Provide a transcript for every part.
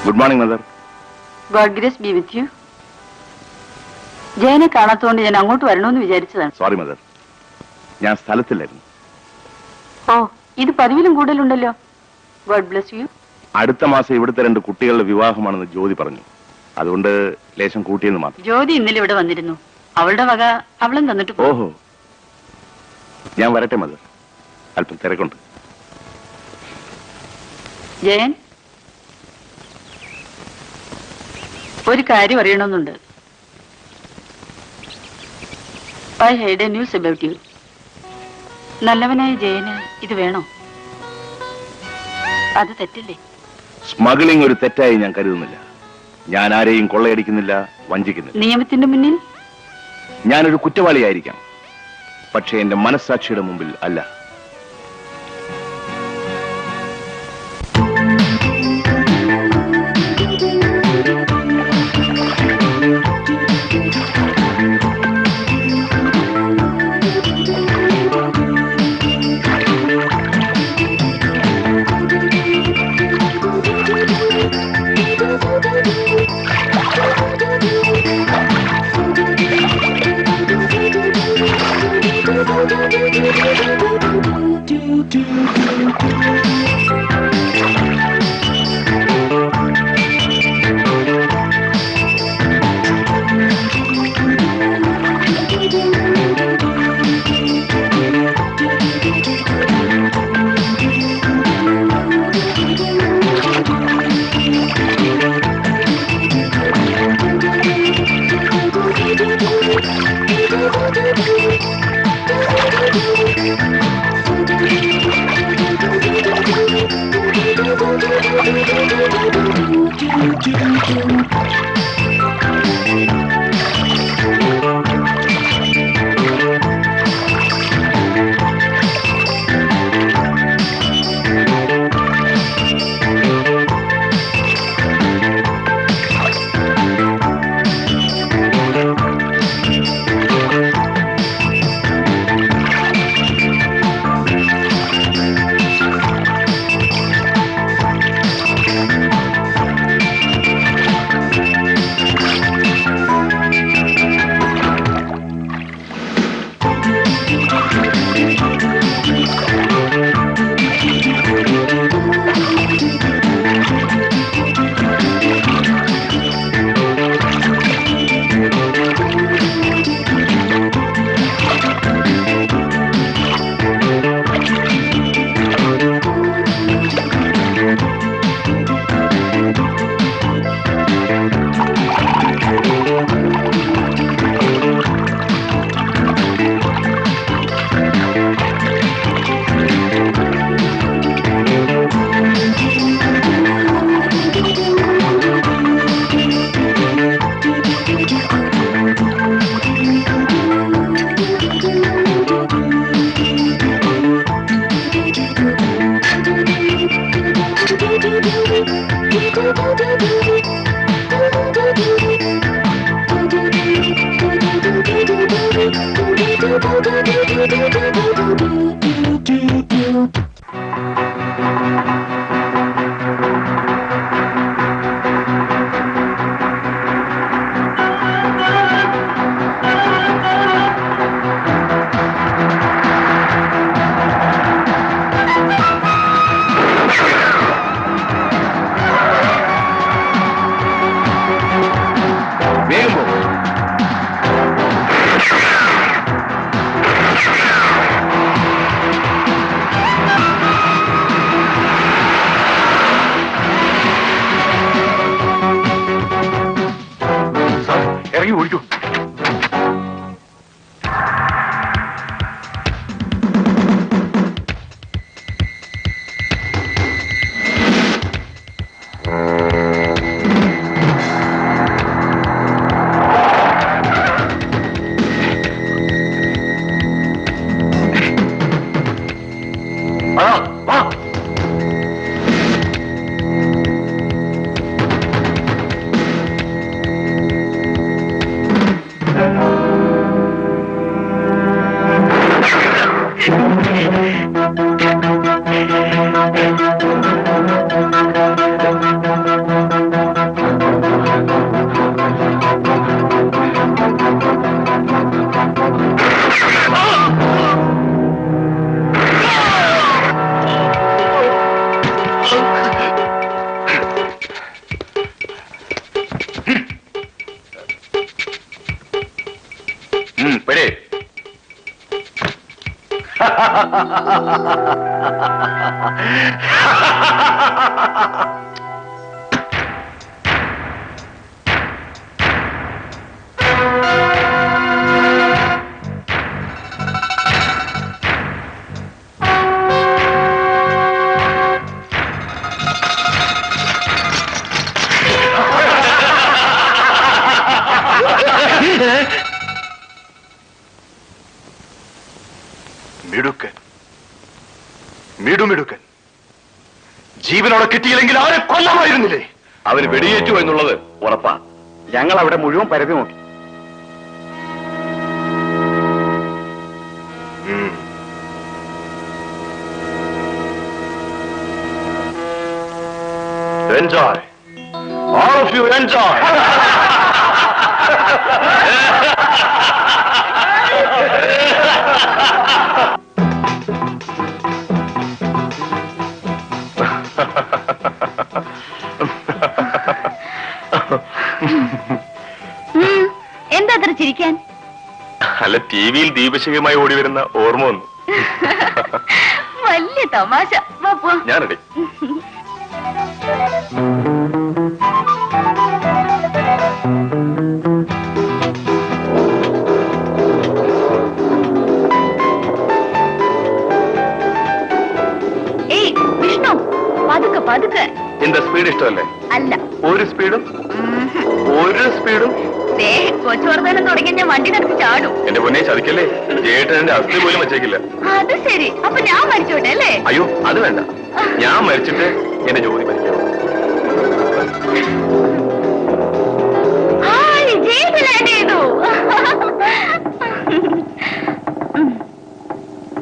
Good morning mother. God grace be with you. ജയനെ കാണാത്തോണ്ട് ഞാൻ അങ്ങോട്ട് വരണമെന്ന് വിചാരിച്ചതാണ്. സോറി മദർ, ഞാൻ സ്ഥലത്തില്ലായിരുന്നു. ഓ, ഇത് പതിവിലും കൂടുതലുണ്ടല്ലോ. God bless you. അടുത്ത മാസം ഇവിടുത്തെ 2 കുട്ടികളുടെ വിവാഹമാണെന്ന് ജ്യോതി പറഞ്ഞു. അതുകൊണ്ട് ലേശം കൂട്ടിയെന്ന് മാത്രം. ജ്യോതി ഇന്നലെ ഇവിടെ വന്നിരുന്നു. അവളുടെ വക അവളും തന്നിട്ട് പോ. ഓഹോ, ഞാൻ വരട്ടെ മദർ, അല്പം തിരക്കുണ്ട്. ജയൻ, ഒരു കാര്യം അറിയണമെന്നുണ്ട്. I heard a news about you. നല്ലവനായ ജയന് ഇത് വേണോ? അത് തെറ്റില്ലേ? സ്മഗ്ലിംഗ് ഒരു തെറ്റായി ഞാൻ കരുതുന്നില്ല. ഞാൻ ആരെയും കൊള്ളയടിക്കുന്നില്ല, വഞ്ചിക്കുന്നില്ല. നിയമത്തിന്റെ മുന്നിൽ ഞാനൊരു കുറ്റവാളിയായിരിക്കാം, പക്ഷേ എന്റെ മനസ്സാക്ഷിയുടെ മുമ്പിൽ അല്ല. മിടുക്കൻ, മിടുമിടുക്കൻ. ജീവനോടെ കിട്ടിയില്ലെങ്കിൽ അവനെ കൊല്ലമായിരുന്നില്ലേ? അവന് വെടിയേറ്റു എന്നുള്ളത് ഉറപ്പാ. ഞങ്ങൾ അവിടെ മുഴുവൻ പരതി നോക്കി. Enjoy. All of you enjoy. എന്താ അത്ര ചിരിക്കാൻ? അല്ല, ടിവിയിൽ ദീപശിഖമായി ഓടി വരുന്ന ഓർമ്മ വന്നു. വലിയ തമാശ. ഞാൻ റെഡി. ഏയ് വിഷ്ണു, പതുക്കെ പതുക്കെ. എന്താ സ്പീഡ് ഇഷ്ടമല്ലേ? അല്ല. ഒരു സ്പീഡും കൊച്ചു വർദ്ധനം തുടങ്ങി ഞാൻ വണ്ടി നടത്തി ചാടും. എന്റെ പൊന്നെ ചതിക്കല്ലേ, ജയേട്ടന്റെ അസ്ഥി പോലും വെച്ചേക്കില്ല. അത് ശരി, അപ്പൊ ഞാൻ മരിച്ചോട്ടെ അല്ലേ? അയ്യോ, അത് വേണ്ട. ഞാൻ മരിച്ചിട്ട് എന്റെ ജോലി മരിക്കണം.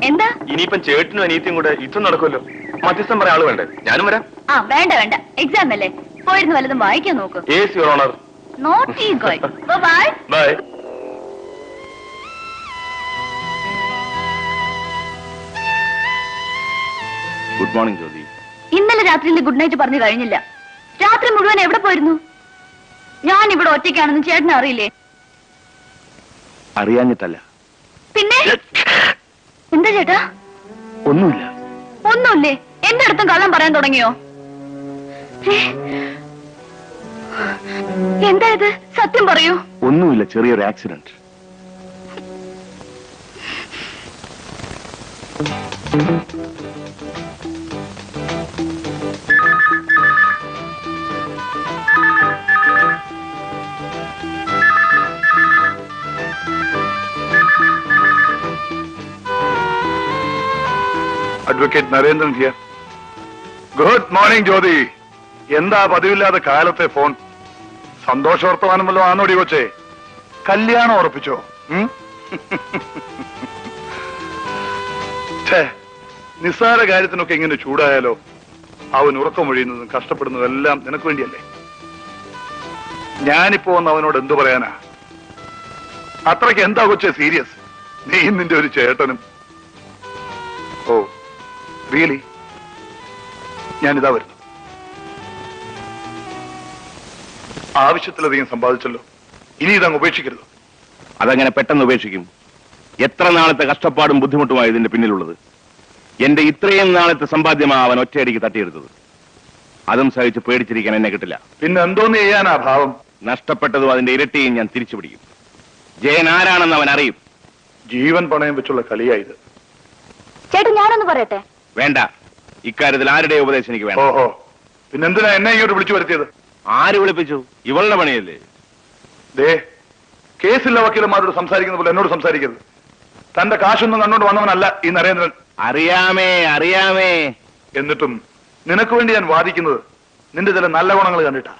എന്താ ഇനിയിപ്പം ചേട്ടനും അനിയത്തിയും കൂടെ യുദ്ധം നടക്കുമല്ലോ. മധ്യസ്ഥം പറയാൻ ആള് വേണ്ടേ? ഞാനും വരാം. ആ വേണ്ട വേണ്ട, എക്സാം അല്ലേ, പോയിരുന്നു വല്ലതും വായിക്കാൻ നോക്ക്. Yes your honour. നോട്ടി ഗോയ്. Bye bye. Good morning Jyoti. ഇന്നലെ രാത്രിയിൽ ഗുഡ് നൈറ്റ് പറഞ്ഞു കഴിഞ്ഞില്ല. രാത്രി മുഴുവൻ എവിടെ പോയിരുന്നു? ഞാൻ ഇവിടെ ഒറ്റയ്ക്കാണെന്ന് ചേട്ടന് അറിയില്ലേ? അറിയാഞ്ഞിട്ടല്ല. പിന്നെ എന്താ ചേട്ടാ? ഒന്നുമില്ല. ഒന്നുമില്ലേ? എന്റെ അടുത്തും കള്ളം പറയാൻ തുടങ്ങിയോ? എന്താ ഇത്? സത്യം പറയൂ. ഒന്നുമില്ല, ചെറിയൊരു accident. Advocate Narendran here. Good morning Jyothi. എന്താ പതിവില്ലാതെ കാലത്തെ ഫോൺ? സന്തോഷവർത്തമാനം വല്ലതും ആന്നോടി കൊച്ചേ? കല്യാണം ഉറപ്പിച്ചോ? നിസ്സാര കാര്യത്തിനൊക്കെ ഇങ്ങനെ ചൂടായാലോ? അവൻ ഉറക്കം ഒഴിയുന്നതും കഷ്ടപ്പെടുന്നതും എല്ലാം നിനക്ക് വേണ്ടിയല്ലേ? ഞാനിപ്പോ വന്ന് അവനോട് എന്തു പറയാനാ? അത്രയ്ക്ക് എന്താ കൊച്ചേ സീരിയസ്? നീ നിന്റെ ഒരു ചേട്ടനും. Oh really? ഞാനിതാ വരുന്നു. ആവശ്യത്തിലധികം സമ്പാദിച്ചല്ലോ, ഇനി ഇതങ്ങ് ഉപേക്ഷിക്കരുത്. അതങ്ങനെ പെട്ടെന്ന് ഉപേക്ഷിക്കും? എത്ര നാളത്തെ കഷ്ടപ്പാടും ബുദ്ധിമുട്ടുമായി ഇതിന്റെ പിന്നിലുള്ളത്. എന്റെ ഇത്രയും നാളത്തെ സമ്പാദ്യമാ അവൻ ഒറ്റയടിക്ക് തട്ടിയെടുത്തത്. അതും സഹിച്ച് പേടിച്ചിരിക്കാൻ എന്നെ കിട്ടില്ല. പിന്നെ എന്തോന്ന് ചെയ്യാനാ ഭാവം? നഷ്ടപ്പെട്ടതും അതിന്റെ ഇരട്ടിയും ഞാൻ തിരിച്ചു പിടിക്കും. ജയൻ ആരാണെന്ന് അവൻ അറിയും. ജീവൻ പണയം വെച്ചുള്ള കളിയായത്. ചേട്ടൻ ഞാനൊന്ന് പറയട്ടെ? വേണ്ട, ഇക്കാര്യത്തിൽ ആരുടെ ഉപദേശം എനിക്ക് വേണ്ട. ഓഹോ, പിന്നെന്തിനാ എന്നെ ഇങ്ങോട്ട് വിളിച്ചു വരുത്തിയത്? ആര് വിളിപ്പിച്ചു? ഇവളുടെ പണിയല്ലേ. ദേ, കേസില്ല വക്കീലന്മാരോട് സംസാരിക്കുന്ന പോലെ എന്നോട് സംസാരിക്കരുത്. തന്റെ കാശൊന്നും കണ്ടോണ്ട് വന്നവനല്ല ഈ നരേന്ദ്രൻ. അറിയാമേ അറിയാമേ. എന്നിട്ടും നിനക്ക് വേണ്ടി ഞാൻ വാദിക്കുന്നത് നിന്റെ ചില നല്ല ഗുണങ്ങൾ കണ്ടിട്ടാ.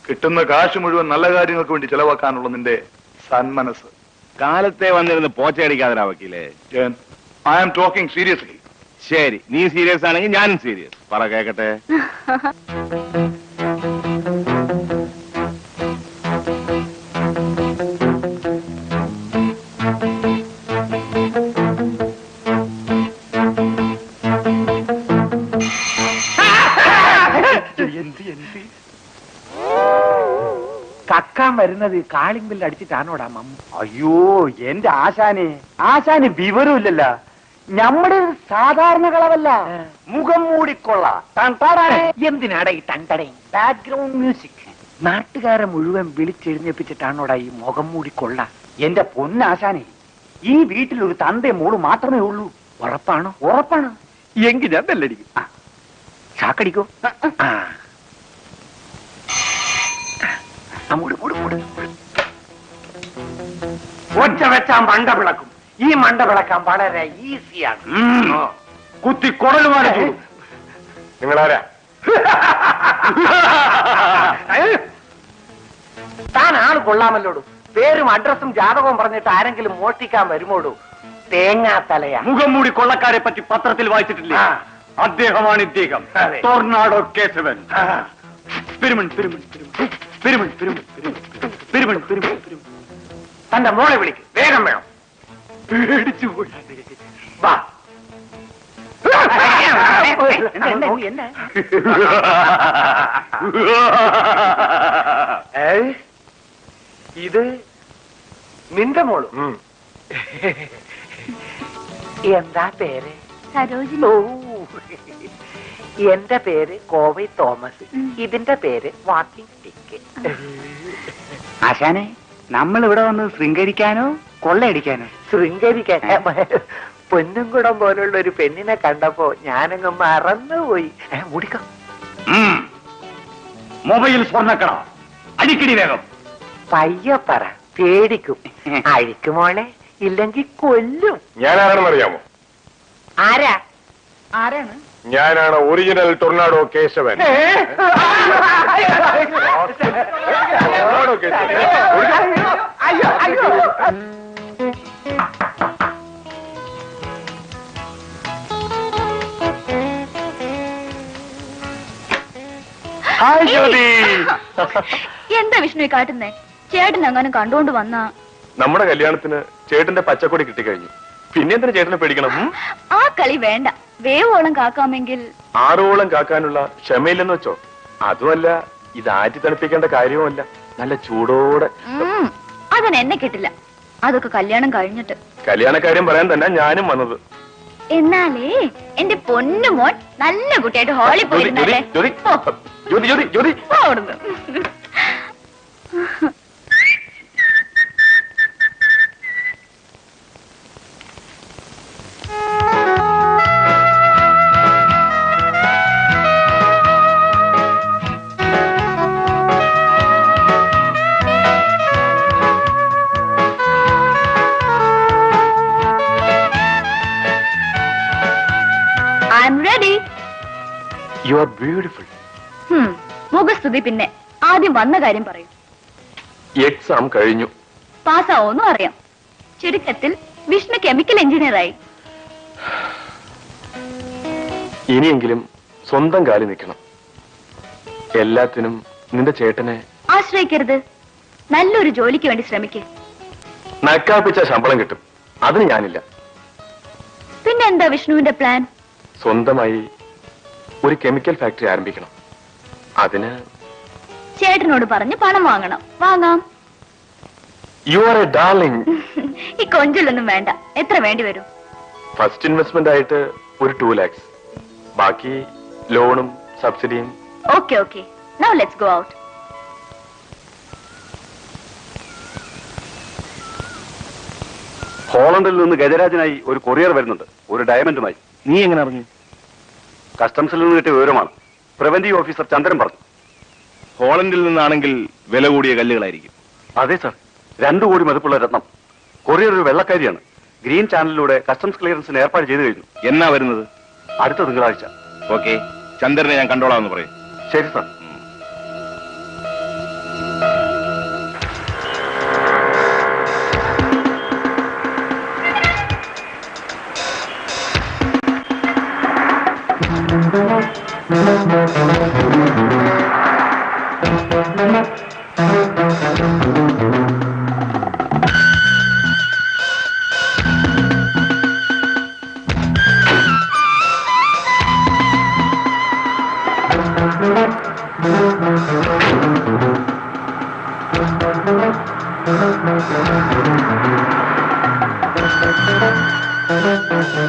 കിട്ടുന്ന കാശ് മുഴുവൻ നല്ല കാര്യങ്ങൾക്ക് വേണ്ടി ചെലവാക്കാനുള്ള നിന്റെ സന്മനസ്. കാലത്തെ വന്നിരുന്ന് പോച്ചയടിക്കാതെ വക്കീലേ. I am talking seriously. ശരി, നീ സീരിയസ് ആണെങ്കിൽ ഞാനും സീരിയസ്. പറ കേക്കട്ടെ. കക്കാൻ വരുന്നത് കാളിംഗ് ബില്ല് അടിച്ചിട്ടാണോടാ മമ്മ? അയ്യോ എന്റെ ആശാന് വിവരമില്ലല്ല. നമ്മുടെ ഒരു സാധാരണ കളവല്ല, മുഖം മൂടിക്കൊള്ള. എന്തിനാടാ ഈ തണ്ടടേ? Background music. നാട്ടുകാരെ മുഴുവൻ വിളിച്ചെഴുന്നേപ്പിച്ചിട്ടാണോടാ ഈ മുഖം മൂടിക്കൊള്ള? എന്റെ പൊന്നാശാനെ, ഈ വീട്ടിൽ ഒരു തന്തേ മോള് മാത്രമേ ഉള്ളൂ. ഉറപ്പാണോ? ഉറപ്പാണ്. എങ്കിൽ ഞാൻ ബെല്ലടിക്കും. ചാക്കടിക്കോ? ഒറ്റ വെച്ചാൻ മണ്ട വിളക്കും. ഈ മണ്ട വിളക്കാൻ വളരെ ഈസിയാണ്. കുത്തി കുടലുമാരെ നിങ്ങളാരാ? താൻ ആള് കൊള്ളാമല്ലോടു. പേരും അഡ്രസ്സും ജാതകവും പറഞ്ഞിട്ട് ആരെങ്കിലും മോഷ്ടിക്കാൻ വരുമോടു? തേങ്ങാ തലയാ. മുഖം മൂടി കൊള്ളക്കാരെ പറ്റി പത്രത്തിൽ വായിച്ചിട്ടില്ലേ? അദ്ദേഹമാണ് ഇദ്ദേഹം, ടൊർണാഡോ കേശവൻ. തന്റെ മോളെ വിളിക്ക്, വേഗം വേണം. പേടിച്ചു പോയി. വാ. ഇത് നിന്റെ മോള്? എന്താ പേര്? സരോജിനി. ഓ, എന്റെ പേര് കോവൈ തോമസ്. ഇതിന്റെ പേര് വാക്കിംഗ് സ്റ്റിക്ക്. ആശാനെ, നമ്മൾ ഇവിടെ വന്ന് ശൃംഗരിക്കാനോ കൊള്ളയടിക്കാനോ? ശൃംഗരിക്കാൻ. പൊന്നുംകുടം പോലുള്ള ഒരു പെണ്ണിനെ കണ്ടപ്പോ ഞാനങ്ങ് മറന്നുപോയി. മുടിക്കാം. മൊബൈൽ സ്വർണ്ണക്കട അടിക്കടി വേഗം. പയ്യ പറ, പേടിക്കും. അഴിക്കുമോളെ, ഇല്ലെങ്കിൽ കൊല്ലും. ഞാനാരാണെന്ന് അറിയാമോ? ആരാ? ആരാണ്? ഞാനാണ് original tornado Keshavan. Tornado Keshavan. Hi Jyothi. എന്താ വിഷ്ണു കാട്ടുന്നേ? ചേട്ടൻ എങ്ങാനും കണ്ടുകൊണ്ട് വന്നാ? നമ്മുടെ കല്യാണത്തിന് ചേട്ടന്റെ പച്ചക്കൊടി കിട്ടിക്കഴിഞ്ഞു. പിന്നെ എന്തിനാ ചേട്ടനെ പേടിക്കണം? ആ കളി വേണ്ട. വേവോളം കാക്കാമെങ്കിൽ. ആറോളം കാക്കാനുള്ള ക്ഷമയില്ലെന്ന് വെച്ചോ. അതുമല്ല, ഇത് ആറ്റി തണുപ്പിക്കേണ്ട കാര്യവുമല്ല. നല്ല ചൂടോടെ. അതിന് എന്നെ കിട്ടില്ല. അതൊക്കെ കല്യാണം കഴിഞ്ഞിട്ട്. കല്യാണക്കാര്യം പറയാൻ തന്നെ ഞാനും വന്നത്. എന്നാലേ എന്റെ പൊന്നുമോൻ നല്ല കുട്ടിയായിട്ട് ഹോളി പോയിരുന്നല്ലേ. ജ്യോതി, ജ്യോതി, ജ്യോതി, ജ്യോതി. അവിടുന്ന് You are beautiful. മുഖസ്തുതി പിന്നെ. ആദ്യം വന്ന കാര്യം പറയും. എക്സാം കഴിഞ്ഞു. പാസ്സാവോന്നും അറിയാം. ചുരുക്കത്തിൽ വിഷ്ണു കെമിക്കൽ എഞ്ചിനീയറായി. ഇനിയെങ്കിലും സ്വന്തം കാലിൽ നിൽക്കണം. എല്ലാത്തിനും നിന്റെ ചേട്ടനെ ആശ്രയിക്കരുത്. നല്ലൊരു ജോലിക്ക് വേണ്ടി ശ്രമിക്ക്. നക്കാപ്പിച്ച ശമ്പളം കിട്ടും. അതിന് ഞാനില്ല. പിന്നെന്താ വിഷ്ണുവിന്റെ പ്ലാൻ? സ്വന്തമായി ഒരു കെമിക്കൽ ഫാക്ടറി ആരംഭിക്കണം. അതിന് ചേട്ടനോട് പറഞ്ഞ് പണം വാങ്ങണം. വാങ്ങാം. You are A darling. ഈ കൊഞ്ചലൊന്നും വേണ്ട. എത്ര വേണ്ടി വരും? ഫസ്റ്റ് ഇൻവെസ്റ്റ്മെന്റ് ആയിട്ട് ഒരു 2 lakhs. ബാക്കി ലോണും സബ്സിഡിയും. Okay okay. Now let's go out. ഹോളണ്ടിൽ നിന്ന് ഗജരാജനായി ഒരു കൊറിയർ വരുന്നുണ്ട്, ഒരു ഡയമണ്ടുമായി. നീ എങ്ങനെ അറിഞ്ഞു? കസ്റ്റംസിൽ നിന്ന് കിട്ടിയ വിവരമാണ്. പ്രിവന്റീവ് ഓഫീസർ ചന്ദ്രൻ പറഞ്ഞു. ഹോളണ്ടിൽ നിന്നാണെങ്കിൽ വില കൂടിയ കല്ലുകളായിരിക്കും. അതെ സർ, 2 കോടി മതിപ്പുള്ള രത്നം. കൊറിയർ ഒരു വെള്ളക്കാരിയാണ്. ഗ്രീൻ ചാനലിലൂടെ കസ്റ്റംസ് ക്ലിയറൻസിന് ഏർപ്പാട് ചെയ്തു കഴിഞ്ഞു. എന്നാ വരുന്നത്? അടുത്ത തിങ്കളാഴ്ച. ഓക്കെ, ചന്ദ്രനെ ഞാൻ കണ്ടോളാമെന്ന് പറയും. ശരി sir.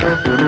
Thank you.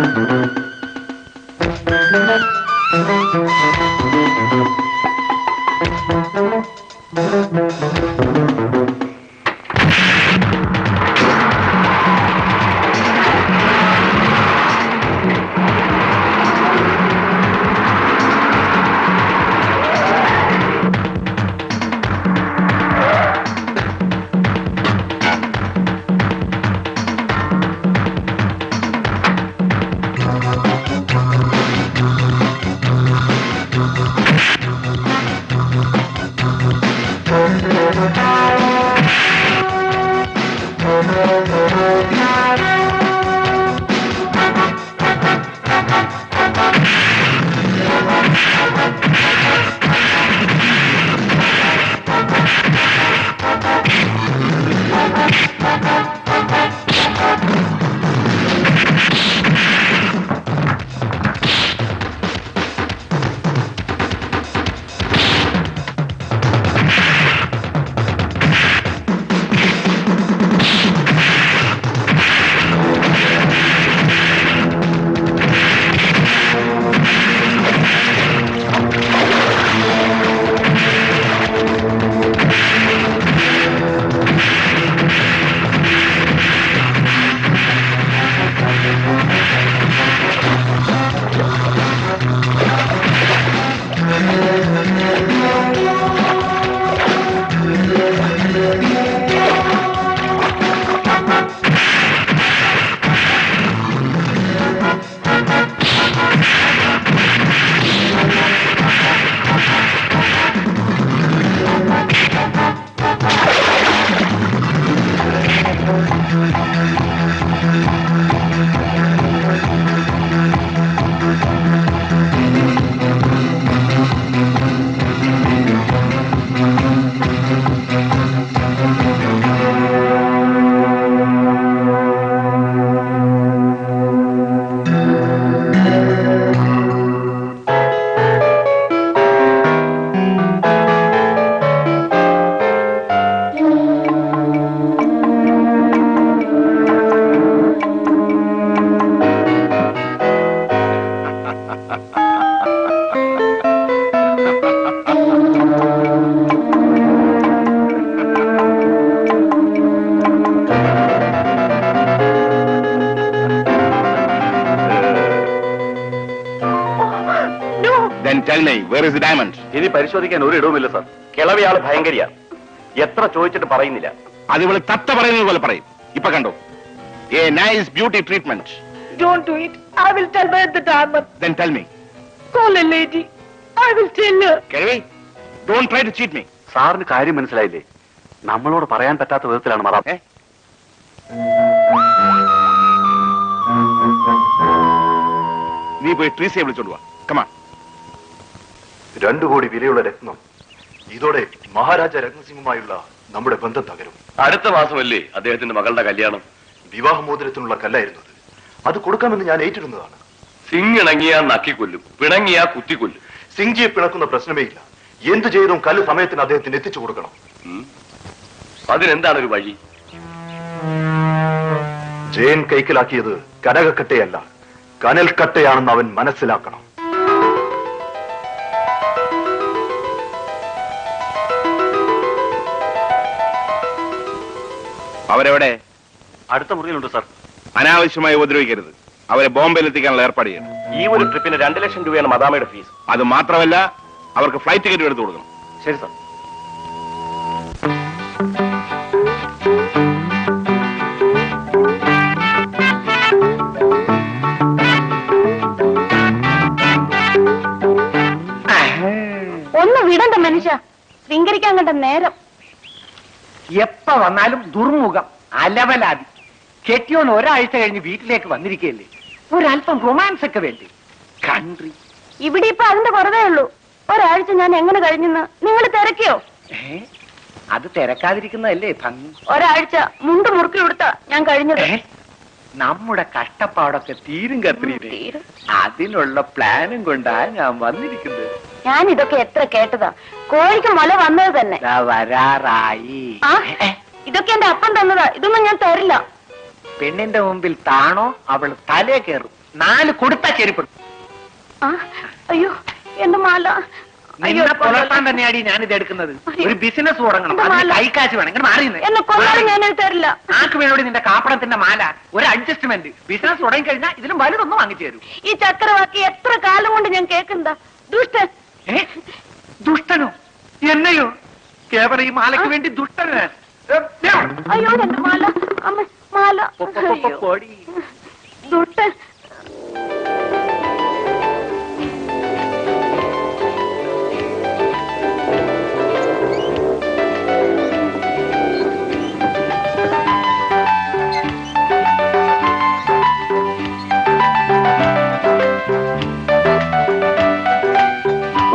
Tell me, where is the diamond? ഇനി പരിശോധിക്കാൻ ഒരു ഇടവുമില്ല സാർ. കിളവിയാള് ഭയങ്കരിയാ. എത്ര ചോദിച്ചിട്ട് പറയുന്നില്ല. അത് ഇവള് തത്ത പറയുന്നത് പോലെ പറയും. ഇപ്പൊ കണ്ടോ? A nice beauty treatment. Don't do it. I will tell her the diamond. Then tell me. Call a lady. I will tell her. Kelly, don't try to cheat me. സാറിന് കാര്യം മനസ്സിലായില്ലേ? നമ്മളോട് പറയാൻ പറ്റാത്ത വിധത്തിലാണ് മറാം. നീ പോയി ട്രീസിയെ വിളിച്ചോണ്ട് വാ. Come on. 2 കോടി വിലയുള്ള രത്നം. ഇതോടെ മഹാരാജ രത്നസിംഹുമായുള്ള നമ്മുടെ ബന്ധം തകരും. അടുത്ത മാസമല്ലേ അദ്ദേഹത്തിന്റെ മകളുടെ കല്യാണം? വിവാഹമോതിരത്തിനുള്ള കല്ലായിരുന്നു അത് കൊടുക്കാമെന്ന് ഞാൻ ഏറ്റിരുന്നതാണ്. സിംഗ് ഇണങ്ങിയാ നക്കിക്കൊല്ലും, പിണങ്ങിയാ കുത്തിക്കൊല്ലും. സിംഗ്ജിയെ പിണക്കുന്ന പ്രശ്നമേ ഇല്ല. എന്തു ചെയ്തും കല്ല് സമയത്തിന് അദ്ദേഹത്തിന് എത്തിച്ചു കൊടുക്കണം. അതിനെന്താണ് ഒരു വഴി? ജയൻ കൈക്കലാക്കിയത് കനകക്കട്ടയല്ല, കനൽക്കട്ടയാണെന്ന് അവൻ മനസ്സിലാക്കണം. അവരെവിടെ? അടുത്ത മുറിയിലുണ്ട് സാർ. അനാവശ്യമായി ഉപദ്രവിക്കരുത്. അവരെ ബോംബെയിൽ എത്തിക്കാനുള്ള ഏർപ്പാട് ചെയ്യണം. ഈ ഒരു ട്രിപ്പിന് 2 ലക്ഷം രൂപയാണ് മദാമയുടെ ഫീസ്. അത് മാത്രമല്ല, അവർക്ക് ഫ്ലൈറ്റ് ടിക്കറ്റ് എടുത്തു കൊടുക്കണം. ശരി സാർ. ഒന്ന് വിടണ്ട മനുഷ്യ, ശൃംഗരിക്കാൻ കണ്ട നേരം. എപ്പ വന്നാലും ദുർമുഖം, അലവലാതി. കെട്ടിയോൻ ഒരാഴ്ച കഴിഞ്ഞ് വീട്ടിലേക്ക് വന്നിരിക്കുകയല്ലേ, ഒരല്പം റൊമാൻസ് ഒക്കെ വേണ്ടി. കൺട്രി ഇവിടെ ഇപ്പൊ അതിന്റെ കുറവേ ഉള്ളൂ. ഒരാഴ്ച ഞാൻ എങ്ങനെ കഴിഞ്ഞെന്ന് നിങ്ങൾ തിരക്കിയോ? അത് തിരക്കാതിരിക്കുന്നതല്ലേ ഭംഗി. ഒരാഴ്ച മുണ്ട് മുറുക്കി കൊടുത്ത ഞാൻ കഴിഞ്ഞത്. നമ്മുടെ കഷ്ടപ്പാടൊക്കെ തീരും കത്രീ. അതിനുള്ള പ്ലാനും കൊണ്ടാ ഞാൻ വന്നിരിക്കുന്നത്. ഞാൻ ഇതൊക്കെ എത്ര കേട്ടതാ. കോഴിക്ക് മുല വന്നത് തന്നെ. വരാറായി. ഇതൊക്കെ എന്റെ അപ്പം തന്നതാ. ഇതൊന്നും ഞാൻ തരില്ല. പെണ്ണിന്റെ മുമ്പിൽ താണോ അവൾ തലേ കയറും. 4 കൊടുത്ത ചെരുപ്പ്. അയ്യോ എന്റെ മാല. നിന്നെ പുലർത്താൻ തന്നെയാണ് ഞാനിത് എടുക്കുന്നത്. ഒരു ബിസിനസ് തുടങ്ങണം, അതിന് കൈക്കാശ് വേണം. ഇങ്ങനെ മാറി എന്നെ കൊല്ലാതെ ഞാൻ തരില്ല. ആർക്ക് വേണോടി നിന്റെ കാപ്പടത്തിന്റെ മാല? ഒരു അഡ്ജസ്റ്റ്മെന്റ്. ബിസിനസ് തുടങ്ങി കഴിഞ്ഞാൽ ഇതിലും വലുതൊന്നും വാങ്ങിച്ചു തരൂ. ഈ ചക്രവാക്കി എത്ര കാലം കൊണ്ട് ഞാൻ കേൾക്കുന്നതാ. ദുഷ്ടൻ. ദുഷ്ടനോ? എന്നെയോ? കേവലം ഈ മാലയ്ക്ക് വേണ്ടി ദുഷ്ടന്? അയ്യോ എന്റെ മാല. അമ്മ മാല. ദുഷ്ടൻ.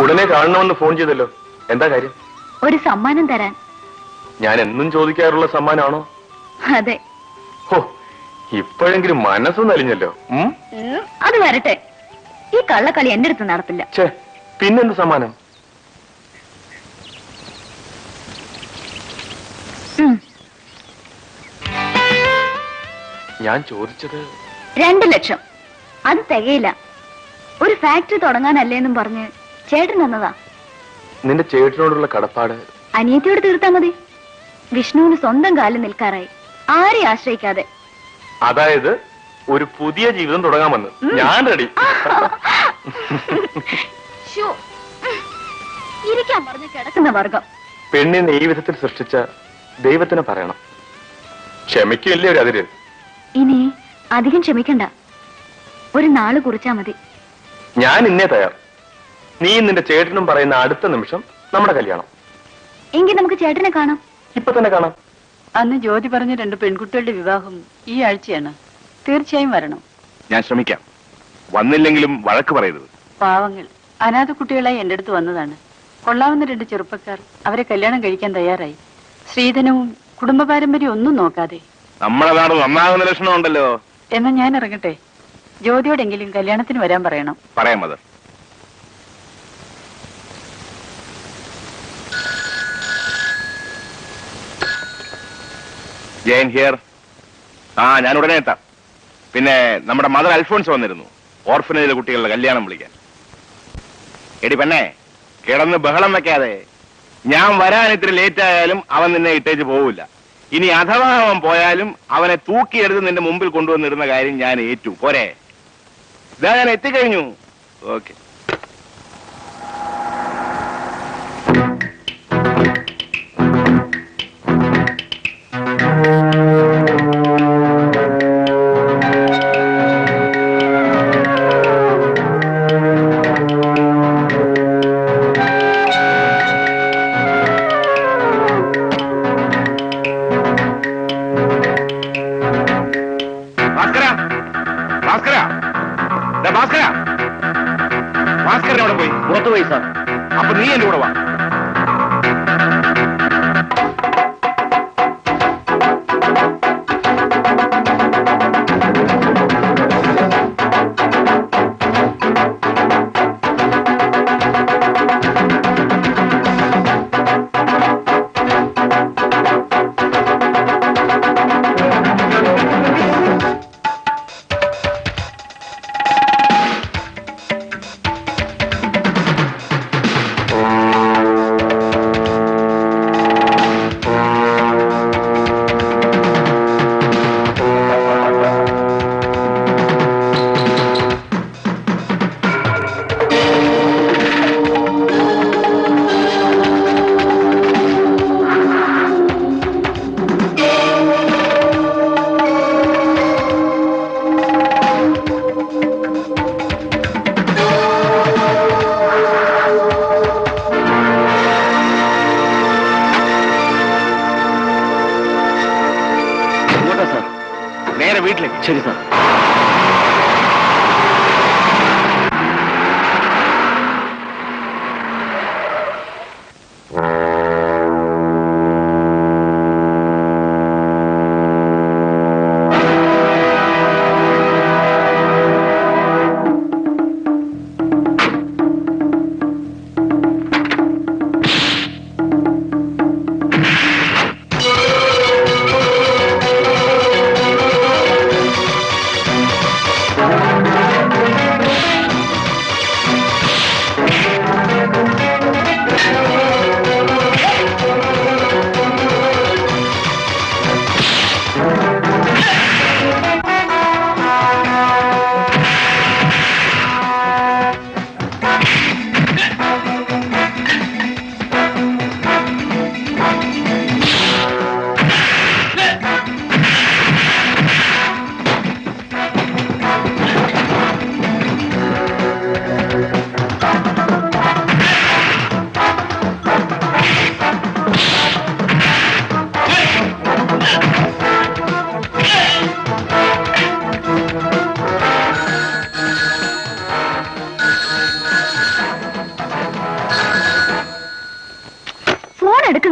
ഉടനെ കാണണമെന്ന് ഫോൺ ചെയ്തല്ലോ, എന്താ കാര്യം? ഒരു സമ്മാനം തരാൻ. ഞാൻ എന്നും ചോദിക്കാറുള്ള സമ്മാനമാണോ? അതെ. ഹോ, ഇപ്പോഴെങ്കിലും മനസ്സ് നലിഞ്ഞല്ലോ. അത് വരട്ടെ, ഈ കള്ളക്കളി എന്റെ അടുത്ത് നടപ്പില്ല. ഛേ, പിന്നെന്ത് സമ്മാനം? ഞാൻ ചോദിച്ചത് 2 ലക്ഷം. അത് തികയില്ല. ഒരു ഫാക്ടറി തുടങ്ങാനല്ലേന്നും പറഞ്ഞ് ചേട്ടൻ തന്നതാ. നിന്റെ ചേട്ടനോടുള്ള കടപ്പാട് അനിയത്തിയോട് തീർത്താ മതി. വിഷ്ണുവിന് സ്വന്തം കാലിൽ നിൽക്കാറായി, ആരെയും ആശ്രയിക്കാതെ. അതായത് ഒരു പുതിയ ജീവിതം തുടങ്ങാമെന്ന്. ഞാൻ റെഡി. ഇരിക്കാൻ പറഞ്ഞ് കിടക്കുന്ന വർഗം. പെണ്ണിനെ ഈ വിധത്തിൽ സൃഷ്ടിച്ച ദൈവത്തിന് പറയണം. ക്ഷമിക്കില്ലേ ഒരു അതിര്? ഇനി അധികം ക്ഷമിക്കണ്ട, ഒരു നാള് കുറിച്ചാ മതി. ഞാൻ ഇന്നേ തയ്യാർ. നീ നിന്റെ ചേട്ടനും പറയുന്ന അടുത്ത നിമിഷം നമ്മുടെ കല്യാണം. എങ്കിൽ നമുക്ക് ചേട്ടനെ കാണാം. ഇപ്പൊ തന്നെ കാണാം. അന്ന് ജ്യോതി പറഞ്ഞ 2 പെൺകുട്ടികളുടെ വിവാഹം ഈ ആഴ്ചയാണ്. തീർച്ചയായും വരണം. ഞാൻ ശ്രമിക്കാം. വന്നില്ലെങ്കിലും വഴക്ക് പറയരുത്. പാവങ്ങൾ അനാഥ കുട്ടികളായി എന്റെ അടുത്ത് വന്നതാണ്. കൊള്ളാവുന്ന 2 ചെറുപ്പക്കാർ അവരെ കല്യാണം കഴിക്കാൻ തയ്യാറായി. സ്ത്രീധനവും കുടുംബ പാരമ്പര്യം ഒന്നും നോക്കാതെ. നമ്മുടെ നാട് നന്നാകുന്ന ലക്ഷണം ഉണ്ടല്ലോ. എന്നാ ഞാൻ ഇറങ്ങട്ടെ. ജ്യോതിയോടെങ്കിലും കല്യാണത്തിന് വരാൻ പറയണം. പറയാം മദർ. ജയൻ ഹിയർ. ഞാൻ ഉടനെ എത്താം. പിന്നെ നമ്മുടെ മദർ അൽഫോൺസ് വന്നിരുന്നു, ഓർഫനേജിലെ കുട്ടികളുടെ കല്യാണം വിളിക്കാൻ. എടി പെണ്ണെ, കിടന്ന് ബഹളം വെക്കാതെ. ഞാൻ വരാൻ ഇത്തിരി ലേറ്റ് ആയാലും അവൻ നിന്നെ ഇട്ടേച്ച് പോവില്ല. ഇനി അഥവാ അവൻ പോയാലും അവനെ തൂക്കിയെടുത്ത് നിന്റെ മുമ്പിൽ കൊണ്ടുവന്നിടുന്ന കാര്യം ഞാൻ ഏറ്റു. പോരെ? ഇതാ ഞാൻ എത്തിക്കഴിഞ്ഞു. ഓക്കെ. പുറത്തു പോയി സാർ. അപ്പൊ നീ എന്റെ കൂടെ വാ. നേരെ വീട്ടിലേക്ക്. ശരി സാർ.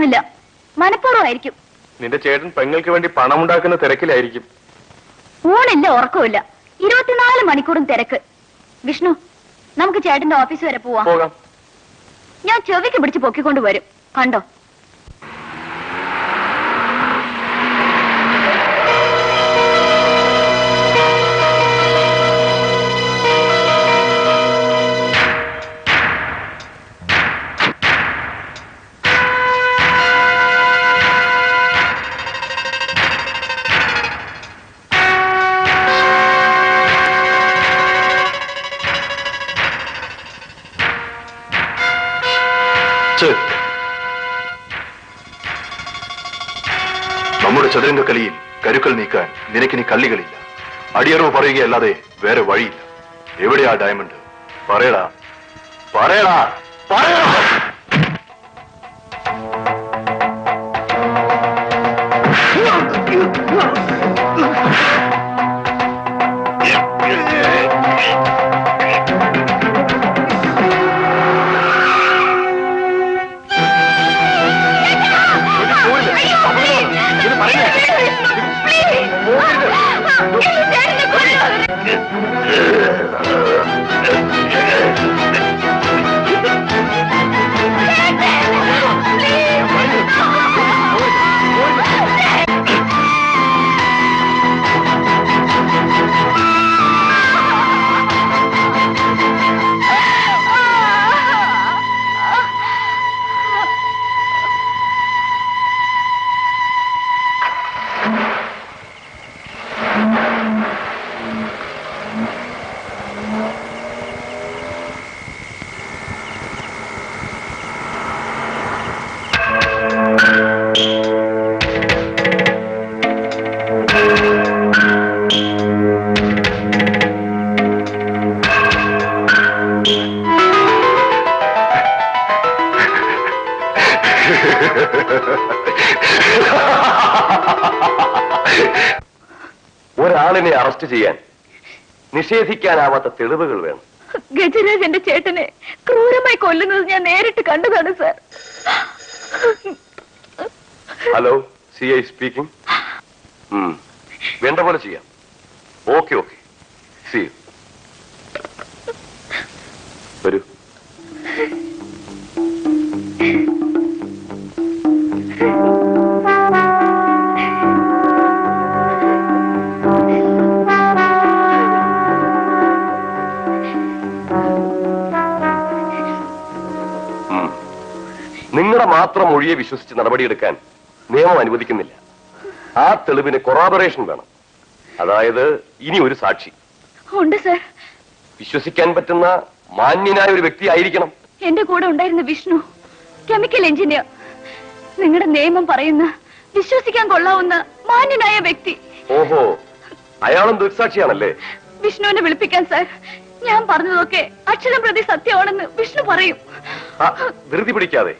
തോന്നില്ല. മനഃപൂർവ്വമായിരിക്കും. നിന്റെ ചേട്ടൻ പെങ്ങൾക്ക് വേണ്ടി പണം ഉണ്ടാക്കുന്ന തിരക്കിലായിരിക്കും. ഊണില്ല, ഉറക്കമില്ല, 24 മണിക്കൂറും തിരക്ക്. വിഷ്ണു, നമുക്ക് ചേട്ടന്റെ ഓഫീസ് വരെ പോവാം. പോകാം. ഞാൻ ചെവിക്ക് പിടിച്ച് പൊക്കിക്കൊണ്ട് വരും. കണ്ടോ? നമ്മുടെ ചതുരംഗ കളിയിൽ കരുക്കൾ നീക്കാൻ നിനക്കിനി കള്ളികളില്ല. അടിയറവ് പറയുകയല്ലാതെ വേറെ വഴിയില്ല. എവിടെയാ ഡയമണ്ട്? പറയടാ, പറയടാ, പറയടാ. ഒരാളിനെ അറസ്റ്റ് ചെയ്യാൻ നിഷേധിക്കാനാവാത്ത തെളിവുകൾ വേണം. ഗജരാജ് എന്റെ ചേട്ടനെ ക്രൂരമായി കൊല്ലുന്നത് ഞാൻ നേരിട്ട് കണ്ടതാണ് സാർ. Hello, CI speaking. വേണ്ട പോലെ ചെയ്യാം. Okay, see you. വരൂ. നിങ്ങളുടെ മാത്രം മൊഴിയെ വിശ്വസിച്ച് നടപടിയെടുക്കാൻ നിയമം അനുവദിക്കുന്നില്ല. ആ തെളിവിന് കൊറാബറേഷൻ വേണം. അതായത് ഇനി ഒരു സാക്ഷി. ഉണ്ട് സർ. വിശ്വസിക്കാൻ പറ്റുന്ന മാന്യനായ ഒരു വ്യക്തി ആയിരിക്കണം. എന്റെ കൂടെ ഉണ്ടായിരുന്ന വിഷ്ണു, കെമിക്കൽ എഞ്ചിനീയർ. നിങ്ങളുടെ നിയമം പറയുന്ന വിശ്വസിക്കാൻ കൊള്ളാവുന്ന മാന്യനായ വ്യക്തി. ഓഹോ, അയാളും ദൃക്സാക്ഷിയാണല്ലേ? വിഷ്ണുവിനെ വിളിപ്പിക്കാൻ സാർ. ഞാൻ പറഞ്ഞതൊക്കെ അക്ഷരം പ്രതി സത്യമാണെന്ന് വിഷ്ണു പറയും. ധൃതി പിടിക്കാതെ.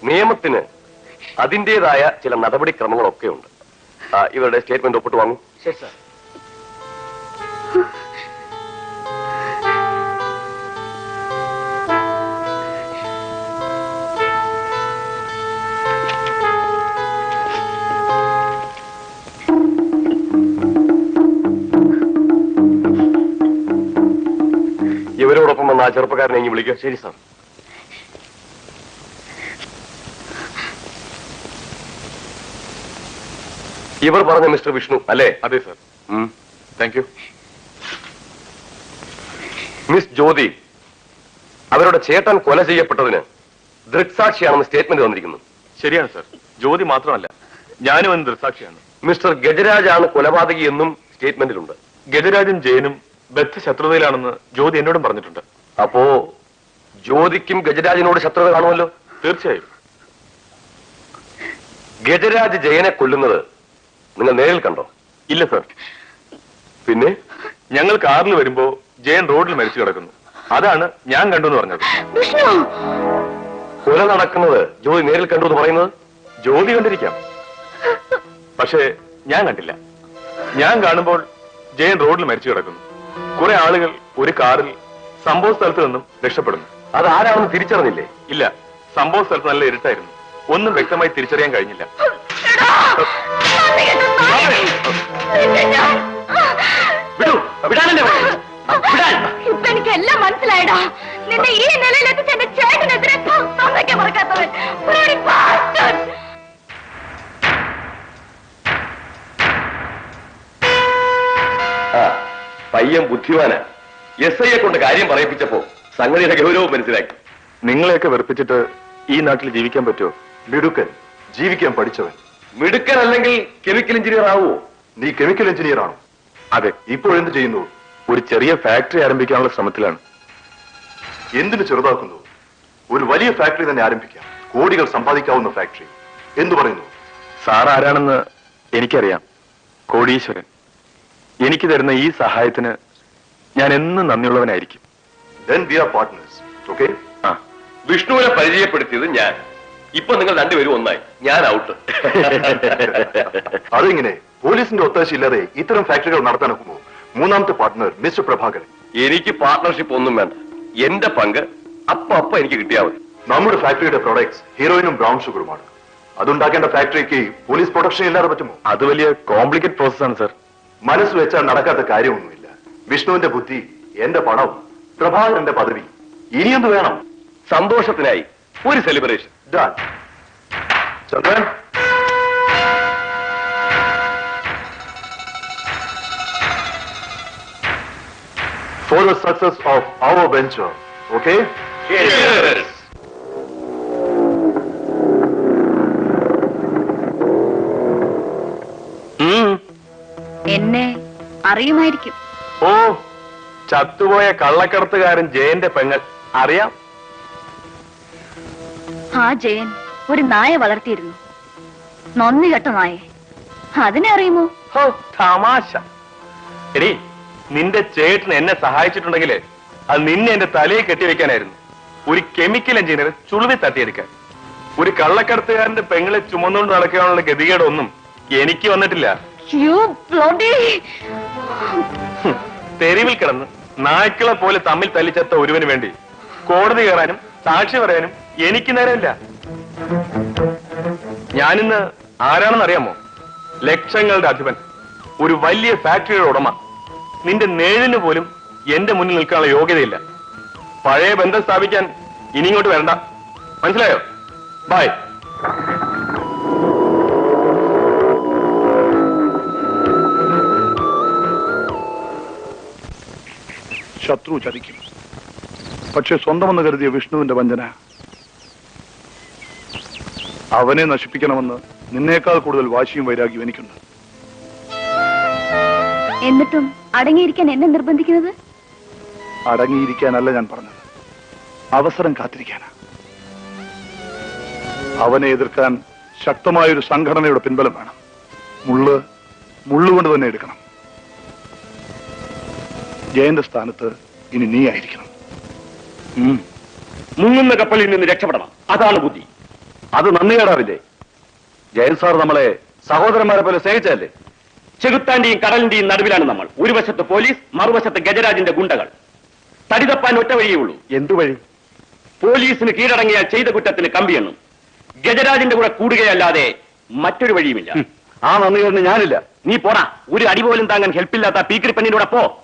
നിയമത്തിന് അതിന്റേതായ ചില നടപടിക്രമങ്ങളൊക്കെ ഉണ്ട്. ഇവരുടെ സ്റ്റേറ്റ്മെന്റ് ഒപ്പിട്ട് വാങ്ങും. ശരി സാർ. ഇവരോടൊപ്പം വന്ന ആ ചെറുപ്പക്കാരനെ ഇങ്ങ് വിളിക്കുക. ശരി സാർ. ഇവർ പറഞ്ഞ മിസ്റ്റർ വിഷ്ണു അല്ലേ? അതെ sir. Thank you. Miss Jyothi, അവരുടെ ചേട്ടൻ കൊല ചെയ്യപ്പെട്ടതിന് ദൃക്സാക്ഷിയാണെന്ന് സ്റ്റേറ്റ്മെന്റ് വന്നിരിക്കുന്നു. ശരിയാണ് സാർ. ജ്യോതി മാത്രമല്ല, ഞാനും എന്ന് ദൃക്സാക്ഷിയാണ്. മിസ്റ്റർ ഗജരാജാണ് കൊലപാതകി എന്നും സ്റ്റേറ്റ്മെന്റിലുണ്ട്. ഗജരാജും ജയനും ബദ്ധശത്രുതയിലാണെന്ന് ജ്യോതി എന്നോടും പറഞ്ഞിട്ടുണ്ട്. അപ്പോ ജ്യോതിക്കും ഗജരാജിനോട് ശത്രുത കാണുമല്ലോ? തീർച്ചയായും. ഗജരാജ് ജയനെ കൊല്ലുന്നത് നിങ്ങൾ നേരിൽ കണ്ടോ? ഇല്ല സാർ. പിന്നെ ഞങ്ങൾ കാറിൽ വരുമ്പോ ജയൻ റോഡിൽ മരിച്ചു കിടക്കുന്നു. അതാണ് ഞാൻ കണ്ടു എന്ന് പറഞ്ഞത്. കൊല നടക്കുന്നത് ജ്യോതി നേരിൽ കണ്ടു എന്ന് പറയുന്നത്? ജ്യോതി കണ്ടിരിക്കാം, പക്ഷേ ഞാൻ കണ്ടില്ല. ഞാൻ കാണുമ്പോൾ ജയൻ റോഡിൽ മരിച്ചു കിടക്കുന്നു. കുറെ ആളുകൾ ഒരു കാറിൽ സംഭവ സ്ഥലത്ത് നിന്നും രക്ഷപ്പെടുന്നു. അത് ആരാണെന്ന് തിരിച്ചറിഞ്ഞില്ലേ? ഇല്ല, സംഭവ സ്ഥലത്ത് നല്ല ഇരുട്ടായിരുന്നു. ഒന്നും വ്യക്തമായി തിരിച്ചറിയാൻ കഴിഞ്ഞില്ല. എടാ, നന്ദികെട്ട നായേ. നിന്നെ ഞാൻ- വിടൂ, വിടാനല്ലേ പറഞ്ഞത്? വിടാൻ. ഇപ്പൊ എനിക്ക് എല്ലാം മനസ്സിലായടാ. നിന്നെ ഈ നിലയിലെത്തിച്ച് എന്റെ ചേട്ടനെതിരെ സമ്മതിക്കാൻ മറക്കാത്തവൻ. Bloody bastard. ആ പയ്യൻ ബുദ്ധിമാനാ. SI കൊണ്ട് കാര്യം പറയിപ്പിച്ചപ്പോ സംഗതിയുടെ ഗൗരവം മനസ്സിലാക്കി. നിങ്ങളെയൊക്കെ വെറുപ്പിച്ചിട്ട് ഈ നാട്ടിൽ ജീവിക്കാൻ പറ്റുമോ? മിടുക്കൻ, ജീവിക്കാൻ പഠിച്ചവൻ. മിടുക്കൻ അല്ലെങ്കിൽ കെമിക്കൽ എഞ്ചിനീയർ ആവുമോ? നീ കെമിക്കൽ എഞ്ചിനീയർ ആണോ? അതെ, ഇപ്പോഴെന്ത് ചെയ്യുന്നു? ഒരു ചെറിയ ഫാക്ടറി ആരംഭിക്കാനുള്ള ശ്രമത്തിലാണ്. എന്തിനു ചെറുതാക്കുന്നു? ഒരു വലിയ ഫാക്ടറി തന്നെ ആരംഭിക്കാം. കോടികൾ സമ്പാദിക്കാവുന്ന ഫാക്ടറി. എന്തു പറയുന്നു? സാർ ആരാണെന്ന് എനിക്കറിയാം. കോടീശ്വരൻ. എനിക്ക് തരുന്ന ഈ സഹായത്തിന് ഞാൻ എന്നും നന്ദിയുള്ളവനായിരിക്കും. Then we are partners. Okay? ആ, വിഷ്ണുവിനെ പരിചയപ്പെടുത്തിയത് ഞാൻ. ഇപ്പൊ നിങ്ങൾ രണ്ടുപേരും ഒന്നായി. ഞാൻ ഔട്ട്. അതെങ്ങനെ? പോലീസിന്റെ ഒത്താശയില്ലാതെ ഇത്തരം ഫാക്ടറികൾ നടത്താനൊക്കുമോ? മൂന്നാമത്തെ പാർട്ട്ണർ മിസ്റ്റർ പ്രഭാകരൻ. എനിക്ക് പാർട്ട്ണർഷിപ്പ് ഒന്നും വേണ്ട. എന്റെ പങ്ക് അപ്പൊ എനിക്ക് കിട്ടിയാൽ മതി. നമ്മുടെ ഫാക്ടറിയുടെ പ്രോഡക്ട്സ് ഹീറോയിനും ബ്രൗൺ ഷുഗറുമാണ്. അതുണ്ടാക്കേണ്ട ഫാക്ടറിക്ക് പോലീസ് പ്രൊട്ടക്ഷൻ ഇല്ലാതെ പറ്റുമോ? അത് വലിയ കോംപ്ലിക്കേറ്റ് പ്രോസസ്സാണ് സാർ. മനസ്സ് വെച്ചാൽ നടക്കാത്ത കാര്യമൊന്നുമില്ല. വിഷ്ണുവിന്റെ ബുദ്ധി, എന്റെ പണം, പ്രഭാകരന്റെ പദവി, ഇനിയെന്ത് വേണം? സന്തോഷത്തിനായി ഒരു celebration. Done. Chandran, for the success of our venture, okay? എന്നെ അറിയുമായിരിക്കും. ഓ, ചത്തുപോയ കള്ളക്കടത്തുകാരൻ ജയന്റെ പെങ്ങൾ. അറിയാം. ആ ജയൻ ഒരു നായ വളർത്തിയിരുന്നു. നന്ദി കെട്ട നായ. അതിനെ അറിയുമോ? ഹോ, തമാശ. എടി, നിന്റെ ചേട്ടൻ എന്നെ സഹായിച്ചിട്ടുണ്ടെങ്കിൽ അത് നിന്നെ എന്റെ തലയിൽ കെട്ടിവെക്കാനായിരുന്നു. ഒരു കെമിക്കൽ എഞ്ചിനീയർ ചുളുവി തട്ടിയെടുക്കാൻ. ഒരു കള്ളക്കടത്തുകാരന്റെ പെങ്ങളെ ചുമന്നുകൊണ്ട് നടക്കാനുള്ള ഗതികേടൊന്നും എനിക്ക് വന്നിട്ടില്ല. You bloody... തെരുവിൽ കിടന്ന് നായ്ക്കളെ പോലെ തമ്മിൽ തല്ലിച്ചത്ത ഒരുവന് വേണ്ടി കോടതി കയറാനും സാക്ഷി പറയാനും എനിക്ക് നേരമില്ല. ഞാനിന്ന് ആരാണെന്ന് അറിയാമോ? ലക്ഷങ്ങളുടെ അധിപൻ, ഒരു വലിയ ഫാക്ടറിയുടെ ഉടമ. നിന്റെ നേഴിന് പോലും എന്റെ മുന്നിൽ നിൽക്കാനുള്ള യോഗ്യതയില്ല. പഴയ ബന്ധം സ്ഥാപിക്കാൻ ഇനി ഇങ്ങോട്ട് വരണ്ട. മനസ്സിലായോ? ബൈ. ശത്രു ചതിക്കും. പക്ഷെ സ്വന്തമെന്ന് കരുതിയ വിഷ്ണുവിന്റെ വഞ്ചന. അവനെ നശിപ്പിക്കണമെന്ന് നിന്നേക്കാൾ കൂടുതൽ വാശിയും വൈരാഗ്യവും എനിക്കുണ്ട്. എന്നിട്ടും അടങ്ങിയിരിക്കാൻ എന്നെ നിർബന്ധിക്കുന്നത്? അടങ്ങിയിരിക്കാനല്ല ഞാൻ പറഞ്ഞത്, അവസരം കാത്തിരിക്കാനാ. അവനെ എതിർക്കാൻ ശക്തമായൊരു സംഘടനയുടെ പിൻബലം വേണം. മുള്ളുകൊണ്ട് തന്നെ എടുക്കണം. ജയന്റെ സ്ഥാനത്ത് ഇനി നീ ആയിരിക്കണം. മുങ്ങുന്ന കപ്പലിൽ നിന്ന് രക്ഷപ്പെടണം. അതാണ് ബുദ്ധി. അത് നന്ദികേടാവില്ലേ? ജയൻ സാർ നമ്മളെ സഹോദരന്മാരെ പോലെ സ്നേഹിച്ചല്ലേ? ചെകുത്താന്റെയും കടലിന്റെയും നടുവിലാണ് നമ്മൾ. ഒരു വശത്ത് പോലീസ്, മറുവശത്ത് ഗജരാജിന്റെ ഗുണ്ടകൾ. തടി തപ്പാൻ ഒറ്റ വഴിയേ ഉള്ളൂ. എന്തു വഴി? പോലീസിന് കീഴടങ്ങിയാൽ ചെയ്ത കുറ്റത്തിന് കമ്പിയെണ്ണും. ഗജരാജിന്റെ കൂടെ കൂടുകയല്ലാതെ മറ്റൊരു വഴിയുമില്ല. ആ നന്ദികേടിന് ഞാനില്ല. നീ പോടാ. ഒരു അടി പോലും താങ്ങാൻ ഹെൽപ്പില്ലാത്ത പീക്കിരിപ്പന്നിലൂടെ പോ.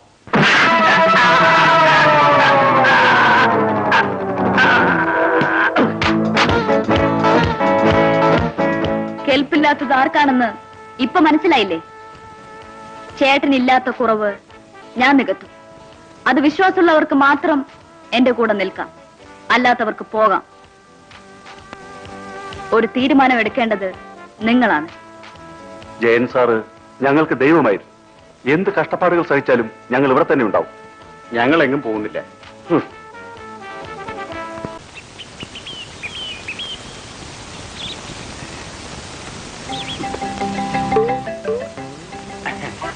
കെൽപ്പില്ലാത്തത് ആർക്കാണെന്ന് ഇപ്പൊ മനസ്സിലായില്ലേ? ചേട്ടനില്ലാത്ത കുറവ് ഞാൻ നികത്തും. അത് വിശ്വാസമുള്ളവർക്ക് മാത്രം എന്റെ കൂടെ നിൽക്കാം, അല്ലാത്തവർക്ക് പോകാം. ഒരു തീരുമാനം എടുക്കേണ്ടത് നിങ്ങളാണ്. ജയൻ സാറ് ഞങ്ങൾക്ക് ദൈവമായിരുന്നു. എന്ത് കഷ്ടപ്പാടുകൾ സഹിച്ചാലും ഞങ്ങൾ ഇവിടെ തന്നെ ഉണ്ടാവും. ഞങ്ങൾ എങ്ങും പോകുന്നില്ല.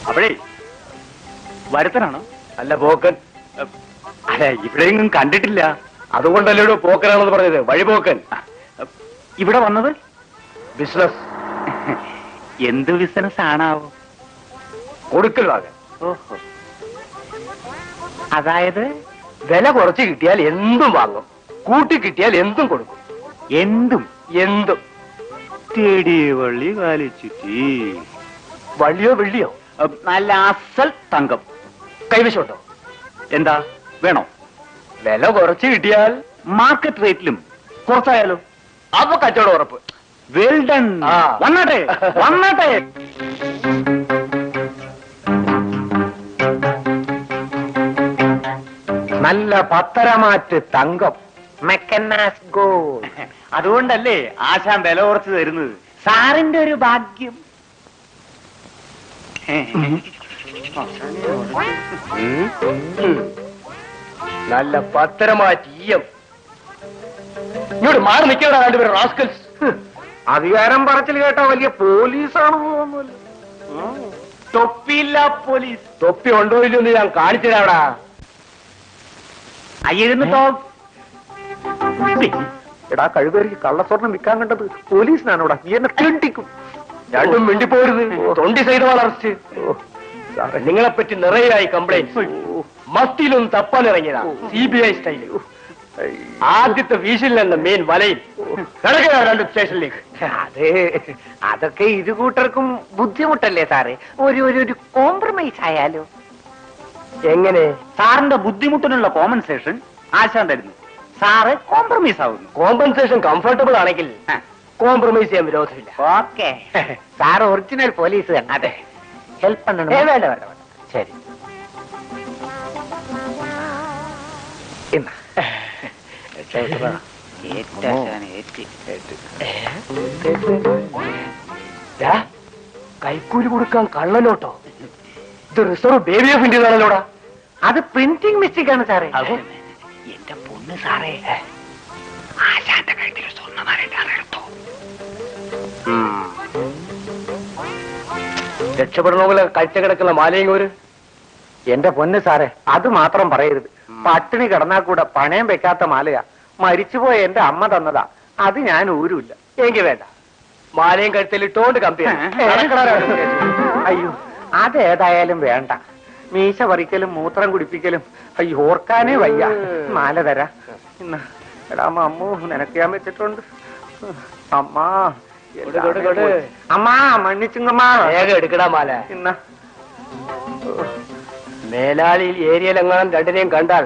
അപ്പോഴേ വരുത്തനാണോ? അല്ല, പോക്കൻ. അല്ല, ഇവിടെയെങ്കിലും കണ്ടിട്ടില്ല. അതുകൊണ്ടല്ലേ ഇവിടെ പോക്കനാണെന്ന് പറഞ്ഞത്. വഴിപോക്കൻ. ഇവിടെ വന്നത് ബിസിനസ്. എന്ത് ബിസിനസ് ആണാവോ? കൊടുക്കൽ വാങ്ങാൻ. ഓഹോ, അതായത് വില കുറച്ച് കിട്ടിയാൽ എന്തും വാങ്ങും, കൂട്ടി കിട്ടിയാൽ എന്തും കൊടുക്കും. എന്തും എന്തും ചുറ്റേടി വള്ളി കാലി ചുറ്റി. വള്ളിയോ വെള്ളിയോ? നല്ല അസൽ തങ്കം. കൈവശോട്ടോ? എന്താ വേണോ? വില കുറച്ച് കിട്ടിയാൽ മാർക്കറ്റ് റേറ്റിലും കുറച്ചായാലോ? അപ്പൊ കച്ചവടം ഉറപ്പ്. Well done. വന്നാട്ടെ വന്നാട്ടെ. നല്ല പത്തരമാറ്റ് തങ്കം, മെക്കനാസ് ഗോൾഡ്. അതുകൊണ്ടല്ലേ ആശാൻ വില കുറച്ച് തരുന്നത്. സാറിന്റെ ഒരു ഭാഗ്യം. നല്ല പത്തരമാറ്റ് ഈയം. ഇങ്ങോട്ട് മാറി നിൽക്കണ രണ്ടുപേരും റാസ്കൽസ്. അധികാരം പറച്ചിൽ കേട്ടാ വലിയ പോലീസാണെന്ന് തോന്നുന്നില്ല. തൊപ്പിയില്ല പോലീസ്. തൊപ്പി ഉണ്ടോ ഇല്ലെന്ന് ഞാൻ കാണിച്ചതാടാ. അയ്യിരുന്നിട്ടോ. എടാ കഴുകേറി കള്ളസ്വർണ്ണം വിൽക്കാൻ കണ്ടത് പോലീസിനാണോടാ? നീ എന്നെ തീണ്ടിക്കും. രണ്ടും മിണ്ടിപ്പോരുത്. 20 സൈഡുകൾ അറസ്റ്റ്. നിങ്ങളെപ്പറ്റി നിറയായി കംപ്ലൈന്റ്. മസ്തിയിലൊന്നും തപ്പാനിറങ്ങിയതാ. CBI style. ആദ്യത്തെ വീശിൽ നിന്ന് മെയിൻ വലയിൽ രണ്ട് സ്റ്റേഷനിലേക്ക്. അതൊക്കെ ഇരുകൂട്ടർക്കും ബുദ്ധിമുട്ടല്ലേ സാറേ? ഒരു കോംപ്രമൈസ് ആയാലോ? എങ്ങനെ? സാറിന്റെ ബുദ്ധിമുട്ടിനുള്ള കോമ്പൻസേഷൻ ആശാൻ തരുന്നു. സാറ് കോംപ്രമൈസ് ആവുന്നു. കോമ്പൻസേഷൻ കംഫർട്ടബിൾ ആണെങ്കിൽ കോംപ്രമൈസ് ചെയ്യാൻ വിരോധമില്ല. ഓക്കെ. സാർ ഒറിജിനൽ പോലീസ് തന്നെ. അതെ. ഹെൽപ്പ് പണ്ണണം. വേണ്ട വേണ്ട വേണ്ട. ശരി. കൈക്കൂലി കൊടുക്കാൻ കള്ളനോട്ടോ? ഇത് റിസർവ് ബേബി ഓഫ് ഇന്ത്യ ആണല്ലോടാ. അത് പ്രിന്റിംഗ് മിസ്റ്റേക്ക് ആണ് സാറേ. എന്റെ പൊണ്ണ് സാറേ, ആശാന്റെ കഴുത്തിൽ സ്വർണ്ണമാരെടുത്തോ? രക്ഷപ്പെടണമെങ്കിൽ കഴിച്ച കിടക്കുന്ന മാലയങ്ങൂര്. എന്റെ പൊന്ന് സാറേ, അത് മാത്രം പറയരുത്. പട്ടിണി കിടന്നാ കൂടെ പണയം വെക്കാത്ത മാലയാ. മരിച്ചുപോയ എന്റെ അമ്മ തന്നതാ. അത് ഞാൻ ഊരുമില്ല. എനിക്ക് വേണ്ട. മാലയും കഴുത്തിലിട്ടോണ്ട് കമ്പി. അയ്യോ, അതേതായാലും വേണ്ട. മീശ പറിക്കലും മൂത്രം കുടിപ്പിക്കലും അയ്യോ ഓർക്കാനേ വയ്യ. മാല തരാ. എടാ അമ്മൂ, നിനക്ക് ഞാൻ വെച്ചിട്ടുണ്ട്. അമ്മാ അമ്മാ മണ്ണിച്ചുങ്ങമ്മാ, വേഗം എടുക്കടാ മാല. ഇന്ന മേലാളിയിൽ ഏരിയയിലെങ്ങാനും രണ്ടിനെയും കണ്ടാൽ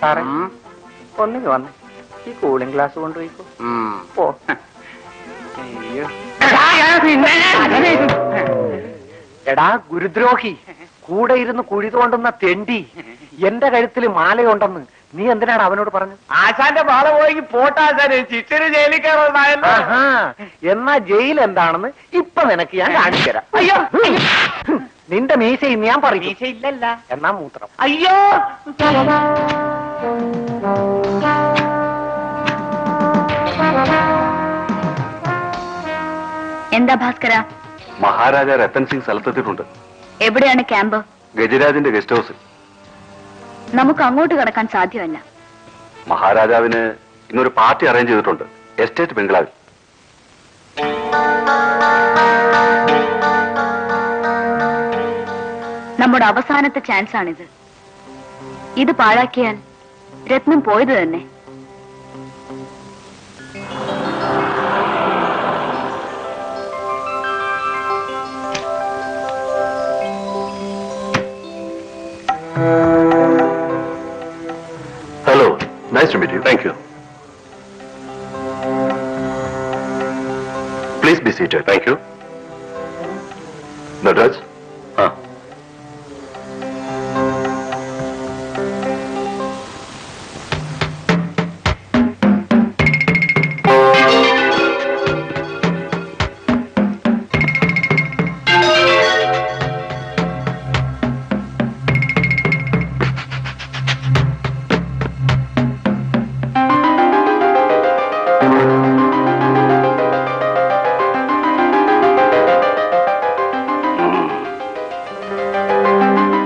സാറേ ഒന്നിങ്ങ് വന്ന് ഈ കൂളിംഗ് ഗ്ലാസ് കൊണ്ടുപോയിക്കോ. പോ. എടാ ഗുരുദ്രോഹി, കൂടെ ഇരുന്ന് കുഴി തോണ്ടുന്ന തെണ്ടി, എന്റെ കഴുത്തിൽ മാലയുണ്ടെന്ന് നീ എന്തിനാണ് അവനോട് പറഞ്ഞത്? ആശാന്റെ മാല പോയി പോട്ടാശാന് ശിക്ഷന് ജയിലിൽ കയറുന്നതായല്ലോ. എന്നാ ജയിൽ എന്താണെന്ന് ഇപ്പൊ നിനക്ക് ഞാൻ കാണിച്ചുതരാം. അയ്യോ, നിന്റെ മീശ ഇന്ന് ഞാൻ പറയും. മീശ ഇല്ലല്ല, എന്നാ മൂത്രം. അയ്യോ, എന്താ ഭാസ്കര? മഹാരാജ രത്തൻ സിംഗ് സ്ഥലത്തെത്തിയിട്ടുണ്ട്. എവിടെയാണ് ക്യാമ്പ്? ഗജരാജിന്റെ ഗസ്റ്റ് ഹൗസിൽ. നമുക്ക് അങ്ങോട്ട് കടക്കാൻ സാധ്യമല്ല. മഹാരാജാവിന് ഇന്നൊരു പാർട്ടി അറേഞ്ച് ചെയ്തിട്ടുണ്ട് എസ്റ്റേറ്റ് ബംഗ്ലാവിൽ. നമ്മുടെ അവസാനത്തെ ചാൻസ് ആണിത്. ഇത് പാഴാക്കിയാൽ രത്നം പോയത് തന്നെ. Hello, nice to meet you. Thank you. Please be seated. Thank you. Nadraj?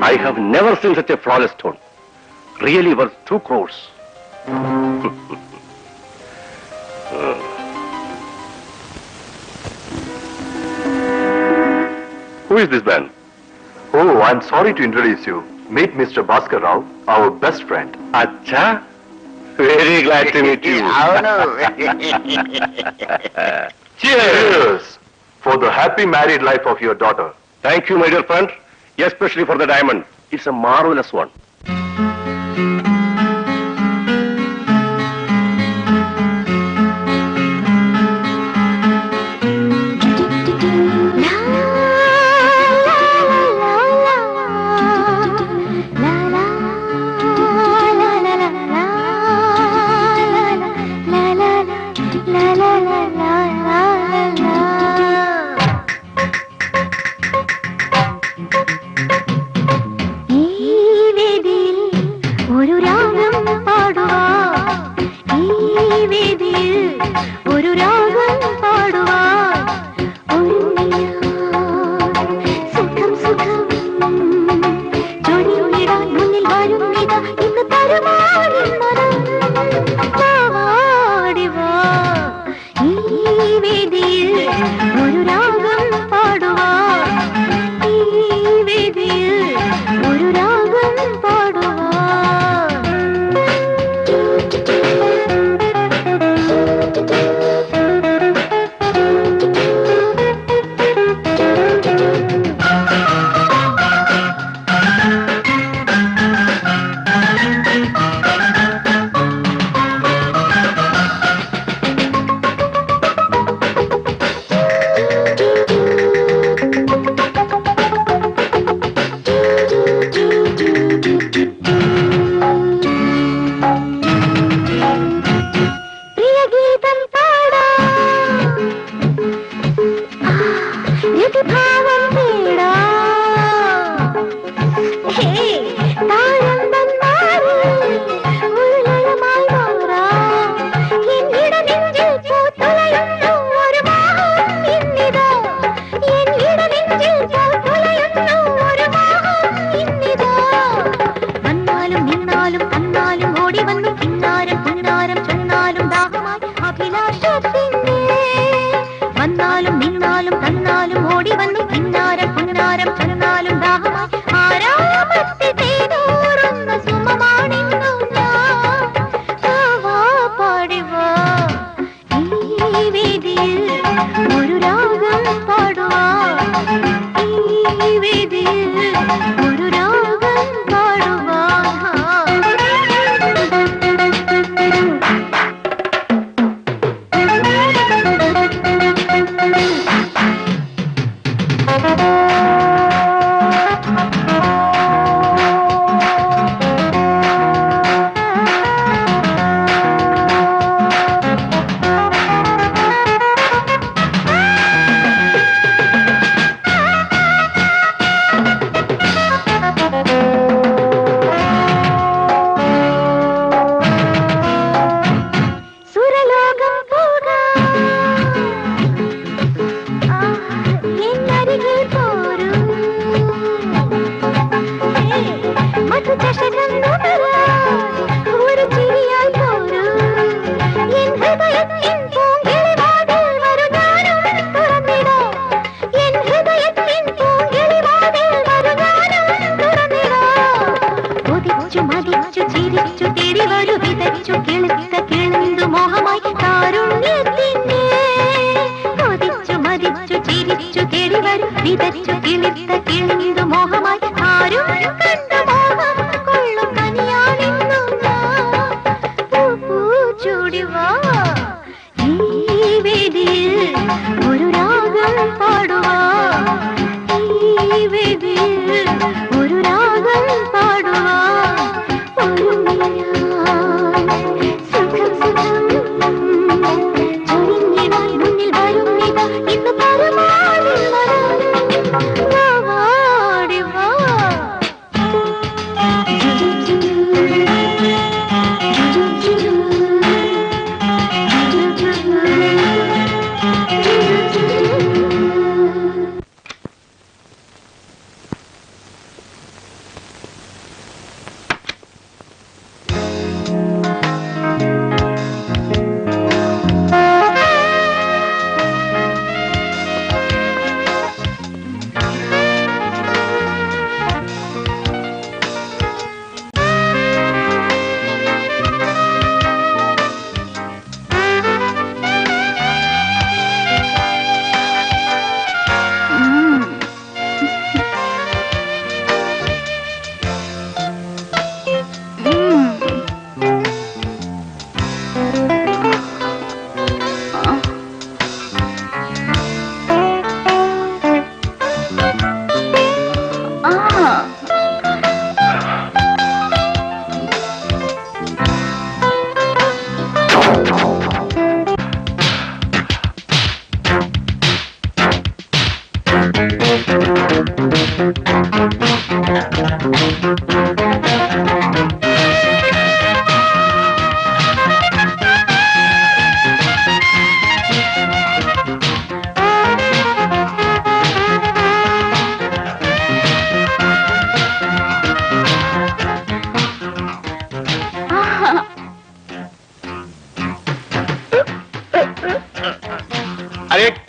I have never seen such a flawless stone. Really worth 2 crores. Who is this man? Oh, I'm sorry to introduce you. Meet Mr. Bhaskar Rao, our best friend. Acha? Very glad to meet you. Cheers for the happy married life of your daughter. Thank you, my dear friend, especially for the diamond. It's a marvelous one.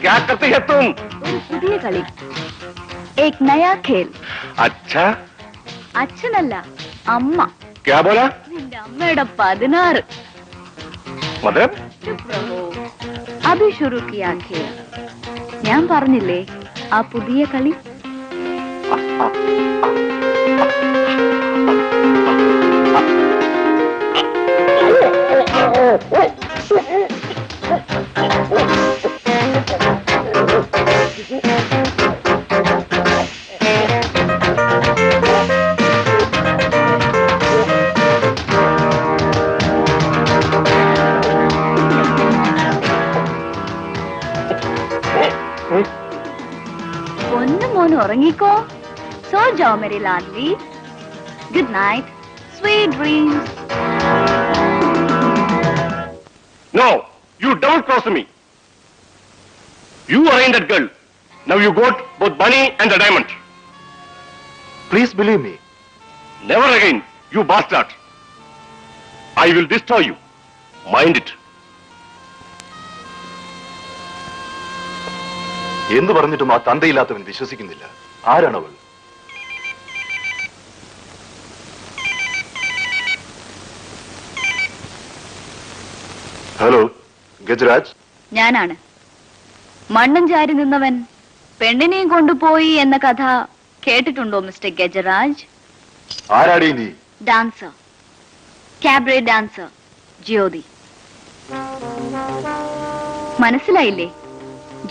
क्या करते हैं तुम? ഒരു പുതിയ കളി. एक नया खेल. अच्छा, അച്ഛനല്ല, അമ്മ. क्या बोला? നിന്റെ അമ്മയുടെ 16. मतलब? ചുപ് രഹോ. അഭി ശുരു കിയാ ഖേൽ. ഞാൻ പറഞ്ഞില്ലേ ആ പുതിയ കളി. പൊന്നു മോൻ ഉറങ്ങിക്കോ. സോ ജാओ मेरे लाडली. Good night, sweet dreams. No, you double crossed me. You arranged that girl. Now you got both money and the diamond. Please believe me. Never again, you bastard. I will destroy you. Mind it. എന്ത് പറഞ്ഞിട്ടും ആ തന്തയില്ലാത്തവൻ വിശ്വസിക്കുന്നില്ല. ആരാണവൾ? Hello, Gajraj. ഞാനാണ്. മണ്ണും ചാരി നിന്നവൻ പെണ്ണിനെയും കൊണ്ടുപോയി എന്ന കഥ കേട്ടിട്ടുണ്ടോ മിസ്റ്റർ ഗജരാജ്? ആരാടി നീ? Dancer, cabaret dancer Jyothi. മനസ്സിലായില്ലേ?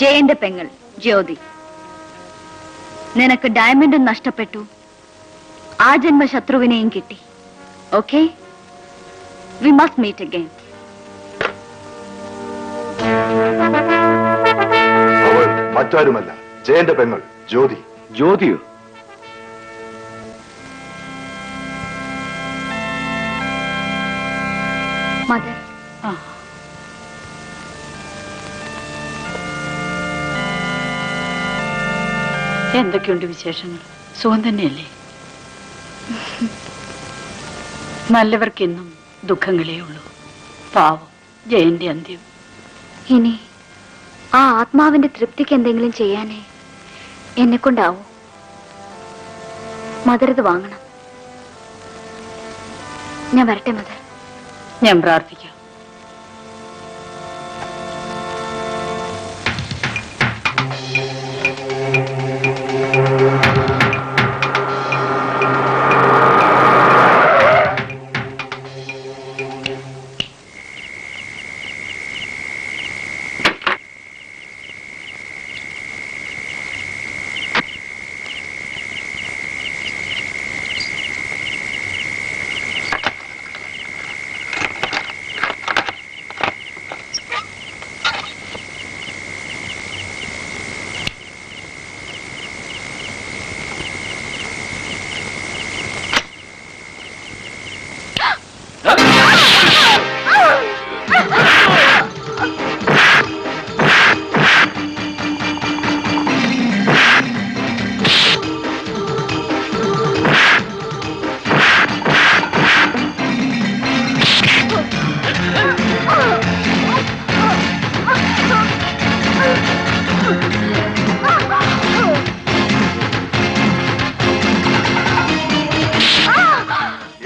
ജയന്റെ പെങ്ങൾ ജ്യോതി. നിനക്ക് ഡയമണ്ടും നഷ്ടപ്പെട്ടു, ആ ജന്മ ശത്രുവിനെയും കിട്ടി. Okay, we must meet again. അവൾ മറ്റാരുമല്ല, ജയന്റെ പെങ്ങൾ ജ്യോതി. ജ്യോതിയോ? മദർ, എന്തൊക്കെയുണ്ട് വിശേഷങ്ങൾ? സുഖം തന്നെയല്ലേ? നല്ലവർക്കെന്നും ദുഃഖങ്ങളേ ഉള്ളൂ. പാവം ജയന്റെ അന്ത്യം. ഇനി ആ ആത്മാവിന്റെ തൃപ്തിക്ക് എന്തെങ്കിലും ചെയ്യാനേ എന്നെ കൊണ്ടാവൂ. മദർ ഇത് വാങ്ങണം. ഞാൻ വരട്ടെ മദർ. ഞാൻ പ്രാർത്ഥിക്കാം.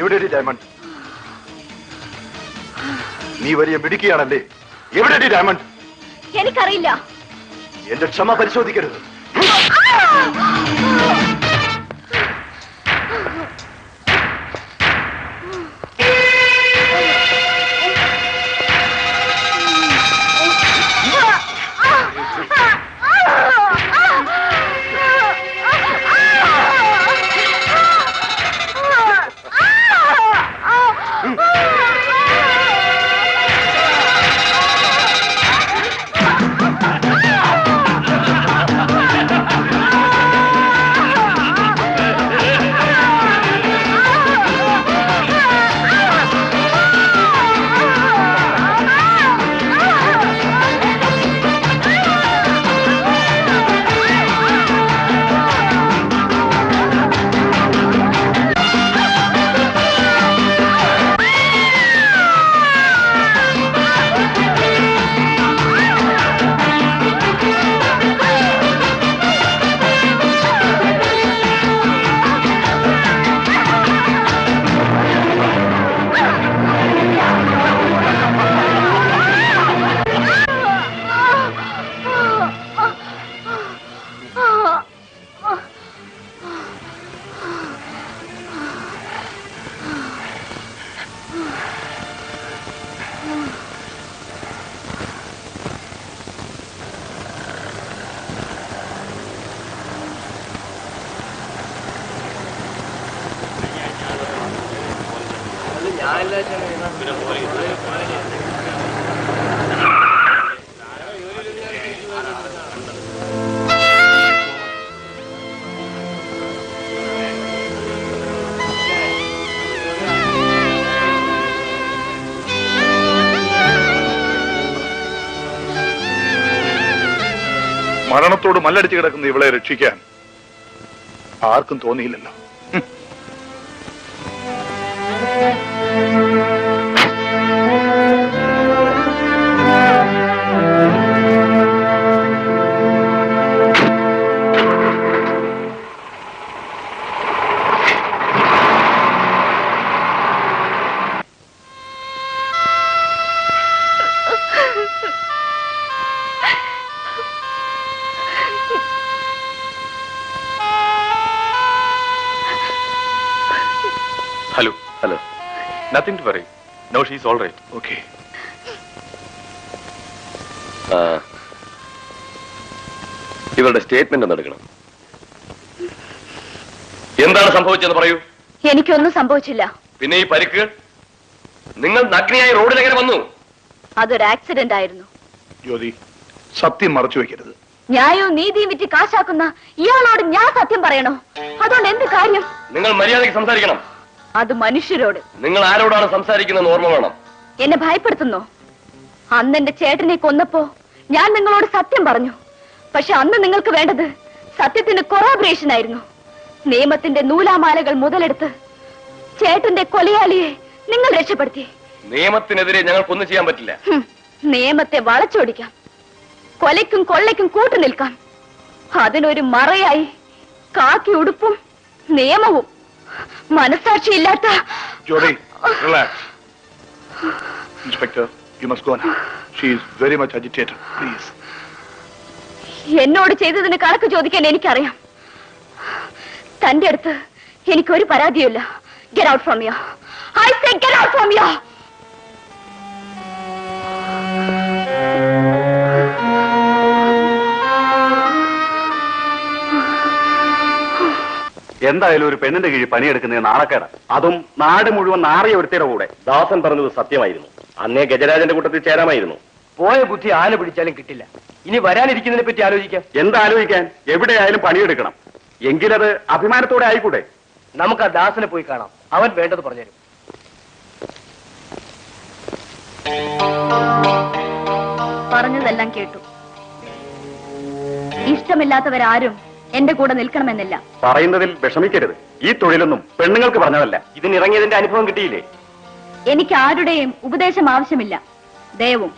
എവിടെയടി ഡയമണ്ട്? നീ വലിയ മിടുക്കിയാണല്ലേ. എവിടെയടി ഡയമണ്ട്? എനിക്കറിയില്ല. എന്റെ ക്ഷമ പരിശോധിക്കരുത്. മരണത്തോട് മല്ലടിച്ച് കിടക്കുന്ന ഇവളെ രക്ഷിക്കാൻ ആർക്കും തോന്നിയില്ലല്ലോ. Hello hello. Nothing to worry. No, she is all right. Okay. ഇവരുടെ സ്റ്റേറ്റ്മെന്റ് ഒന്ന് എടുക്കണം. എന്താണ് സംഭവിച്ചതെന്ന് പറയൂ. എനിക്കൊന്നും സംഭവിച്ചില്ല. പിന്നെ ഈ പരിക്കുകൾ? നിങ്ങൾ നഗ്നയായി റോഡിൽ എങ്ങനെ വന്നു? അതൊരു ആക്സിഡന്റ് ആയിരുന്നു. ജ്യോതി, സത്യം മറച്ചു വെക്കരുത്. ന്യായവും നീതിയും വിറ്റ് കാശാക്കുന്ന ഇയാളോട് ഞാൻ സത്യം പറയണോ? അതുകൊണ്ട് എന്ത് കാര്യം? നിങ്ങൾ മര്യാദയ്ക്ക് സംസാരിക്കണം. അത് മനുഷ്യരോട്. നിങ്ങൾ ആരോടാണ് സംസാരിക്കുന്നത് ഓർമ്മ വേണം. എന്നെ ഭയപ്പെടുത്തുന്നോ? അന്ന് എന്റെ ചേട്ടനെ കൊന്നപ്പോ ഞാൻ നിങ്ങളോട് സത്യം പറഞ്ഞു. പക്ഷെ അന്ന് നിങ്ങൾക്ക് വേണ്ടത് സത്യത്തിന് കൊറാബറേഷൻ ആയിരുന്നു. നിയമത്തിന്റെ നൂലാമാലകൾ മുതലെടുത്ത് ചേട്ടന്റെ കൊലയാളിയെ നിങ്ങൾ രക്ഷപ്പെടുത്തി. നിയമത്തിനെതിരെ ഞങ്ങൾക്കൊന്നും ചെയ്യാൻ പറ്റില്ല. നിയമത്തെ വളച്ചൊടിക്കാം, കൊലയ്ക്കും കൊള്ളയ്ക്കും കൂട്ടു നിൽക്കാം. അതിനൊരു മറയായി കാക്കി ഉടുപ്പും നിയമവും. മനസാക്ഷിയില്ലാത്ത Jyoti, relax. Inspector, you must go now. She is very much agitated. Please. എന്നോട് ചെയ്തതിന് കണക്ക് ചോദിക്കാൻ എനിക്കറിയാം. തന്റെ അടുത്ത് എനിക്കൊരു പരാതിയുമില്ല. Get out from here. I say get out from here. എന്തായാലും ഒരു പെണ്ണിന്റെ കീഴിൽ പണിയെടുക്കുന്നത് നാണക്കേടാ. അതും നാട് മുഴുവൻ നാറിയ ഒരുത്തിയുടെ കൂടെ. ദാസൻ പറഞ്ഞത് സത്യമായിരുന്നു. അന്നേ ഗജരാജന്റെ കൂട്ടത്തിൽ ചേരാമായിരുന്നു. പോയ ബുദ്ധി ആന പിടിച്ചാലും കിട്ടില്ല. ഇനി വരാനിരിക്കുന്നതിനെ പറ്റി ആലോചിക്കാം. എന്താലോചിക്കാൻ? എവിടെയായാലും പണിയെടുക്കണം. എങ്കിലത് അഭിമാനത്തോടെ ആയിക്കൂടെ? നമുക്ക് ആ ദാസനെ പോയി കാണാം. അവൻ വേണ്ടത് പറഞ്ഞുതരും. പറഞ്ഞതെല്ലാം കേട്ടു. ഇഷ്ടമില്ലാത്തവരാരും എന്റെ കൂടെ നിൽക്കണമെന്നില്ല. പറയുന്നതിൽ വിഷമിക്കരുത്. ഈ തൊഴിലൊന്നും പെണ്ണുങ്ങൾക്ക് പറഞ്ഞതല്ല. ഇതിനിറങ്ങിയതിന്റെ അനുഭവം കിട്ടിയില്ലേ? എനിക്ക് ആരുടെയും ഉപദേശം ആവശ്യമില്ല. ദയവും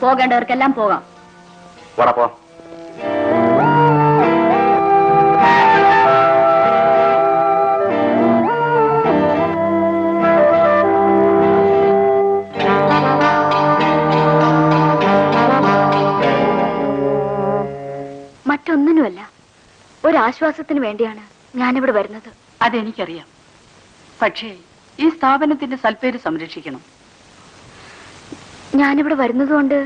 പോകേണ്ടവർക്കെല്ലാം പോകാം. വടപ്പോ. മറ്റൊന്നിനുമല്ല, ഒരാശ്വാസത്തിന് വേണ്ടിയാണ് ഞാനിവിടെ വരുന്നത്. അതെനിക്കറിയാം. പക്ഷേ ഈ സ്ഥാപനത്തിന്റെ സൽപ്പേര് സംരക്ഷിക്കണം. ഞാനിവിടെ വരുന്നതുകൊണ്ട്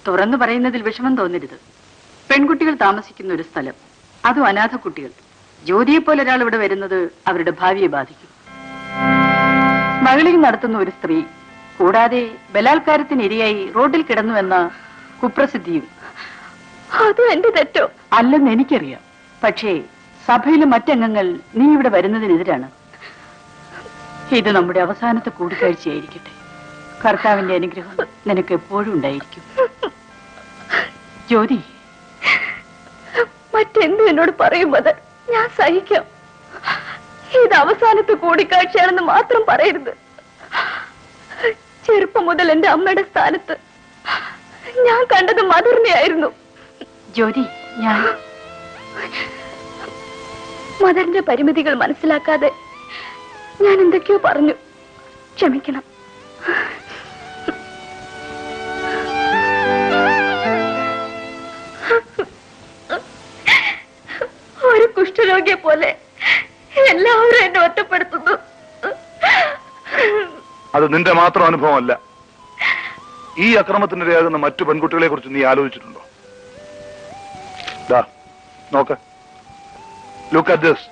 തുറന്നു പറയുന്നതിൽ വിഷമം തോന്നരുത്. പെൺകുട്ടികൾ താമസിക്കുന്ന ഒരു സ്ഥലം, അതും അനാഥ കുട്ടികൾ. ജ്യോതിയെപ്പോലെ ഒരാൾ ഇവിടെ വരുന്നത് അവരുടെ ഭാവിയെ ബാധിക്കും. മകളിൽ നടത്തുന്ന ഒരു സ്ത്രീ, കൂടാതെ ബലാത്കാരത്തിന് ഇരയായി റോഡിൽ കിടന്നുവെന്ന കുപ്രസിദ്ധിയും. അതും എന്റെ തെറ്റോ? അല്ലെന്ന് എനിക്കറിയാം. പക്ഷേ സഭയിലെ മറ്റംഗങ്ങൾ നീ ഇവിടെ വരുന്നതിനെതിരാണ്. ഇത് നമ്മുടെ അവസാനത്തെ കൂടിക്കാഴ്ചയായിരിക്കട്ടെ. കർത്താവിന്റെ അനുഗ്രഹം നിനക്ക് എപ്പോഴും ഉണ്ടായിരിക്കും. ജ്യോതി, മറ്റെന്തും എന്നോട് പറയുമ്പോൾ ഞാൻ സഹിക്കാം. ഇത് അവസാനത്തെ കൂടിക്കാഴ്ചയാണെന്ന് മാത്രം പറയരുത്. ചെറുപ്പം മുതൽ എന്റെ അമ്മയുടെ സ്ഥാനത്ത് ഞാൻ കണ്ടത് മദറിനെയായിരുന്നു. ജ്യോതി, മദറിന്റെ പരിമിതികൾ മനസ്സിലാക്കാതെ ഞാൻ എന്തൊക്കെയോ പറഞ്ഞു. ക്ഷമിക്കണം. ഒരു കുഷ്ഠരോഗിയെ പോലെ എല്ലാവരും എന്നെ ഒറ്റപ്പെടുത്തുന്നു. അത് നിന്റെ മാത്രം അനുഭവമല്ല. ഈ അക്രമത്തിനിരയാകുന്ന മറ്റു പെൺകുട്ടികളെ കുറിച്ച് നീ ആലോചിച്ചിട്ടുണ്ടോ? നോക്ക്. Look at this.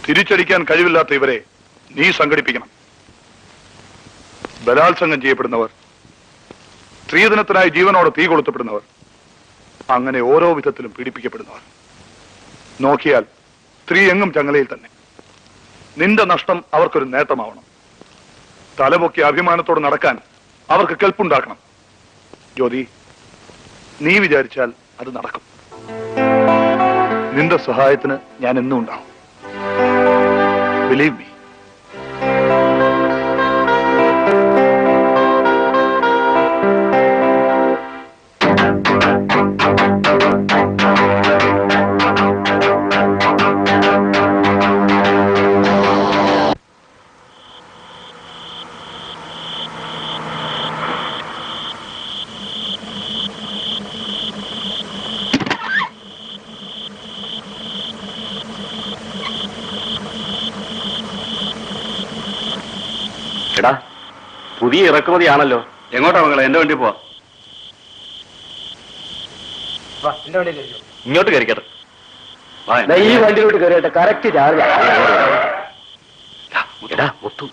തിരിച്ചടിക്കാൻ കഴിവില്ലാത്ത ഇവരെ നീ സംഘടിപ്പിക്കണം. ബലാത്സംഗം ചെയ്യപ്പെടുന്നവർ, സ്ത്രീധനത്തിനായി ജീവനോടെ തീ കൊളുത്തപ്പെടുന്നവർ, അങ്ങനെ ഓരോ വിധത്തിലും പീഡിപ്പിക്കപ്പെടുന്നവർ. നോക്കിയാൽ സ്ത്രീ എങ്ങും ചങ്ങലയിൽ തന്നെ. നിന്റെ നഷ്ടം അവർക്കൊരു നേട്ടമാവണം. തലപൊക്കി അഭിമാനത്തോടെ നടക്കാൻ അവർക്ക് കെൽപ്പുണ്ടാക്കണം. ജ്യോതി, നീ വിചാരിച്ചാൽ അത് നടക്കും. നിന്റെ സഹായത്തിന് ഞാൻ എന്നും ഉണ്ടാവും. Believe me. എടാ, പുതിയ ഇറക്കുമതിയാണല്ലോ. എങ്ങോട്ടാ മകളെ? എന്റെ വണ്ടി പോവാ. ഇങ്ങോട്ട് കയറിക്കട്ടെ. ഈ വണ്ടിയിലോട്ട് കയറിയട്ടെ. Correct charge. എടാ മുത്തു,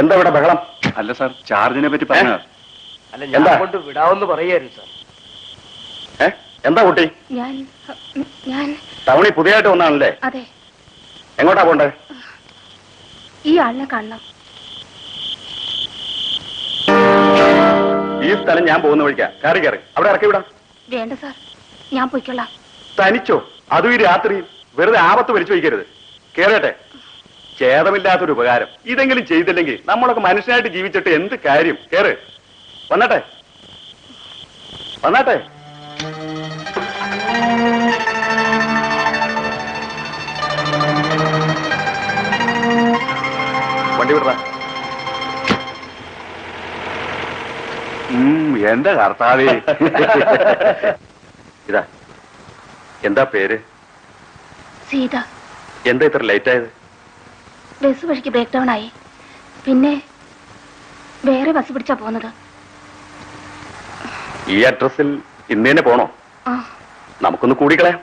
എന്താ ഇവിടെ ബഹളം? അല്ല സാർ, ചാർജിനെ പറ്റി പറഞ്ഞ അല്ല, എന്താ? ഞാൻ കൊണ്ട് വിടാമെന്ന് പറയായിരുന്നു സാർ. എന്താ കുട്ടി? ഞാൻ ടൗണിൽ പുതിയതായിട്ട് വന്നാണല്ലേ? അതെ, എങ്ങോട്ടാ പോണ്ടേ? ഈ ആളിനെ കാണണം. ഈ സ്ഥലം ഞാൻ പോകുന്ന വഴിക്കാ. കയറി കയറി അവിടെ ഇറക്കി വിടാം. വേണ്ട സാർ, ഞാൻ പൊയ്ക്കൊള്ളാം. തനിച്ചോ? അതും ഈ രാത്രി വെറുതെ ആപത്ത് വലിച്ചു വയ്ക്കരുത്. കേറട്ടെ. ഛേദമില്ലാത്തൊരു ഉപകാരം ഇതെങ്കിലും ചെയ്തില്ലെങ്കിൽ നമ്മളൊക്കെ മനുഷ്യനായിട്ട് ജീവിച്ചിട്ട് എന്ത് കാര്യം? കേറ്. വന്നട്ടെ വന്നാട്ടെ. വണ്ടി വിടറ. എന്റെ കർത്താവേ. ഇതാ, എന്താ പേര്? സീത. എന്താ ഇത്ര ലേറ്റ് ആയത്? ബസ് വഴിക്ക് ബ്രേക്ക് ഡൗൺ ആയി. പിന്നെ വേറെ ബസ് പിടിച്ചാ പോകുന്നത്. ഈ അഡ്രസ്സിൽ ഇന്ന് തന്നെ പോണോ? ആ, നമുക്കൊന്ന് കൂടിക്കളയാം.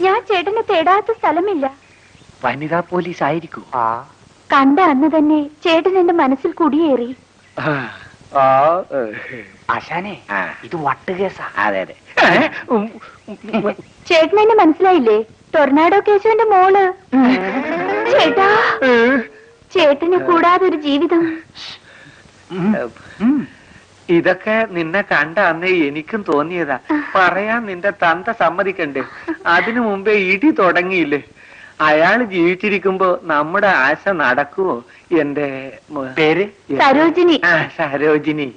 ഞാൻ ചേട്ടനെ തേടാത്ത സ്ഥലമില്ല. വനിതാ പോലീസ് ആയിരിക്കും. കണ്ട അന്ന് തന്നെ ചേട്ടൻ എന്റെ മനസ്സിൽ കുടിയേറി. ആശാനെ ഇത് വട്ടുകേസാ. അതെ അതെ. ചേട്ടൻ എന്നെ മനസ്സിലായില്ലേ? ടൊർണാഡോ കേശവന്റെ മോള്. ചേട്ടാ, ചേട്ടനെ കൂടാതെ ഒരു ജീവിതം. ഇതൊക്കെ നിന്നെ കണ്ട അന്നേ എനിക്കും തോന്നിയതാ. പറയാൻ നിന്റെ തന്ത സമ്മതിക്കണ്ടേ? അതിനു മുമ്പേ ഇടി തുടങ്ങിയില്ലേ? അയാള് ജീവിച്ചിരിക്കുമ്പോ നമ്മുടെ ആശ നടക്കുവോ? എന്റെ പേര് സരോജിനി. സരോജിനി.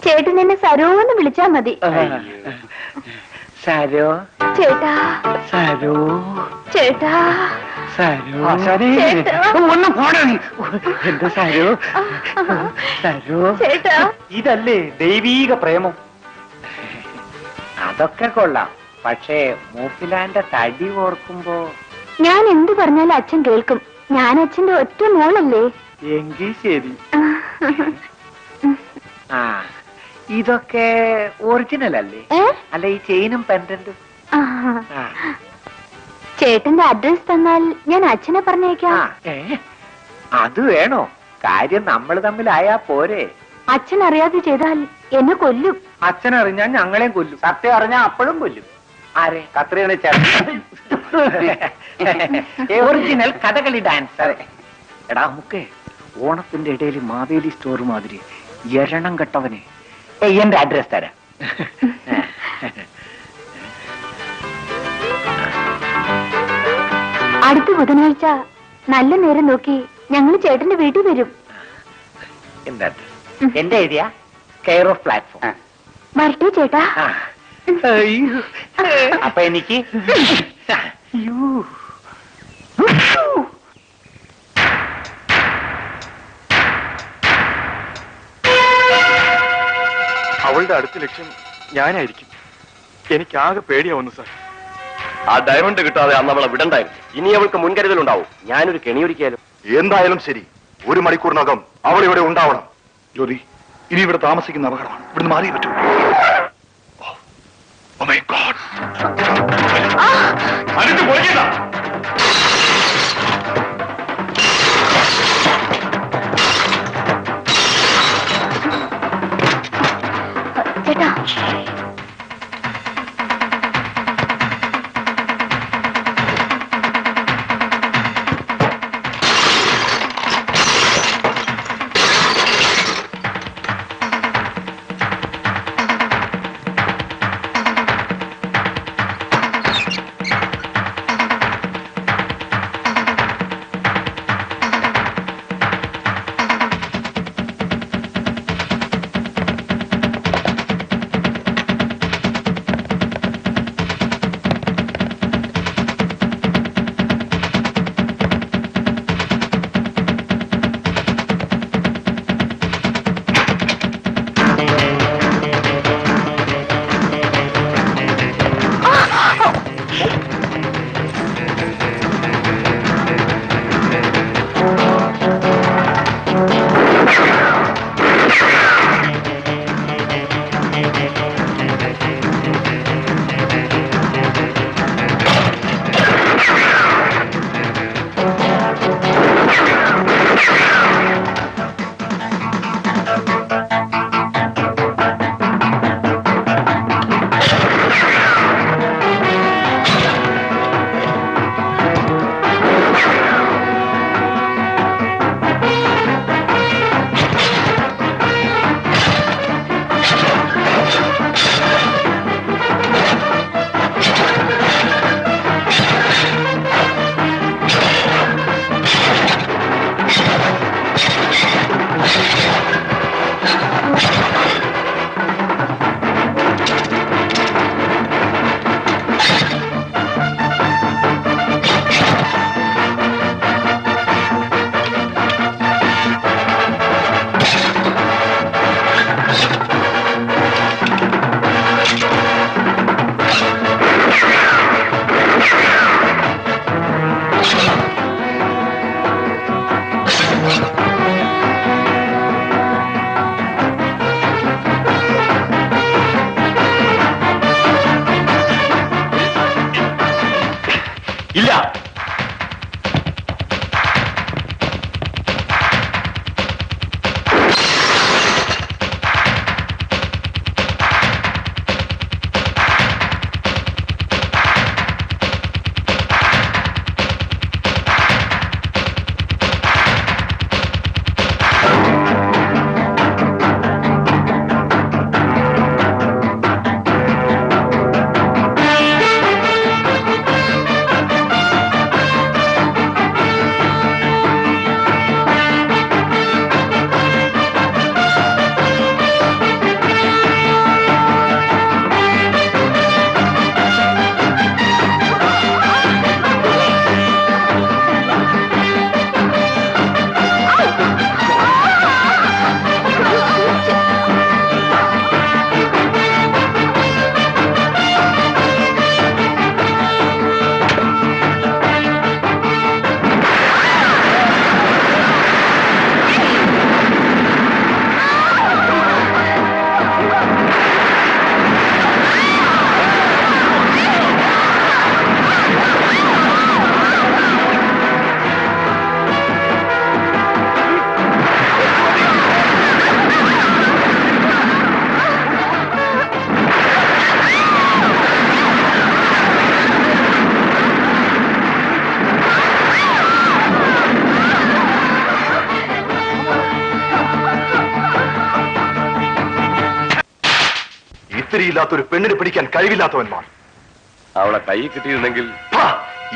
ചേട്ടൻ എന്നെ സരോന്ന് വിളിച്ചാ മതി. സരോ ചേട്ടാ, സരോ ചേട്ടാ, സരോ. ചേട്ടാ. ഒന്ന് പോണേ. എന്താ സരോ? സരോ. ചേട്ടാ. ഇതല്ലേ ദൈവീക പ്രേമം? അതൊക്കെ കൊള്ളാം. പക്ഷേ മൂപ്പിലാന്റെ തടി ഓർക്കുമ്പോ ഞാൻ എന്ത് പറഞ്ഞാലും അച്ഛൻ കേൾക്കും. ഞാൻ അച്ഛന്റെ ഒറ്റ മോളല്ലേ. എങ്കിൽ ശരി. ആ, ഇതൊക്കെ ഒറിജിനൽ അല്ലേ? അല്ല, ഈ ചെയിനും പെൻഡന്റും? ചേട്ടന്റെ അഡ്രസ് തന്നാൽ ഞാൻ അച്ഛനെ പറഞ്ഞേക്കാം. അത് വേണോ? കാര്യം നമ്മൾ തമ്മിലായാ പോരെ? അച്ഛൻ അറിയാതെ ചെയ്താൽ എന്നെ കൊല്ലും. അച്ഛൻ അറിഞ്ഞാൽ ഞങ്ങളെയും കൊല്ലും. സത്യം അറിഞ്ഞാൽ അപ്പോഴും കൊല്ലും. ആരെ? കത്രിയാണ് ചേട്ടൻ. Original Kathakali dance. എടാ നമുക്ക് ഓണത്തിന്റെ ഇടയിൽ മാവേലി സ്റ്റോർ മാതിരി എരണം കെട്ടവനെ എന്റെ അഡ്രസ് തരാം. അടുത്ത ബുധനാഴ്ച നല്ല നേരം നോക്കി ഞങ്ങൾ ചേട്ടന്റെ വീട്ടിൽ വരും. എന്താ അഡ്രസ്? എന്റെ ഏരിയ കെയർ ഓഫ് പ്ലാറ്റ്ഫോം. വരട്ടെ ചേട്ടാ. അപ്പൊ എനിക്ക് അവളുടെ അടുത്ത ലക്ഷ്യം ഞാനായിരിക്കും. എനിക്കാകെ പേടിയാവുന്നു സാർ. ആ ഡയമണ്ട് കിട്ടാതെ അന്ന് അവളെ വിടണ്ടായിരുന്നു. ഇനി അവൾക്ക് മുൻകരുതൽ ഉണ്ടാവും. ഞാനൊരു കെണിയൊരുക്കിയാലും. എന്തായാലും ശരി, 1 മണിക്കൂറിനകം അവൾ ഇവിടെ ഉണ്ടാവണം. ജ്യോതി, ഇനി ഇവിടെ താമസിക്കുന്ന അപകടമാണ്. ഇവിടുന്ന് മാറിയേ പറ്റൂ. Oh my God. അതിന് പൊളിക്കണ്ട. ചേട്ടാ, ഇല്ല. ഇല്ലാത്തൊരു പെണ്ണിനെ പിടിക്കാൻ കഴിവില്ലാത്തവന്മാർ. അവളെ കൈ കിട്ടിയിരുന്നെങ്കിൽ ഹാ,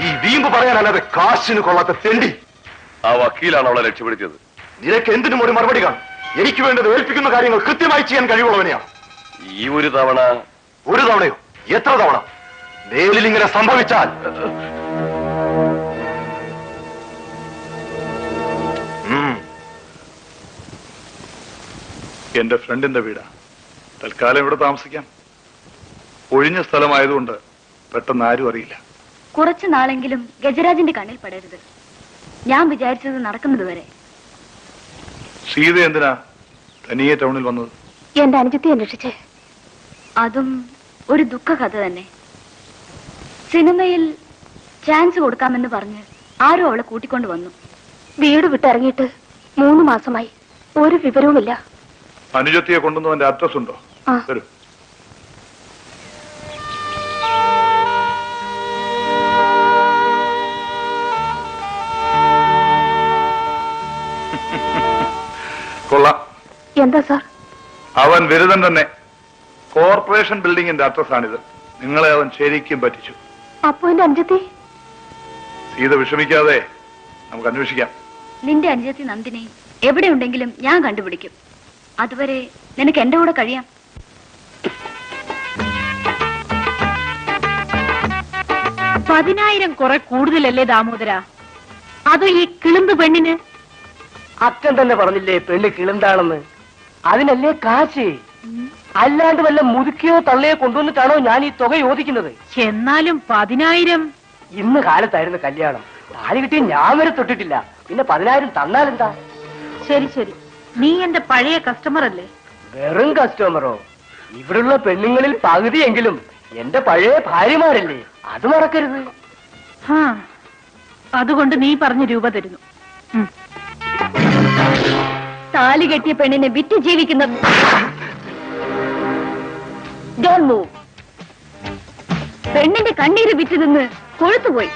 ഈ വീമ്പ് പറയാനല്ലാതെ കാശിന് കൊള്ളാത്ത തെണ്ടി. ആ വക്കീലാണ് അവളെ രക്ഷപ്പെടുത്തിയത്. നിനക്ക് എന്തിനും ഒരു മറുപടി കാണും. എനിക്ക് വേണ്ടത് ഏൽപ്പിക്കുന്ന കാര്യങ്ങൾ കൃത്യമായി ചെയ്യാൻ കഴിവുള്ളവനെയാ. ഈ ഒരു തവണ. ഒരു തവണയോ? എത്ര തവണ? മേലിൽ ഇങ്ങനെ സംഭവിച്ചാൽ എന്റെ ഫ്രണ്ടിന്റെ വീടാ. തൽക്കാലം ഇവിടെ താമസിക്കാം. ഒഴിഞ്ഞ സ്ഥലമായതുകൊണ്ട് പെട്ടെന്ന് ആരും അറിയില്ല. കുറച്ചു നാളെങ്കിലും ഗജരാജിന്റെ കണ്ണിൽ പെടരുത്. ഞാൻ വിചാരിച്ചത് നടക്കുന്നത് വരെ. സീത എന്തിനാ തനിയെ ടൗണിൽ വന്നത്? എന്റെ അനുജത്തെ അന്വേഷിച്ച്. അതും ഒരു ദുഃഖ കഥ തന്നെ. സിനിമയിൽ ചാൻസ് കൊടുക്കാമെന്ന് പറഞ്ഞ് ആരോ അവളെ കൂട്ടിക്കൊണ്ടു വന്നു. വീട് വിട്ടിറങ്ങിയിട്ട് 3 മാസമായി. ഒരു വിവരവുമില്ല. അനുജത്തിയെ കൊണ്ടുവന്നവന്റെ അഡ്രസ് ഉണ്ടോ? വരൂ. കൊള്ളാം. എന്താ സാർ? അവൻ ബിരുദൻ തന്നെ. കോർപ്പറേഷൻ ബിൽഡിംഗിന്റെ അഡ്രസ്സാണിത്. നിങ്ങളെ അവൻ ശരിക്കും പറ്റിച്ചു. അപ്പോ എന്റെ അനുജത്തി? സീത വിഷമിക്കാതെ നമുക്ക് അന്വേഷിക്കാം. നിന്റെ അനുജത്തി നന്ദിനി എവിടെയുണ്ടെങ്കിലും ഞാൻ കണ്ടുപിടിക്കും. അതുവരെ നിനക്ക് എന്റെ കൂടെ കഴിയാം. പതിനായിരം കുറെ കൂടുതലല്ലേ ദാമോദര? അതോ ഈ കിളുമ്പ് പെണ്ണിന്? അച്ഛൻ തന്നെ പറഞ്ഞില്ലേ പെണ്ണ് കിളുന്താണെന്ന്. അതിനല്ലേ കാശ്. അല്ലാണ്ട് വല്ല മുതുക്കിയോ തള്ളയോ കൊണ്ടുവന്നിട്ടാണോ ഞാൻ ഈ തുക ചോദിക്കുന്നത്? എന്നാലും 10,000. ഇന്ന് കാലത്തായിരുന്നു കല്യാണം. താലി കിട്ടി ഞാൻ വരെ തൊട്ടിട്ടില്ല. പിന്നെ 10,000 തന്നാലെന്താ? ശരി ശരി, നീ എന്റെ പഴയ കസ്റ്റമർ അല്ലേ? വെറും കസ്റ്റമറോ? ഇവിടുള്ള പെണ്ണുങ്ങളിൽ പകുതിയെങ്കിലും എന്റെ പഴയ ഭാര്യമാരല്ലേ? അത് മറക്കരുത്. അതുകൊണ്ട് നീ പറഞ്ഞ രൂപ തരുന്നു. താലി കെട്ടിയ പെണ്ണിനെ വിറ്റ് ജീവിക്കുന്ന പെണ്ണിന്റെ കണ്ണീര് വിറ്റ് നിന്ന് കൊഴുത്തുപോയി.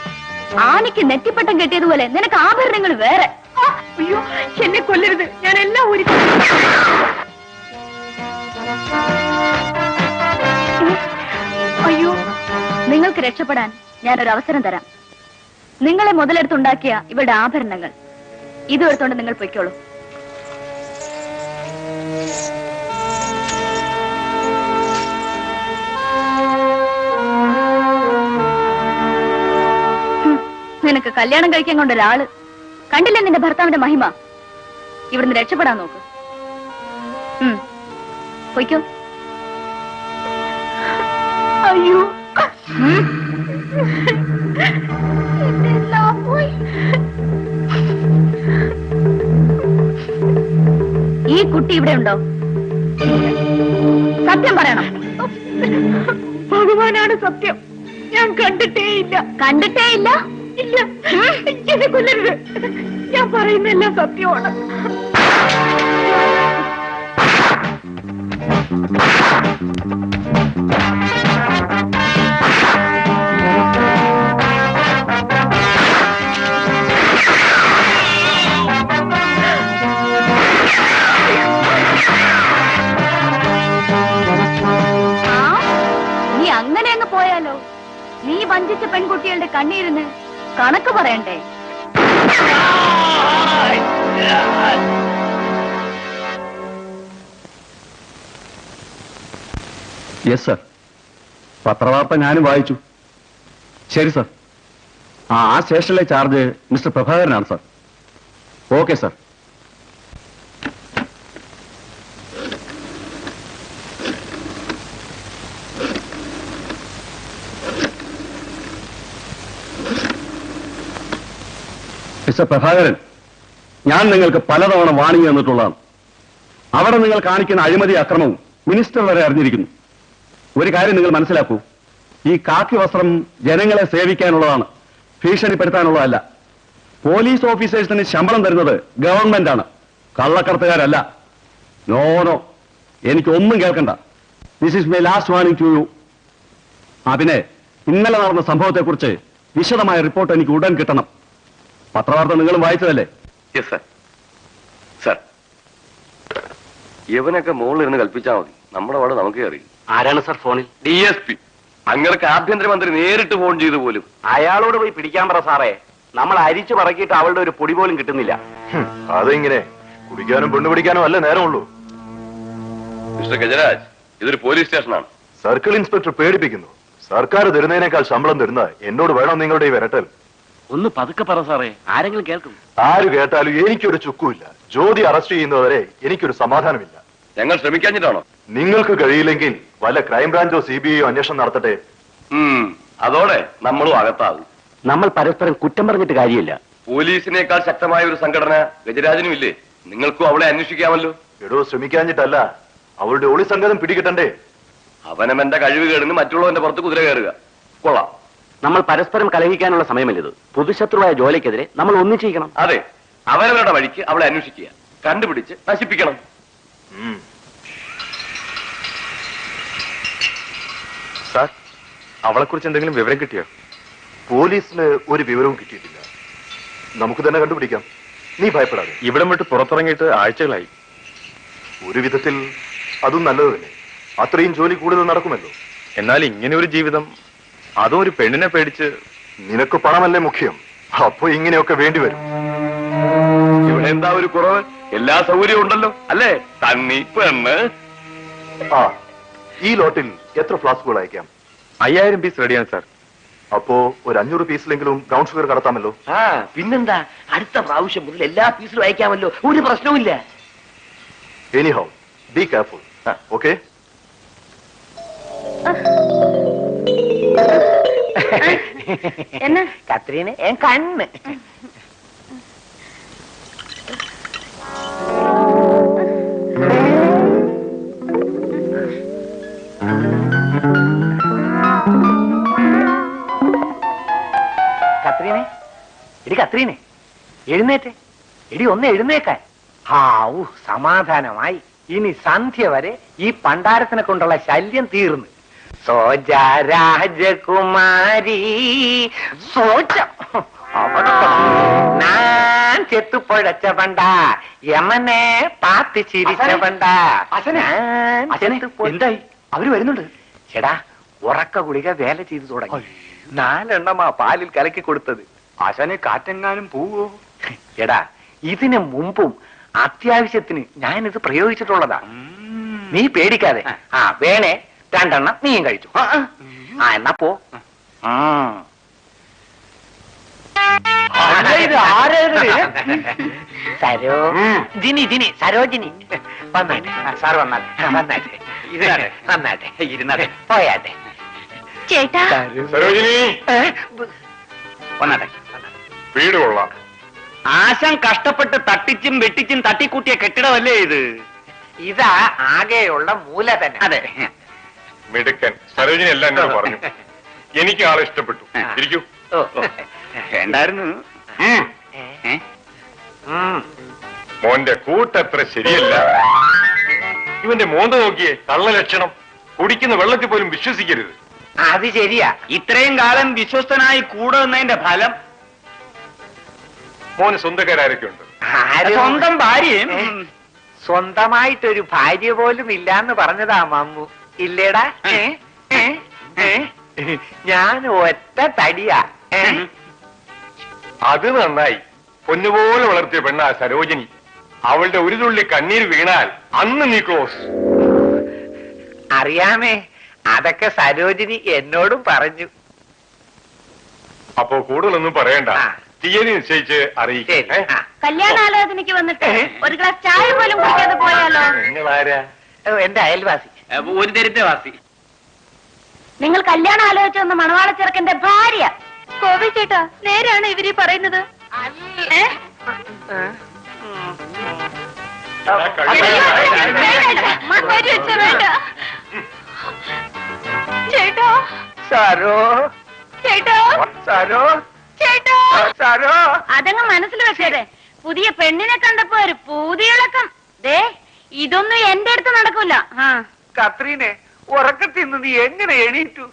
ആനയ്ക്ക് നെറ്റിപ്പട്ടം കെട്ടിയതുപോലെ നിനക്ക് ആഭരണങ്ങൾ വേറെ. അയ്യോ, എന്നെ കൊല്ലരുത്. ഞാൻ എല്ലാം ഒരുക്കി. അയ്യോ, നിങ്ങൾക്ക് രക്ഷപ്പെടാൻ ഞാനൊരു അവസരം തരാം. നിങ്ങളെ മുതലെടുത്തുണ്ടാക്കിയ ഇവരുടെ ആഭരണങ്ങൾ ഇതും എടുത്തോണ്ട് നിങ്ങൾ പൊയ്ക്കോളൂ. നിനക്ക് കല്യാണം കഴിക്കാൻ കൊണ്ട് ഒരാള്. കണ്ടില്ലേ നിന്റെ ഭർത്താവിന്റെ മഹിമ? ഇവിടുന്ന് രക്ഷപ്പെടാൻ നോക്ക്. പൊയ്ക്കോ. അയ്യോ, ഈ കുട്ടി ഇവിടെ ഉണ്ടോ? സത്യം പറയണം. ഭഗവാനാണ് സത്യം. ഞാൻ കണ്ടിട്ടേ ഇല്ല. കണ്ടിട്ടേ ഇല്ല? ഇല്ല, എന്നെ കൊല്ലരുത്. ഞാൻ പറയുന്നെല്ലാം സത്യമാണ്. നീ അങ്ങനെ അങ്ങ് പോയാലോ? നീ വഞ്ചിച്ച പെൺകുട്ടികളുടെ കണ്ണീരിന് കണക്ക് പറയണ്ടേ? യെസ് സർ, പത്രവാർത്ത ഞാനും വായിച്ചു. ശരി സർ. ആ സ്റ്റേഷനിലെ ചാർജ് മിസ്റ്റർ പ്രഭാകരനാണ് sir. Okay sir. Mister Prabhakaran, ഞാൻ നിങ്ങൾക്ക് പലതവണ വാണിംഗ് തന്നിട്ടുള്ളതാണ്. അവിടെ നിങ്ങൾ കാണിക്കുന്ന അഴിമതി അക്രമവും മിനിസ്റ്റർ വരെ അറിഞ്ഞിരിക്കുന്നു. ഒരു കാര്യം നിങ്ങൾ മനസ്സിലാക്കൂ, ഈ കാക്കി വസ്ത്രം ജനങ്ങളെ സേവിക്കാനുള്ളതാണ്, ഭീഷണിപ്പെടുത്താനുള്ളതല്ല. പോലീസ് ഓഫീസേഴ്സിന് ശമ്പളം തരുന്നത് ഗവൺമെന്റ് ആണ്, കള്ളക്കടത്തുകാരല്ല. നോ നോ, എനിക്കൊന്നും കേൾക്കണ്ട. This is my last warning to you. പിന്നെ ഇന്നലെ നടന്ന സംഭവത്തെക്കുറിച്ച് വിശദമായ റിപ്പോർട്ട് എനിക്ക് ഉടൻ കിട്ടണം. പത്രവാർത്ത നിങ്ങളും വായിച്ചതല്ലേ? Yes sir. സർ, ഇവനൊക്കെ മുകളിലിരുന്ന് കൽപ്പിച്ചാൽ മതി, നമ്മുടെ അവിടെ നമുക്ക് അറിയും. ആരാണ് സർ ഫോണിൽ? DSP. അങ്ങനെ ആഭ്യന്തരമന്ത്രി നേരിട്ട് ഫോൺ ചെയ്തു പോലും. അയാളോട് പോയി പിടിക്കാൻ പറ സാറേ. നമ്മൾ അരിച്ചു പറക്കിയിട്ട് അവളുടെ ഒരു പൊടി പോലും കിട്ടുന്നില്ല. അതെങ്ങനെ? കുടിക്കാനും പെണ്ണു പിടിക്കാനും അല്ലേ നേരമുള്ളൂ. മിസ്റ്റർ ഗജരാജ്, ഇതൊരു പോലീസ് സ്റ്റേഷനാണ്. സർക്കിൾ ഇൻസ്പെക്ടർ പേടിപ്പിക്കുന്നു. സർക്കാർ തരുന്നതിനേക്കാൾ ശമ്പളം തരുന്ന എന്നോട് വേണം നിങ്ങളുടെ ഈ വിരട്ടൽ. ഒന്ന് പതുക്കെ പറ സാറേ, ആരെങ്കിലും കേൾക്കും. ആര് കേട്ടാലും എനിക്കൊരു ചുക്കുമില്ല. ജ്യോതി അറസ്റ്റ് ചെയ്യുന്നവരെ എനിക്കൊരു സമാധാനമില്ല. ഞങ്ങൾ ശ്രമിക്കാഞ്ഞിട്ടാണോ? നിങ്ങൾക്ക് കഴിയില്ലെങ്കിൽ വല്ല ക്രൈംബ്രാഞ്ചോ CBIയോ അന്വേഷണം നടത്തട്ടെ. അതോടെ നമ്മളും അകത്താകും. നമ്മൾ പരസ്പരം കുറ്റം പറഞ്ഞിട്ട് കാര്യമില്ല. പോലീസിനേക്കാൾ ശക്തമായ ഒരു സംഘടന ഗജരാജനും ഇല്ലേ? നിങ്ങൾക്കും അവളെ അന്വേഷിക്കാമല്ലോ. എടോ, ശ്രമിക്കാഞ്ഞിട്ടല്ല, അവളുടെ ഒളി സംഗതം പിടികിട്ടണ്ടേ? അവനവന്റെ കഴിവുകേടിന് മറ്റുള്ളവന്റെ പുറത്ത് കുതിര കയറുക കൊള്ളാം. നമ്മൾ പരസ്പരം കലഹിക്കാനുള്ള സമയമല്ലത്. പൊതുശത്രുവായ ജോലിക്കെതിരെ നമ്മൾ ഒന്നിച്ചിരിക്കണം. അതെ, അവരവരുടെ വഴിക്ക് അവളെ അന്വേഷിക്കുക, കണ്ടുപിടിച്ച് നശിപ്പിക്കണം. സാർ, അവളെ കുറിച്ച് എന്തെങ്കിലും വിവരം കിട്ടിയോ? പോലീസിന് ഒരു വിവരവും കിട്ടിയിട്ടില്ല. നമുക്ക് തന്നെ കണ്ടുപിടിക്കാം. നീ ഭയപ്പെടാതെ. ഇവിടം വിട്ട് പുറത്തിറങ്ങിയിട്ട് ആഴ്ചകളായി. ഒരു വിധത്തിൽ അതും നല്ലത് തന്നെ. അത്രയും ജോലി കൂടുതൽ നടക്കുമല്ലോ. എന്നാൽ ഇങ്ങനെ ഒരു ജീവിതം, അതും ഒരു പെണ്ണിനെ പേടിച്ച്. നിനക്ക് പണമല്ലേ മുഖ്യം, അപ്പൊ ഇങ്ങനെയൊക്കെ വേണ്ടിവരും. ഇവിടെ എന്താ ഒരു കുറവ്? എല്ലാ സൗകര്യവും ഉണ്ടല്ലോ അല്ലേ? തണ്ണി പെണ്ണ്. ആ, ഈ ലോട്ടിൽ എത്ര ഫ്ലാസ്കുകൾ അയക്കാം? 5000 പീസ് റെഡിയാണ് സാർ. അപ്പോ ഒരു 500 പീസിലെങ്കിലും ബ്രൗൺ ഷുഗർ കടത്താമല്ലോ. പിന്നെന്താ, അടുത്ത പ്രാവശ്യം മുതൽ എല്ലാ പീസിലും അയക്കാമല്ലോ, ഒരു പ്രശ്നവുമില്ല. Anyhow, be careful. ഓക്കെ? என்ன കത്രീനെ എൻ കണ്ണ്. കത്രീനെ, എടി കത്രീനെ, എഴുന്നേറ്റ്. എടി ഒന്ന് എഴുന്നേക്കാൻ. ഹാവൂ, സമാധാനമായി. ഇനി സന്ധ്യ വരെ ഈ പണ്ടാരത്തിനെ കൊണ്ടുള്ള ശല്യം തീർന്നു. സോജ രാജകുമാരി സോജ ഞാൻ ചെത്തുപൊഴച്ച പണ്ട യമനെ പാത്തി ചിരിച്ച പണ്ട. എന്തായി? അവര് വരുന്നുണ്ട്. ചേടാ, ഉറക്ക ഗുളിക വേല ചെയ്തു തുടങ്ങി. 4 എണ്ണമാ പാലിൽ കലക്കി കൊടുത്തത്. ആശാനെ കാറ്റെങ്ങാനും പോവോ? എടാ, ഇതിനു മുമ്പും അത്യാവശ്യത്തിന് ഞാനിത് പ്രയോഗിച്ചിട്ടുള്ളതാ. നീ പേടിക്കാതെ. വേണേ 2 എണ്ണം നീയും കഴിച്ചു. എന്നാ പോ. ജിനി സരോജിനി വന്നാട്ടെ. സാർ വന്നാട്ടെ, വന്നാട്ടെ, വന്നാട്ടെ, ഇരുന്നാട്ടെ, പോയാട്ടെ. ചേട്ടാ, സരോജിനി, വന്നാട്ടെ. വീട് കൊള്ളാം. ആശാൻ കഷ്ടപ്പെട്ട് തട്ടിച്ചും വെട്ടിച്ചും തട്ടിക്കൂട്ടിയ കെട്ടിടമല്ലേ ഇത്? ഇതാ ആകെയുള്ള മൂലധനം. അതെ, മിടുക്കൻ. സരോജിനി എല്ലാം എന്നോട് പറഞ്ഞു. എനിക്ക് ആളെ ഇഷ്ടപ്പെട്ടു. ഇരിക്കൂ. വേണ്ടായിരുന്നു. മോന്റെ കൂട്ടത്ര ശരിയല്ല. ഇവന്റെ മോന്ത നോക്കിയേ, കള്ള ലക്ഷണം. കുടിക്കുന്ന വെള്ളത്തിൽ പോലും വിശ്വസിക്കരുത്. അത് ശരിയാ. ഇത്രയും കാലം വിശ്വസ്തനായി കൂടെ നിന്നതിന്റെ ഫലം. മോന് സ്വന്തക്കാരൊക്കെ ഉണ്ട്? സ്വന്തം ഭാര്യയും സ്വന്തമായിട്ടൊരു ഭാര്യ പോലും ഇല്ലാന്ന് പറഞ്ഞതാ മമ്മു. ഇല്ലേടാ? ഞാൻ ഒറ്റ തടിയാ. അത് നന്നായി. പൊന്നുപോലെ വളർത്തിയ പെണ്ണാ സരോജിനി. അവളുടെ ഒരു തുള്ളി കണ്ണീര് വീണാൽ അന്ന് നീ ക്ലോസ്. അറിയാമേ, അതൊക്കെ സരോജിനി എന്നോടും പറഞ്ഞു. അപ്പോ കൂടുതലൊന്നും പറയണ്ട. തീയതി നിശ്ചയിച്ച് അറിയിക്കേ. കല്യാണാലോചനയ്ക്ക് വന്നിട്ട് ഒരു ഗ്ലാസ് ചായ പോലും കുടിക്കാതെ പോയാലോ? നിങ്ങളാരാ? എന്റെ അയൽവാസി, ഒരു ദരിദ്രവാസി. നിങ്ങൾ കല്യാണം ആലോചിച്ച് വന്ന മണവാള ചെറുക്കന്റെ ഭാര്യ. കോവി ചേട്ടാ, നേരാണ് ഇവര് പറയുന്നത്? ചേട്ടാ, സരോ, ചേട്ടാ, സരോ, ചേട്ടാ, സരോ. അതങ്ങ് മനസ്സിൽ വെച്ചേരെ. പുതിയ പെണ്ണിനെ കണ്ടപ്പോ ഒരു പൂതിയിളക്കം. ദേ, ഇതൊന്നും എന്റെ അടുത്ത് നടക്കൂല. കത്രീനെ, ഉറക്കത്തിൽ നിന്ന് നീ എങ്ങനെ എണീറ്റു?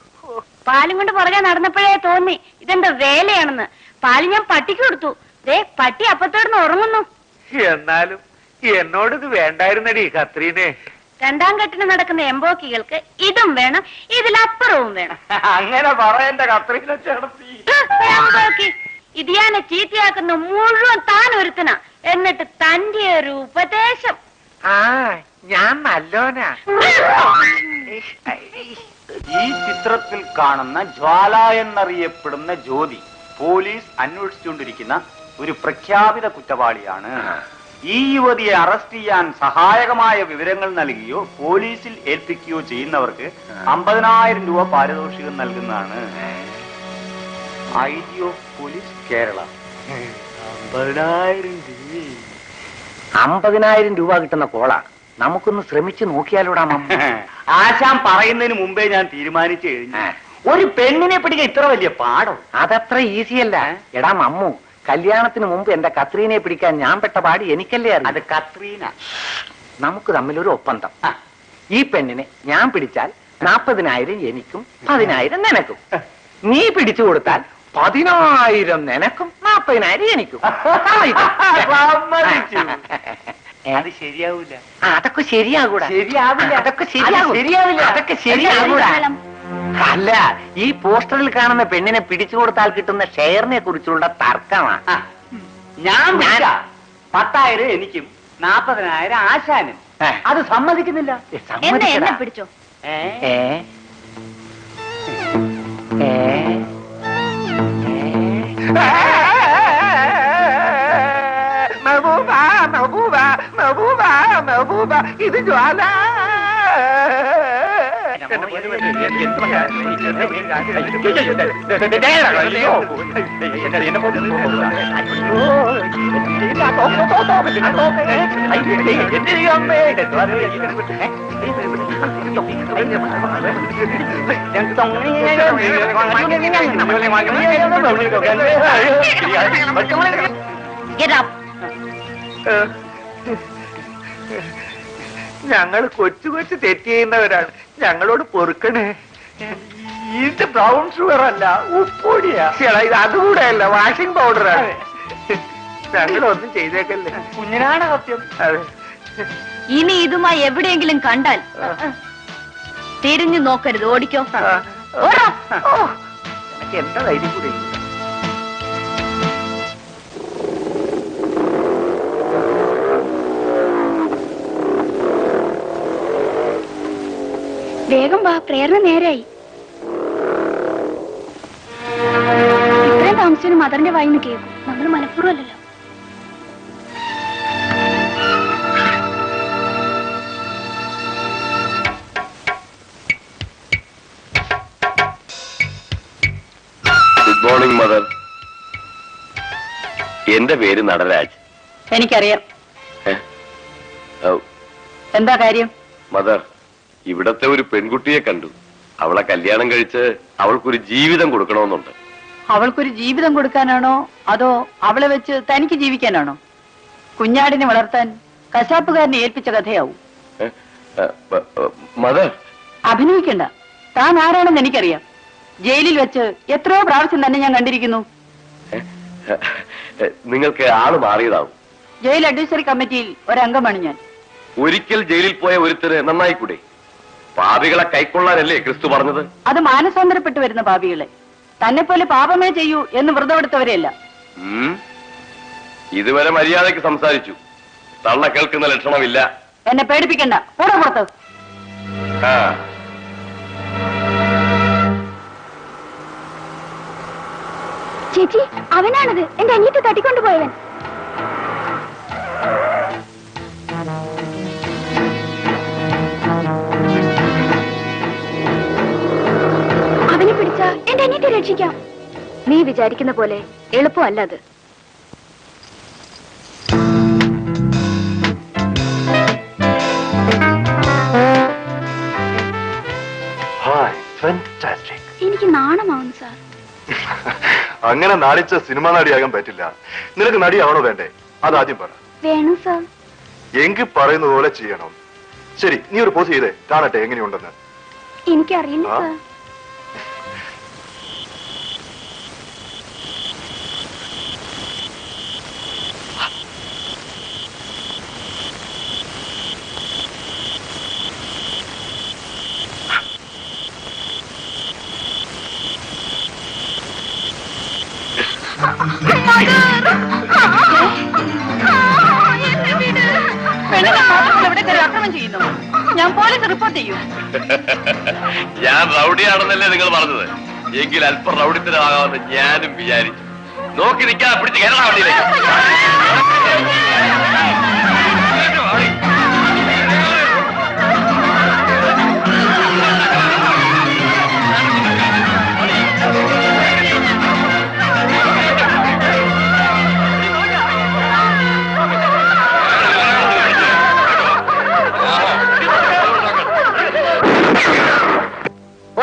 പാലും കൊണ്ട് പുറകെ നടന്നപ്പോഴേ തോന്നി ഇതെന്താ വേലയാണെന്ന്. പാല് ഞാൻ പട്ടിക്ക് കൊടുത്തു. ദേ, പട്ടി അപ്പത്തോടുന്ന് ഉറങ്ങുന്നു. എന്നാലും എന്നോടിത് വേണ്ടായിരുന്നടി കത്രീനെ. രണ്ടാം കെട്ടിന് നടക്കുന്ന എംബോക്കികൾക്ക് ഇതും വേണം, ഇതിലപ്പുറവും വേണം. അങ്ങനെ പറയണ്ട കത്രീനെ ചേർത്തി. എംബോക്കി ഇതിയാനെ ചീത്തയാക്കുന്ന മുഴുവൻ താൻ ഒരുത്തന. എന്നിട്ട് തന്റെ ഒരു ഉപദേശം. ഞാൻ നല്ലോനാ. ഈ ചിത്രത്തിൽ കാണുന്ന ജ്വാല എന്നറിയപ്പെടുന്ന ജ്യോതി പോലീസ് അന്വേഷിച്ചുകൊണ്ടിരിക്കുന്ന ഒരു പ്രഖ്യാപിത കുറ്റവാളിയാണ്. ഈ യുവതിയെ അറസ്റ്റ് ചെയ്യാൻ സഹായകമായ വിവരങ്ങൾ നൽകുകയോ പോലീസിൽ ഏൽപ്പിക്കുകയോ ചെയ്യുന്നവർക്ക് 50,000 രൂപ പാരിതോഷികം നൽകുന്നതാണ്. IG of police Kerala. 50,000 രൂപ കിട്ടുന്ന കോളാ. നമുക്കൊന്ന് ശ്രമിച്ചു നോക്കിയാലോടാ മമ്മ. ആശാൻ പറയുന്നതിന് മുമ്പേ ഞാൻ തീരുമാനിച്ചു കഴിഞ്ഞു. ഒരു പെണ്ണിനെ പിടിക്കാൻ ഇത്ര വലിയ പാടോ? അതത്ര ഈസിയല്ല. എടാ മമ്മു, കല്യാണത്തിന് മുമ്പ് എന്റെ കത്രീനെ പിടിക്കാൻ ഞാൻ പെട്ട പാടി എനിക്കല്ലേ അറിയാം. അത് കത്രീന. നമുക്ക് തമ്മിലൊരു ഒപ്പന്തം. ഈ പെണ്ണിനെ ഞാൻ പിടിച്ചാൽ 40,000 എനിക്കും 10,000 നിനക്കും. നീ പിടിച്ചു കൊടുത്താൽ 10,000 നിനക്കും 40,000 എനിക്കും. അത് ശരിയാവൂല. അതൊക്കെ ശരിയാകൂടാ. ശരിയാവില്ല. അതൊക്കെ ശരിയാവില്ല. അതൊക്കെ ശരിയാകൂടാ. അല്ല, ഈ പോസ്റ്ററിൽ കാണുന്ന പെണ്ണിനെ പിടിച്ചു കൊടുത്താൽ കിട്ടുന്ന ഷെയറിനെ കുറിച്ചുള്ള തർക്കമാണ്. ഞാൻ 10,000 എനിക്കും 40,000 ആശാനും. അത് സമ്മതിക്കുന്നില്ല. എന്നെ പിടിച്ചോ. മെഹബൂബ, മെഹബൂബ, മെഹബൂബ, മെഹബൂബ, ഇത് ജ്വാല. Get up. ഞങ്ങൾ കൊച്ചു കൊച്ചു തെറ്റ് ചെയ്യുന്നവരാണ്. ഞങ്ങളോട് പൊറുക്കണേ. ഇത് ബ്രൗൺ ഷുഗർ അല്ല, ഉപ്പൊടിയാ. ഇത് അതുകൂടെ അല്ല, വാഷിംഗ് പൗഡറാണ്. ഞങ്ങളൊന്നും ചെയ്തേക്കല്ലേ. കുഞ്ഞിനാണ് സത്യം. അതെ. ഇനി ഇതുമായി എവിടെയെങ്കിലും കണ്ടാൽ തിരിഞ്ഞു നോക്കരുത്, ഓടിക്കോ. എനിക്ക് എന്താ ധൈര്യം കൂടി. വേഗം വാ, പ്രേരണ നേരായി. ഇത്രയും താമസിച്ചൊരു മദറിന്റെ വായിന്ന് കേൾക്കും. നമ്മൾ മനഃപൂർവ്വം അല്ലല്ലോ. Good morning mother. എന്റെ പേര് നടരാജ്. എനിക്കറിയാം. എന്താ കാര്യം? മദർ, ഇവിടത്തെ ഒരു പെൺകുട്ടിയെ കണ്ടു. അവളെ കല്യാണം കഴിച്ച് അവൾക്കൊരു ജീവിതം കൊടുക്കണമെന്നുണ്ട്. അവൾക്കൊരു ജീവിതം കൊടുക്കാനാണോ അതോ അവളെ വെച്ച് തനിക്ക് ജീവിക്കാനാണോ? കുഞ്ഞാടിനെ വളർത്താൻ കശാപ്പുകാരനെ ഏൽപ്പിച്ച കഥയാവും. മദർ, അഭിനയിക്കണ്ട. താൻ ആരാണെന്ന് എനിക്കറിയാം. ജയിലിൽ വെച്ച് എത്രയോ പ്രാവശ്യം തന്നെ ഞാൻ കണ്ടിരിക്കുന്നു. നിങ്ങൾക്ക് ആള് മാറിയതാവും. ജയിൽ അഡ്വൈസറി കമ്മിറ്റിയിൽ ഒരംഗമാണ് ഞാൻ. ഒരിക്കൽ ജയിലിൽ പോയ ഒരുത്തര് നന്നായിക്കൂടെ? പാപികളെ കൈക്കൊള്ളാനല്ലേ ക്രിസ്തു പറഞ്ഞത്? അത് മാനസാന്തരപ്പെട്ടു വരുന്ന പാപികളെ, തന്നെ പോലെ പാപമേ ചെയ്യൂ എന്ന് വ്രതമെടുത്തവരെയല്ല. ഇതുവരെ മര്യാദയ്ക്ക് സംസാരിച്ചു. തള്ള കേൾക്കുന്ന ലക്ഷണമില്ല. എന്നെ പേടിപ്പിക്കണ്ട. കൂടെ പുറത്ത്. ചേച്ചി, അവനാണത്, എന്റെ അനിയത്തെ തട്ടിക്കൊണ്ടുപോയവൻ. അവനെ പിടിച്ച എന്റെ അനിയത്തെ രക്ഷിക്കാം. നീ വിചാരിക്കുന്ന പോലെ എളുപ്പമല്ല അത്. എനിക്ക് നാണമാവുന്നു സാർ. അങ്ങനെ നാണിച്ച സിനിമ നടിയാകാൻ പറ്റില്ല. നിനക്ക് നടിയാവണോ വേണ്ടേ? അതാദ്യം പറ. വേണം സാർ. എങ്കിൽ പറയുന്ന പോലെ ചെയ്യണം. ശരി, നീ ഒരു പോസ് ചെയ്തേ, കാണട്ടെ എങ്ങനെയുണ്ടെന്ന്. എനിക്കറിയില്ല സാർ. ആക്രമണം ചെയ്യുന്നു. ഞാൻ പോലീസ് റിപ്പോർട്ട് ചെയ്യും. ഞാൻ റൗഡിയാണെന്നല്ലേ നിങ്ങൾ പറഞ്ഞത്? എങ്കിൽ അല്പം റൗഡിത്തരമാകാമെന്ന് ഞാനും വിചാരിച്ചു. നോക്കി നിൽക്കാതെ പിടിച്ച് കേരള വണ്ടിയിലേക്ക്.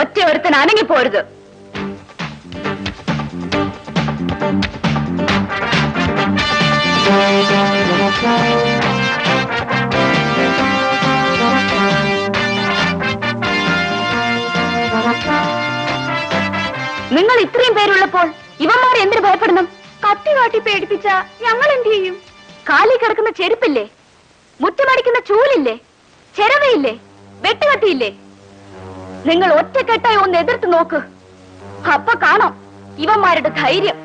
ഒറ്റ ഒരുത്തൻ അനങ്ങിപ്പോരുത്. നിങ്ങൾ ഇത്രയും പേരുള്ളപ്പോൾ ഇവന്മാരെ എന്തിനു ഭയപ്പെടണം? കത്തി കാട്ടി പേടിപ്പിച്ച ഞങ്ങൾ എന്ത് ചെയ്യും? കാലിൽ കിടക്കുന്ന ചെരുപ്പില്ലേ, മുറ്റമടിക്കുന്ന ചൂലില്ലേ, ചെരവയില്ലേ, വെട്ടുകത്തിയില്ലേ? നിങ്ങൾ ഒറ്റക്കെട്ടായി ഒന്ന് എതിർത്ത് നോക്ക്. അപ്പൊ കാണാം ഇവന്മാരുടെ ധൈര്യം.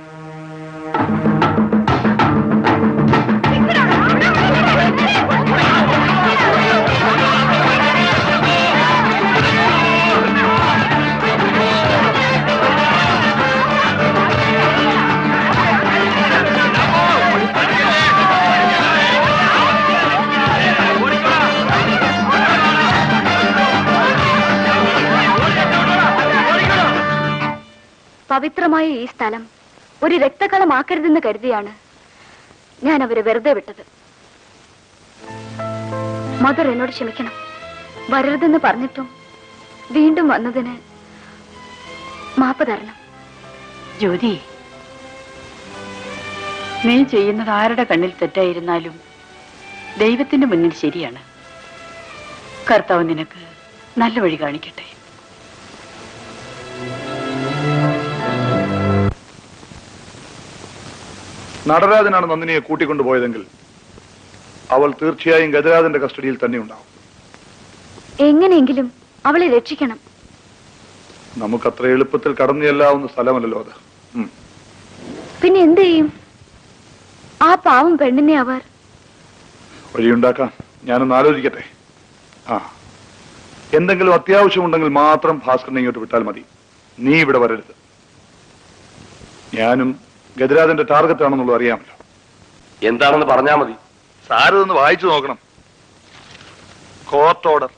പവിത്രമായ ഈ സ്ഥലം ഒരു രക്തകളമാക്കരുതെന്ന് കരുതിയാണ് ഞാൻ അവരെ വെറുതെ വിട്ടത്. മദർ എന്നോട് ക്ഷമിക്കണം. വരരുതെന്ന് പറഞ്ഞിട്ടും വീണ്ടും വന്നതിന് മാപ്പ് തരണം. ജ്യോതി, നീ ചെയ്യുന്നത് ആരുടെ കണ്ണിൽ തെറ്റായിരുന്നാലും ദൈവത്തിന്റെ മുന്നിൽ ശരിയാണ്. കർത്താവ് നിനക്ക് നല്ല വഴി കാണിക്കട്ടെ. നടരാജനാണ് നന്ദിനിയെ കൂട്ടിക്കൊണ്ടുപോയതെങ്കിൽ അവൾ തീർച്ചയായും ഗജരാജന്റെ കസ്റ്റഡിയിൽ തന്നെ ഉണ്ടാവും. എങ്ങനെയെങ്കിലും അവളെ രക്ഷിക്കണം. നമുക്കത്ര എളുപ്പത്തിൽ കടന്നു ചെല്ലാവുന്ന സ്ഥലമല്ലല്ലോ അത്. പിന്നെ എന്ത് ചെയ്യും? ആ പാവം പെണ്ണിനെ അവർ വഴിയുണ്ടാക്കാം. ഞാനൊന്ന് ആലോചിക്കട്ടെ. എന്തെങ്കിലും അത്യാവശ്യമുണ്ടെങ്കിൽ മാത്രം ഭാസ്കരനെ ഇങ്ങോട്ട് വിട്ടാൽ മതി. നീ ഇവിടെ വരരുത്. ഞാനും ഗജരാജന്റെ ടാർഗറ്റ് ആണെന്നുള്ളത് അറിയാമല്ലോ. എന്താണെന്ന് പറഞ്ഞാൽ മതി. സാരതൊന്ന് വായിച്ചു നോക്കണം. Court order.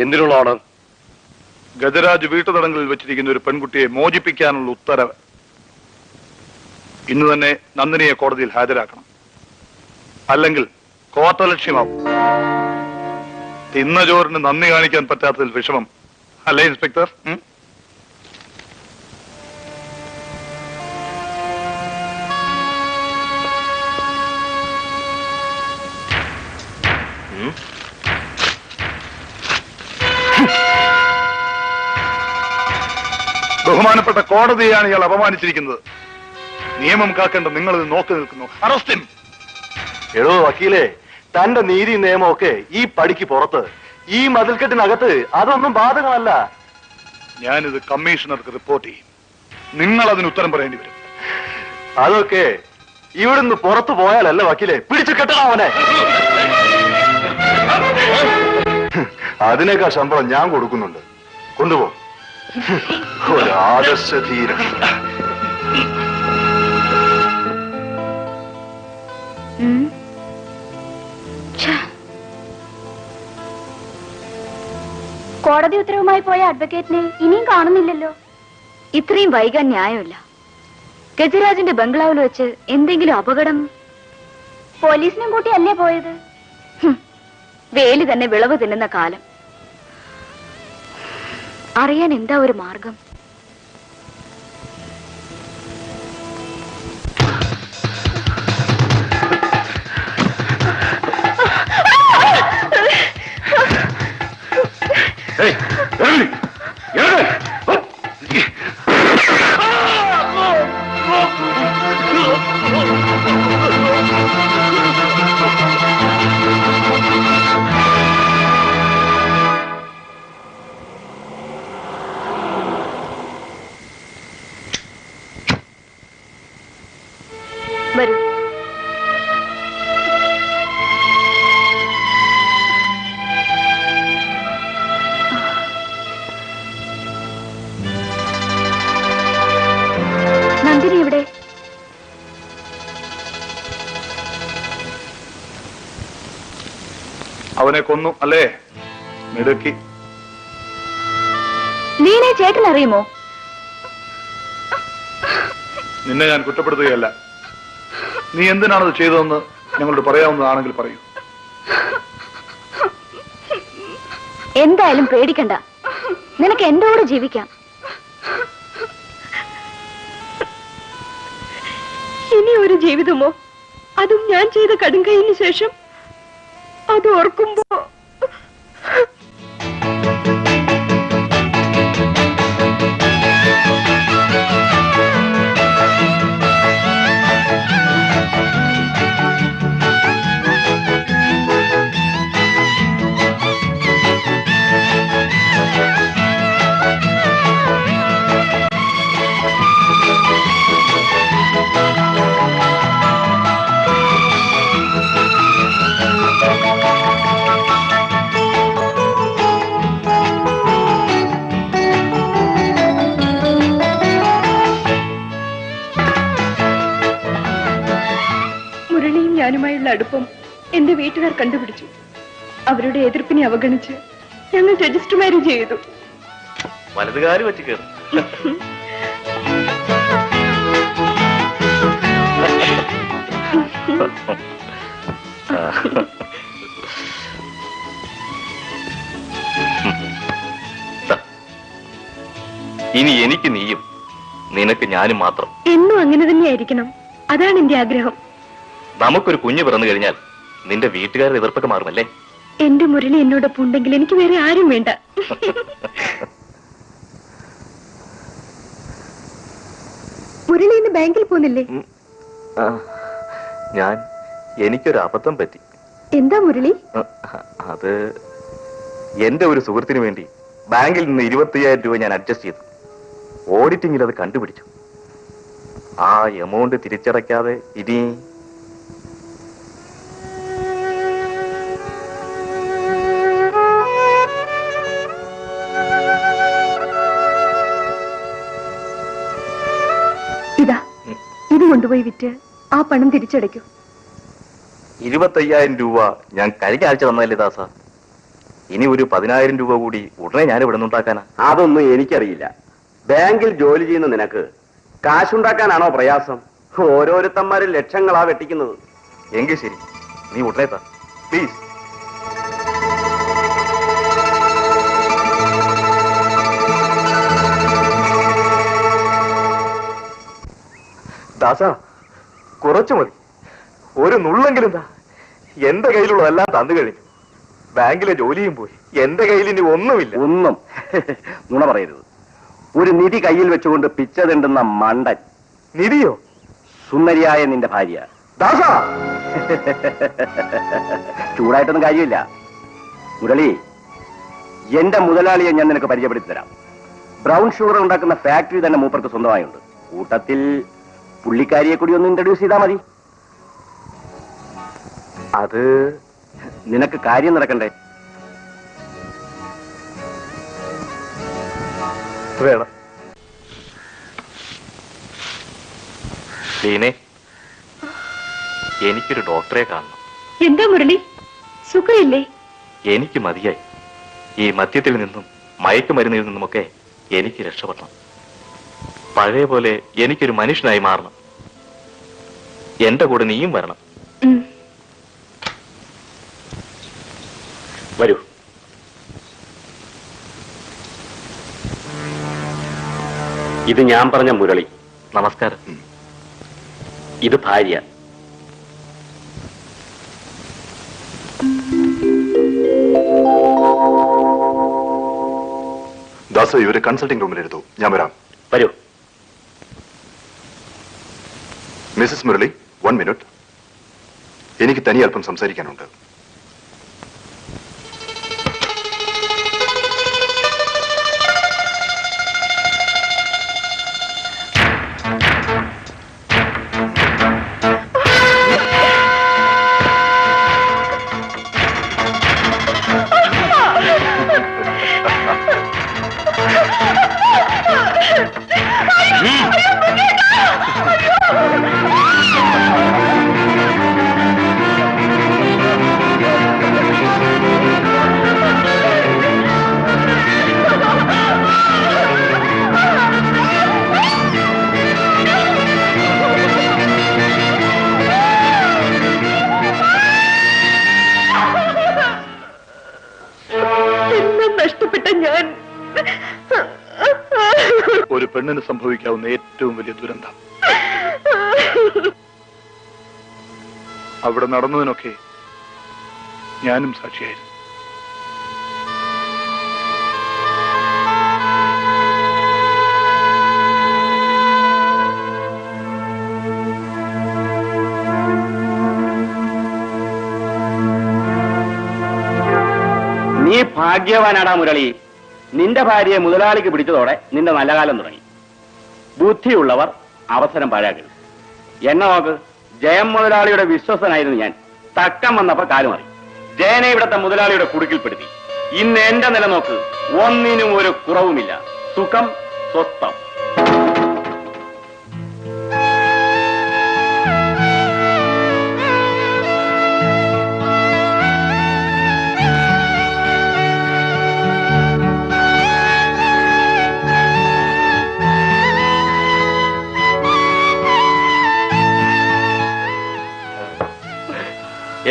എന്തിനുള്ള ഓർഡർ? ഗജരാജ് വീട്ടുതടങ്കലിൽ വെച്ചിരിക്കുന്ന ഒരു പെൺകുട്ടിയെ മോചിപ്പിക്കാനുള്ള ഉത്തരവ്. ഇന്ന് തന്നെ നന്ദിനിയെ കോടതിയിൽ ഹാജരാക്കണം. അല്ലെങ്കിൽ കോർട്ടലക്ഷ്യമാവും. തിന്ന ചോറിന് നന്ദി കാണിക്കാൻ പറ്റാത്തതിൽ വിഷമം അല്ലേ ഇൻസ്പെക്ടർ? ബഹുമാനപ്പെട്ട കോടതിയാണ് ഇയാൾ അപമാനിച്ചിരിക്കുന്നത്. നിയമം കാക്കേണ്ട നിങ്ങൾ ഇത് നോക്കി നിൽക്കുന്നു. അറസ്റ്റ്. എടോ വക്കീലെ, തന്റെ നീതി നിയമമൊക്കെ ഈ പടിക്ക് പുറത്ത്, ഈ മതിൽക്കെട്ടിനകത്ത് അതൊന്നും ബാധകമല്ല. ഞാനിത് കമ്മീഷണർക്ക് റിപ്പോർട്ട് ചെയ്യും. നിങ്ങൾ അതിന് ഉത്തരം പറയേണ്ടി വരും. അതൊക്കെ ഇവിടുന്ന് പുറത്തു പോയാലല്ല വക്കീലെ, പിടിച്ചു കെട്ടണം അവനെ. അതിനേക്കാൾ ശമ്പളം ഞാൻ കൊടുക്കുന്നുണ്ട്. കൊണ്ടുപോ. ഒരു ആദർശധീരൻ. കോടതി ഉത്തരവുമായി പോയ അഡ്വക്കേറ്റിനെ ഇനിയും കാണുന്നില്ലല്ലോ. ഇത്രയും വൈകാൻ ന്യായമില്ല. ഗജരാജിന്റെ ബംഗ്ലാവിൽ വെച്ച് എന്തെങ്കിലും അപകടം? പോലീസിനും കൂട്ടി അല്ലേ പോയത്? വേലി തന്നെ വിളവ് തിന്നുന്ന കാലം. അറിയാൻ എന്താ ഒരു മാർഗം? വരൂ. നന്ദിനി ഇവിടെ? അവനെ കൊന്നു അല്ലേ? മിടുക്കി. നീനെ ചേട്ടൻ അറിയുമോ? നിന്നെ ഞാൻ കുറ്റപ്പെടുത്തുകയല്ല. നീ എന്തിനാണത് ചെയ്തതെന്ന് ഞങ്ങളോട് പറയാവുന്നതാണെങ്കിൽ പറയൂ. എന്തായാലും പേടിക്കണ്ട. നിനക്ക് എന്റെ കൂടെ ജീവിക്കാം. ഇനി ഒരു ജീവിതമോ? അതും ഞാൻ ചെയ്ത കടുങ്കൈന് ശേഷം? അത് ഓർക്കുമ്പോ ഞാനുമായുള്ള അടുപ്പം എന്റെ വീട്ടുകാർ കണ്ടുപിടിച്ചു. അവരുടെ എതിർപ്പിനെ അവഗണിച്ച് ഞങ്ങൾ രജിസ്റ്റർ മാരേജ് ചെയ്തു. വലതുകാലം വെച്ച് കയറും. ഇനി എനിക്ക് നീയും, നിനക്ക് ഞാനും മാത്രം. എന്നും അങ്ങനെ തന്നെയായിരിക്കണം. അതാണ് എന്റെ ആഗ്രഹം. നമുക്കൊരു കുഞ്ഞു പിറന്നു കഴിഞ്ഞാൽ നിന്റെ വീട്ടുകാരുടെ എതിർപ്പൊക്കെ മാറുമല്ലേ? എന്റെ മുരളി എന്നോടൊപ്പം ഉണ്ടെങ്കിൽ എനിക്ക് വേറെ ആരും വേണ്ട. മുരളി ഇന്ന് ബാങ്കിൽ പോകുന്നില്ലേ? എനിക്കൊരു അബദ്ധം പറ്റി. എന്താ മുരളി? അത് എന്റെ ഒരു സുഹൃത്തിന് വേണ്ടി ബാങ്കിൽ നിന്ന് 25,000 രൂപ ഞാൻ അഡ്ജസ്റ്റ് ചെയ്തു. ഓഡിറ്റിംഗിൽ അത് കണ്ടുപിടിച്ചു. ആ എമൗണ്ട് തിരിച്ചടയ്ക്കാതെ ഇനി ഇതാ, ഇത് കൊണ്ടുപോയി വിറ്റ് ആ പണം തിരിച്ചടയ്ക്കൂ. 25,000 രൂപ ഞാൻ കഴിഞ്ഞ ആഴ്ച തന്നതല്ലേ ദാസ. ഇനി ഒരു 10,000 രൂപ കൂടി ഉടനെ ഞാൻ ഇവിടെ നിന്നുണ്ടാക്കാനാ. അതൊന്നും എനിക്കറിയില്ല. ബാങ്കിൽ ജോലി ചെയ്യുന്ന നിനക്ക് കാശുണ്ടാക്കാനാണോ പ്രയാസം? ഓരോരുത്തന്മാരും ലക്ഷങ്ങളാ വെട്ടിക്കുന്നത്. എങ്കിൽ ശരി, നീ ഉടനെ താ പ്ലീസ്. ദാസ കുറച്ചു മതി, ഒരു നുള്ളെങ്കിലും താ. എന്റെ കയ്യിലുള്ളതെല്ലാം തന്നു കഴിഞ്ഞു. ബാങ്കിലെ ജോലിയും പോയി, എന്റെ കയ്യിൽ ഇനി ഒന്നുമില്ല. ഒന്നും നുണ പറയരുത്. ഒരു നിധി കയ്യിൽ വെച്ചുകൊണ്ട് പിച്ച തിണ്ടുന്ന മണ്ടൻ. നിധിയോ? സുന്ദരിയായ നിന്റെ ഭാര്യ. ദാസ ചൂടായിട്ടൊന്നും കാര്യമില്ല. മുരളി, എന്റെ മുതലാളിയെ ഞാൻ നിനക്ക് പരിചയപ്പെടുത്തി തരാം. ബ്രൗൺ ഷുഗർ ഉണ്ടാക്കുന്ന ഫാക്ടറി തന്നെ മൂപ്പർക്ക് സ്വന്തമായുണ്ട്. കൂട്ടത്തിൽ പുള്ളിക്കാരിയെ കൂടി ഒന്ന് ഇൻട്രൊഡ്യൂസ് ചെയ്താൽ മതി. അത് നിനക്ക് കാര്യം നടക്കണ്ടേ? വേണം. ലീനെ, എനിക്കൊരു ഡോക്ടറെ കാണണം. എന്താ മുരളി, സുഖമില്ലേ? എനിക്ക് മതിയായി. ഈ മദ്യത്തിൽ നിന്നും മയക്കുമരുന്നിൽ നിന്നുമൊക്കെ എനിക്ക് രക്ഷപ്പെടണം. പഴയ പോലെ എനിക്കൊരു മനുഷ്യനായി മാറണം. എന്റെ കൂടെ നീയും വരണം. വരൂ. ഇത് ഞാൻ പറഞ്ഞ മുരളി. നമസ്കാരം. ഇത് ഭാര്യ. ദാസ ഇവരെ കൺസൾട്ടിംഗ് റൂമിൽ എടുത്തു. ഞാൻ വരാം. വരൂ. Mrs Murali, 1 minute. എനിക്ക് തനി അല്പം സംസാരിക്കാനുണ്ട്. ഒരു പെണ്ണിന് സംഭവിക്കാവുന്ന ഏറ്റവും വലിയ ദുരന്തം. അവിടെ നടന്നതിനൊക്കെ ഞാനും സാക്ഷിയായിരുന്നു. നീ ഭാഗ്യവാനാടാ മുരളി. നിന്റെ ഭാര്യയെ മുതലാളിക്ക് പിടിച്ചതോടെ നിന്റെ നല്ല കാലം തുടങ്ങി. ബുദ്ധിയുള്ളവർ അവസരം പാഴാക്കരുത്. എന്നെ നോക്ക്, ജയം മുതലാളിയുടെ വിശ്വസനായിരുന്നു ഞാൻ. തക്കം വന്നപ്പോ കാലുമാറി. ജയനെ ഇവിടത്തെ മുതലാളിയുടെ കുടുക്കിൽപ്പെടുത്തി. ഇന്ന് എന്റെ നില നോക്ക്, ഒന്നിനും ഒരു കുറവുമില്ല. സുഖം, സ്വസ്ഥം.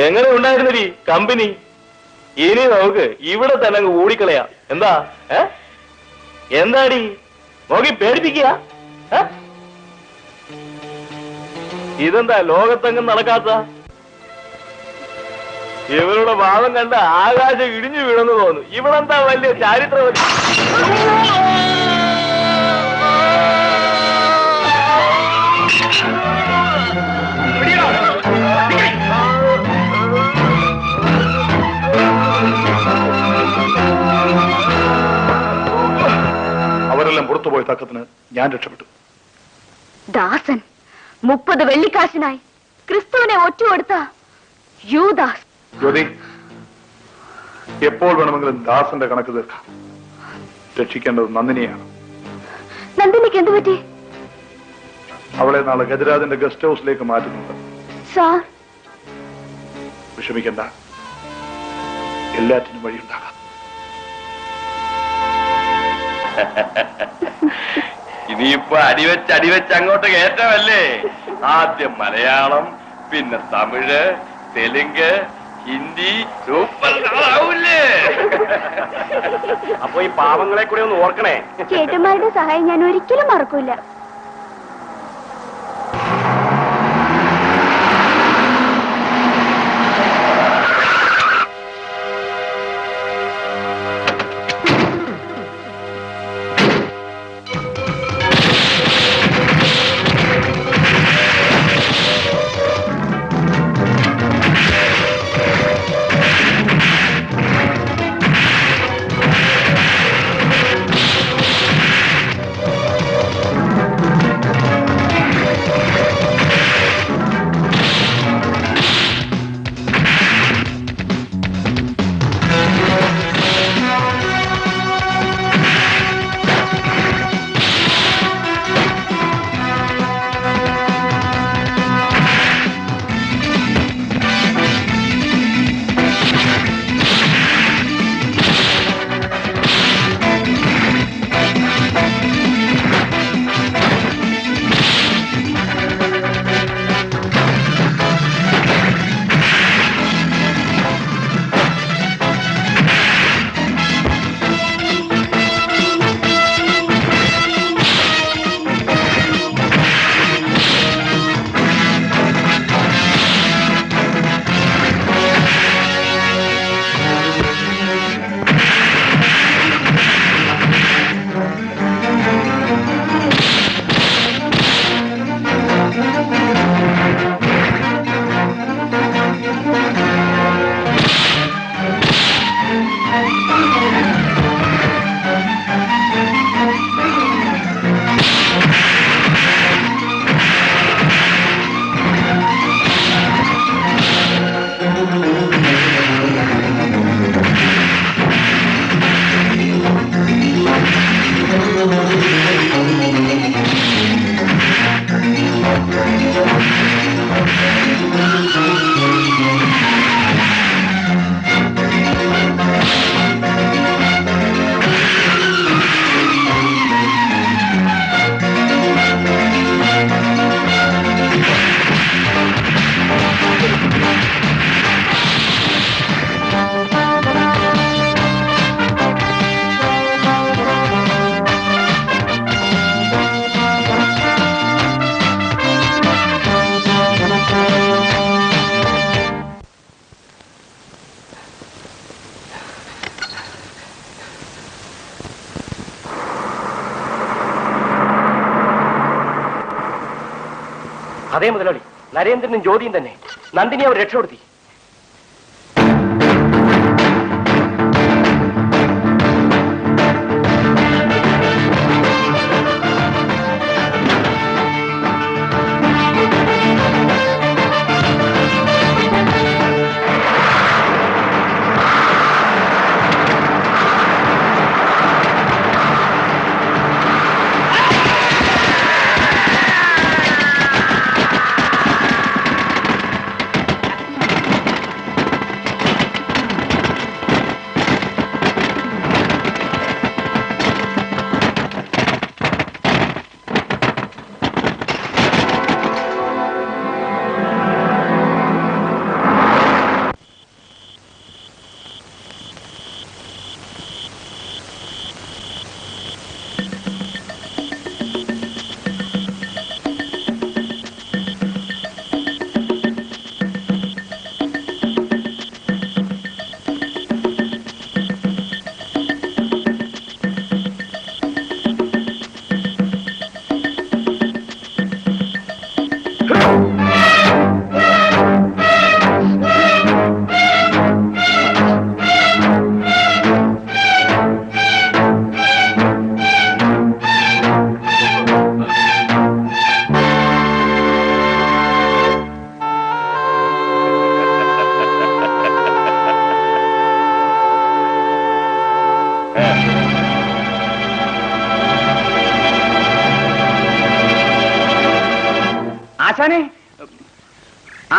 എങ്ങനെ ഉണ്ടായിരുന്നടി കമ്പനി? ഇനി നമുക്ക് ഇവിടെ തന്നെ അങ്ങ് ഓടിക്കളയാം. എന്താ എന്താടി നോക്കി പേടിപ്പിക്കുക? ഇതെന്താ ലോകത്തെങ്ങും നടക്കാത്ത? ഇവരുടെ ഭാവം കണ്ട ആകാശം ഇടിഞ്ഞു വീണെന്ന് തോന്നുന്നു. ഇവിടെന്താ വലിയ ചാരിത്രവതി? അവരെല്ലാം പുറത്തുപോയ തക്കത്തിന് ഞാൻ രക്ഷപ്പെട്ടു. ദാസൻ 30 വെള്ളിക്കാശിനായി ക്രിസ്തുവിനെ ഒറ്റുകൊടുത്ത യൂദാസ്. ജ്യോതി, എപ്പോൾ വേണമെങ്കിലും ദാസന്റെ കണക്ക് തീർക്കാം. രക്ഷിക്കേണ്ടത് നന്ദിനിയാണ്. നന്ദിനിക്ക് എന്തു പറ്റി? അവളെ നാളെ ഗജരാജന്റെ ഗസ്റ്റ് ഹൗസിലേക്ക് മാറ്റുന്നുണ്ട്. സാർ, വിഷമിക്കണ്ട, എല്ലാറ്റിനും വഴിയുണ്ടാകാം. ഇനിയിപ്പോ അടിവെച്ച് അങ്ങോട്ട് കയറ്റമല്ലേ? ആദ്യം മലയാളം, പിന്നെ തമിഴ്, തെലുങ്ക്, ഹിന്ദി. സൂപ്പർ ആവൂലേ? അപ്പൊ ഈ പാവങ്ങളെ കൂടി ഒന്ന് ഓർക്കണേ. ചേട്ടന്മാരുടെ സഹായം ഞാൻ ഒരിക്കലും മറക്കൂല. അതേ മുതലാളി, നരേന്ദ്രനും ജ്യോതിയും തന്നെ. നന്ദിനി അവർ രക്ഷപ്പെടുത്തി.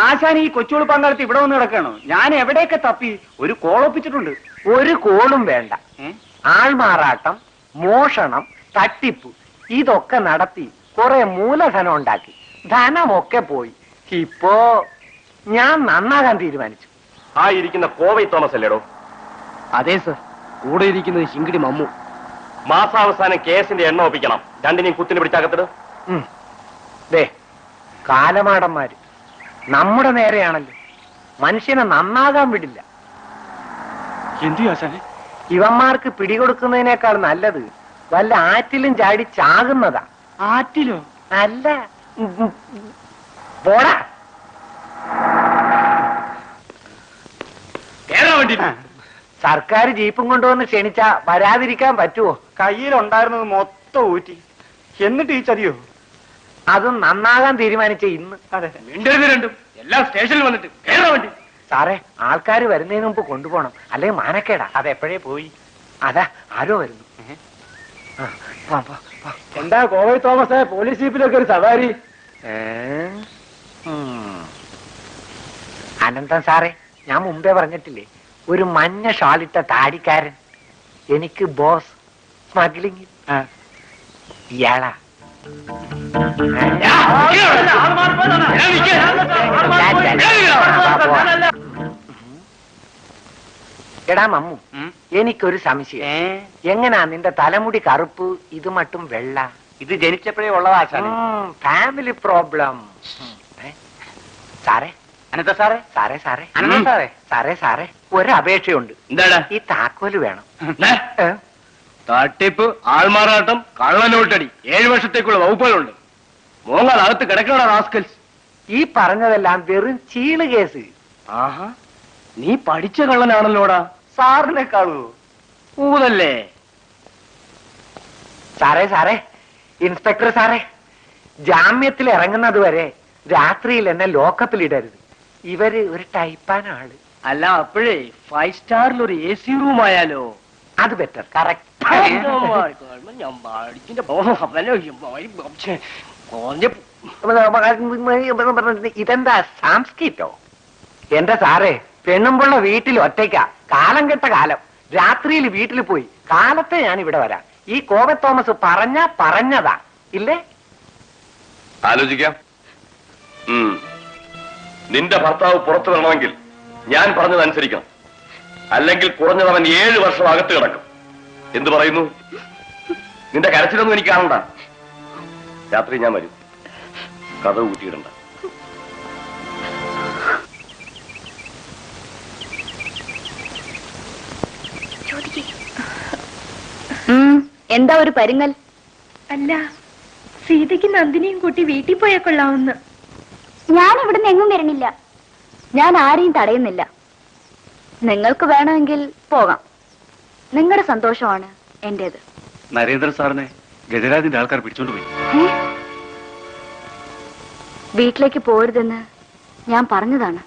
ആശാൻ ഈ കൊച്ചുകൂടി പങ്കാളത്ത് ഇവിടെ വന്ന് കിടക്കണോ? ഞാൻ എവിടെയൊക്കെ തപ്പി ഒരു കോളൊപ്പിച്ചിട്ടുണ്ട്. ഒരു കോളും വേണ്ട. ആൾമാറാട്ടം, മോഷണം, തട്ടിപ്പ് ഇതൊക്കെ നടത്തി കുറെ മൂലധനം ഉണ്ടാക്കി. ധനമൊക്കെ പോയി. ഇപ്പോ ഞാൻ നന്നാകാൻ തീരുമാനിച്ചു. ആ ഇരിക്കുന്ന കോവൈ തോമസ് അല്ലേടോ? അതെ സർ, കൂടെ ഇരിക്കുന്നത് ശിങ്കിടി മമ്മു. മാസാവസാനം കേസിന്റെ എണ്ണ ഒപ്പിക്കണം. രണ്ടിനെയും കുത്തിന് പിടിച്ചകത്തിട്. ദേ, കാലമാടന്മാര് നമ്മുടെ നേരെയാണല്ലോ. മനുഷ്യനെ നന്നാകാൻ വിടില്ല. എന്തു ആശാനെ? ഇവന്മാർക്ക് പിടികൊടുക്കുന്നതിനേക്കാൾ നല്ലത് വല്ല ആറ്റിലും ചാടി ചാകുന്നതാ. ആറ്റിലോ? അല്ല, പോടാ. സർക്കാർ ജീപ്പും കൊണ്ടുവന്ന് ക്ഷണിച്ചാ വരാതിരിക്കാൻ പറ്റുമോ? കയ്യിലുണ്ടായിരുന്നത് മൊത്തം ഊറ്റി. എന്നിട്ട് ഈ ചതിയോ? അതും നന്നാകാൻ തീരുമാനിച്ച ഇന്ന്. രണ്ടും എല്ലാം സ്റ്റേഷനിൽ വന്നിട്ട് കേറാൻ വേണ്ടി. സാറേ, ആൾക്കാർ വരുന്നതിന് മുമ്പ് കൊണ്ടുപോകണം, അല്ലെങ്കിൽ മാനക്കേടാ. അതെപ്പോഴേ പോയി. അതാ ആരോ വരുന്നു. എന്താ കോവൈ തോമസ് പോലീസ് ജീപ്പിലൊക്കെ ഒരു സവാരി? അനന്തൻ സാറേ, ഞാൻ മുമ്പേ പറഞ്ഞിട്ടില്ലേ, ഒരു മഞ്ഞ ഷാളിട്ട താടിക്കാരൻ. എനിക്ക് ബോസ് സ്മഗ്ലിംഗ്. ഇയാളാ. എടാ മമ്മു, എനിക്കൊരു സംശയം. എങ്ങനാ നിന്റെ തലമുടി കറുപ്പ്, ഇത് മട്ടും വെള്ള? ഇത് ജനിച്ചപ്പോഴേ ഉള്ളതാ. Family problem. സാറേ, അനന്ത സാറേ, സാറേ സാറേ അനന്ത സാറേ, സാറേ സാറേ, ഒരു അപേക്ഷയുണ്ട്. എന്താണ്? ഈ താക്കോല് വേണം. തട്ടിപ്പ്, ആൾമാറാട്ടം, കള്ളനോട്ടടി, 7 വർഷത്തേക്കുള്ള വകുപ്പുകളുണ്ട്. മോങ്ങാൽ അകത്ത് കിടക്കണ റാസ്കൽസ്. ഈ പറഞ്ഞതെല്ലാം വെറും ചീള് കേസ്. ആഹാ, നീ പഠിച്ച കള്ളനാണല്ലോടാ. സാറിനെക്കാളൂ ഊതല്ലേ? സാറേ സാറേ, ഇൻസ്പെക്ടർ സാറേ, ജാമ്യത്തിൽ ഇറങ്ങുന്നത് വരെ രാത്രിയിൽ എന്നെ ലോക്കപ്പിൽ ഇടരുത്. ഇവര് ഒരു ടൈപ്പാണ് ആള്. അല്ല, അപ്പോഴേ 5 സ്റ്റാറിൽ ഒരു AC റൂം ആയാലോ? അത് ബെറ്റർ. കറക്റ്റ്. ഇതെന്താ സാംസ്കിറ്റോ? എന്റെ സാറേ, പെണ്ണുമ്പുള്ള വീട്ടിൽ ഒറ്റയ്ക്ക. കാലം കെട്ട കാലം. രാത്രിയിൽ വീട്ടിൽ പോയി, കാലത്തെ ഞാൻ ഇവിടെ വരാം. ഈ കോവ തോമസ് പറഞ്ഞതാ ഇല്ലേ? ആലോചിക്കാം. നിന്റെ ഭർത്താവ് പുറത്തു വരണമെങ്കിൽ ഞാൻ പറഞ്ഞതനുസരിക്കണം. അല്ലെങ്കിൽ കുറഞ്ഞതവൻ 7 വർഷം അകത്ത് കിടക്കും. എന്തു പറയുന്നു? നിന്റെ കരച്ചിലൊന്നും എനിക്ക് കാണണ്ട. രാത്രി ഞാൻ വരും. കഥ കൂട്ടിയിടണ്ട. എന്താ ഒരു പരുങ്ങൽ? അല്ല, സീതയ്ക്ക് നന്ദിനിയും കൂട്ടി വീട്ടിൽ പോയാ കൊള്ളാവുന്ന. ഞാൻ ഇവിടുന്ന് എങ്ങും വരണില്ല. ഞാൻ ആരെയും തടയുന്നില്ല. നിങ്ങൾക്ക് വേണമെങ്കിൽ പോകാം. നിങ്ങളുടെ സന്തോഷമാണ് എന്റേത്. നരേന്ദ്രൻ സാറിനെ ഗജരാജിന്റെ ആൾക്കാർ പിടിച്ചോണ്ട് പോയി. വീട്ടിലേക്ക് പോരുതെന്ന് ഞാൻ പറഞ്ഞതാണ്.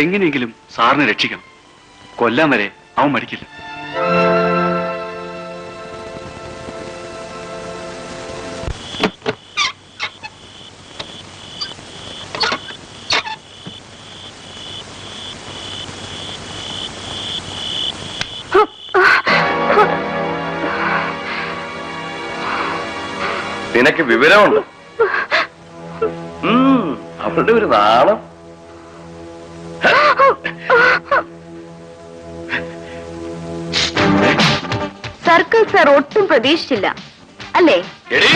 എങ്ങനെയെങ്കിലും സാറിനെ രക്ഷിക്കണം. കൊല്ലാൻ വരെ അവൻ മടിക്കില്ല. നിനക്ക് വിവരമുണ്ട്. അവളുടെ ഒരു നാളം. സർക്കിൾ സർ ഒട്ടും പ്രതീക്ഷിച്ചില്ല അല്ലേ? എടീ,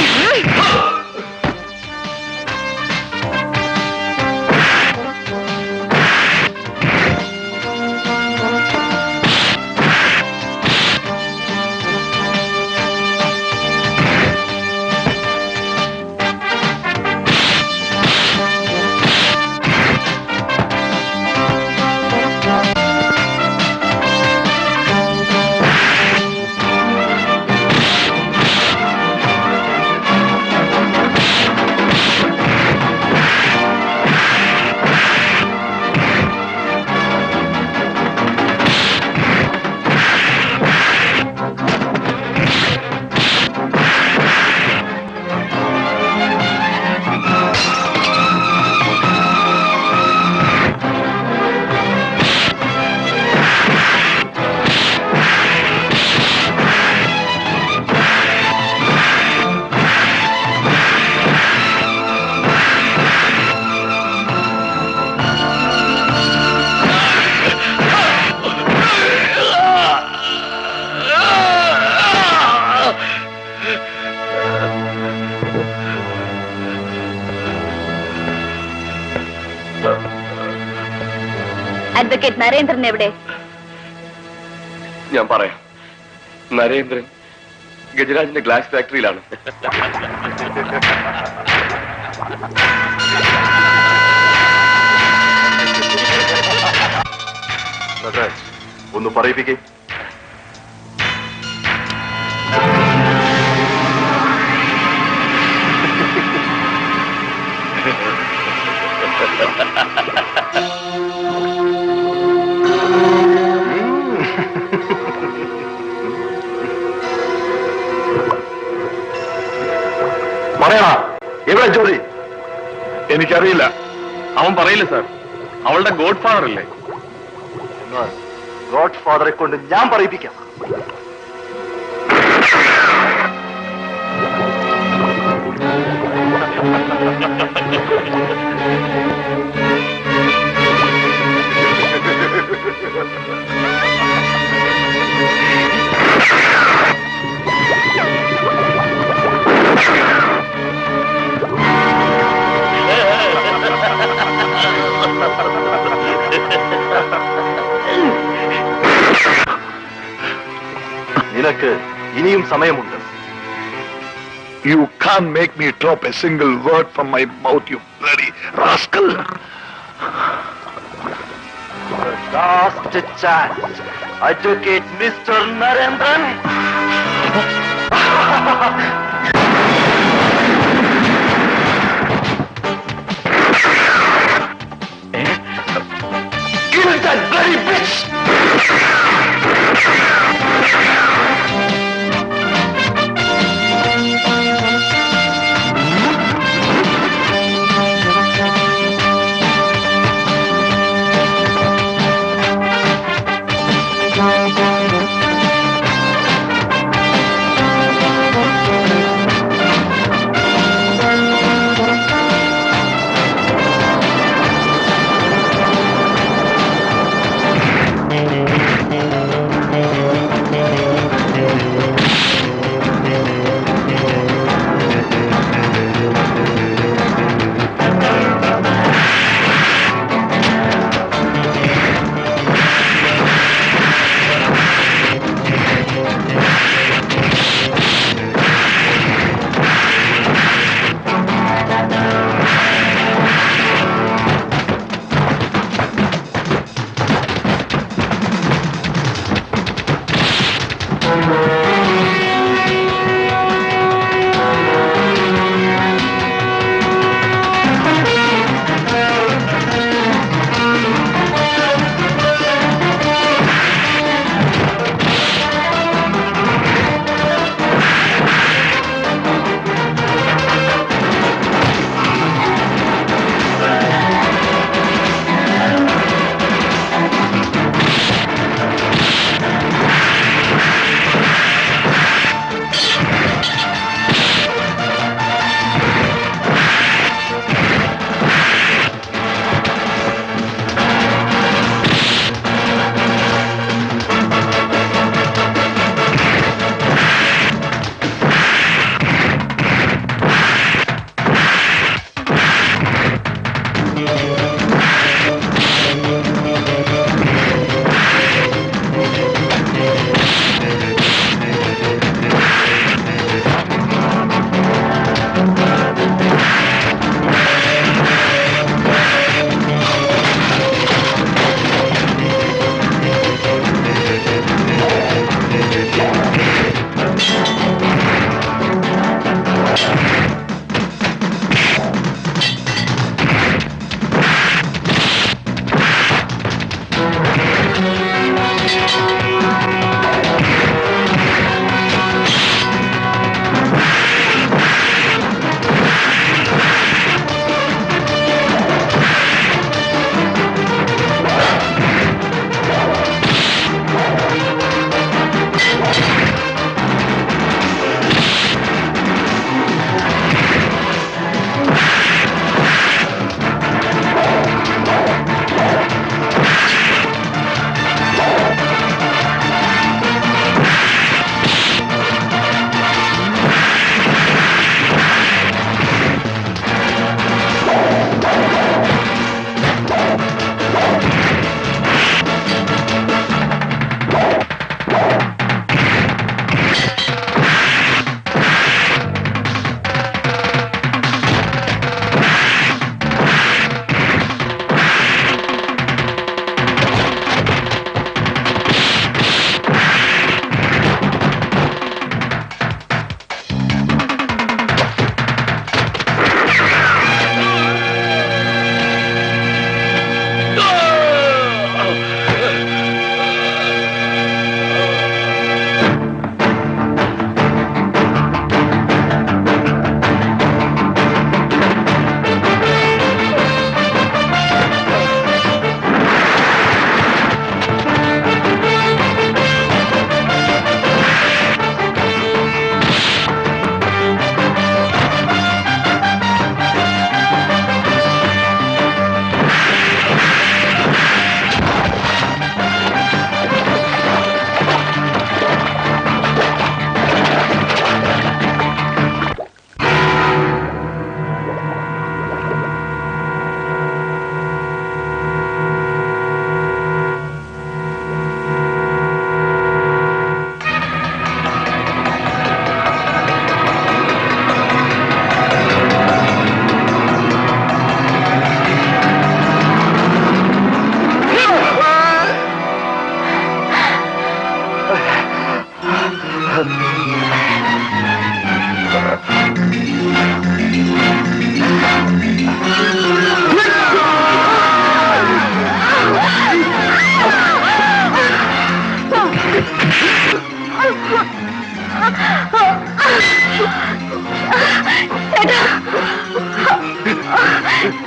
അഡ്വക്കേറ്റ് നരേന്ദ്രൻ എവിടെ? ഞാൻ പറയാം. നരേന്ദ്രൻ ഗജരാജിന്റെ ഗ്ലാസ് ഫാക്ടറിയിലാണ്. ഒന്ന് പറയിപ്പിക്കേ. പറയണ എവിടെ ജോലി? എനിക്കറിയില്ല. അവൻ പറയില്ല സാർ. അവളുടെ ഗോഡ് ഫാദർ അല്ലേ? ഗോഡ് ഫാദറെ കൊണ്ട് ഞാൻ പറയിപ്പിക്കാം. നിനക്ക് ഇനിയും സമയമുണ്ട്. You can't make me drop a single word from my mouth, you bloody rascal. Last chance, Advocate Mr. Narendran. Kill that bloody bitch!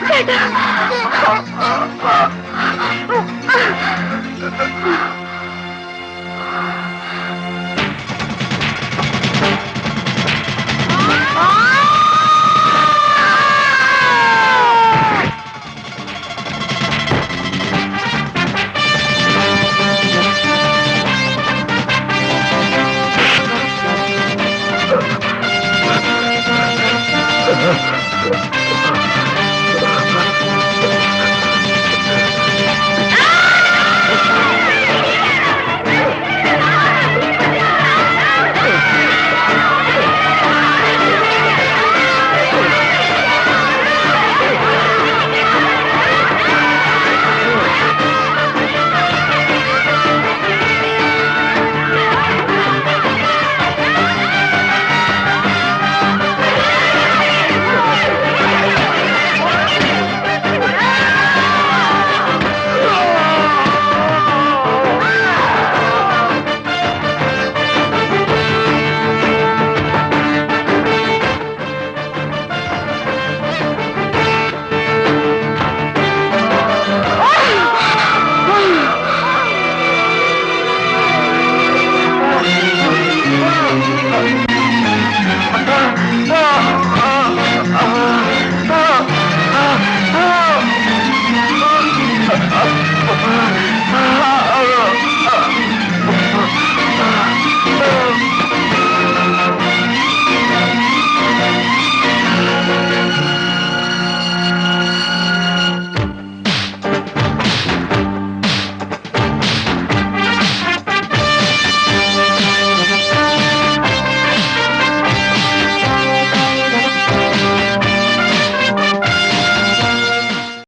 ചേട്ടാ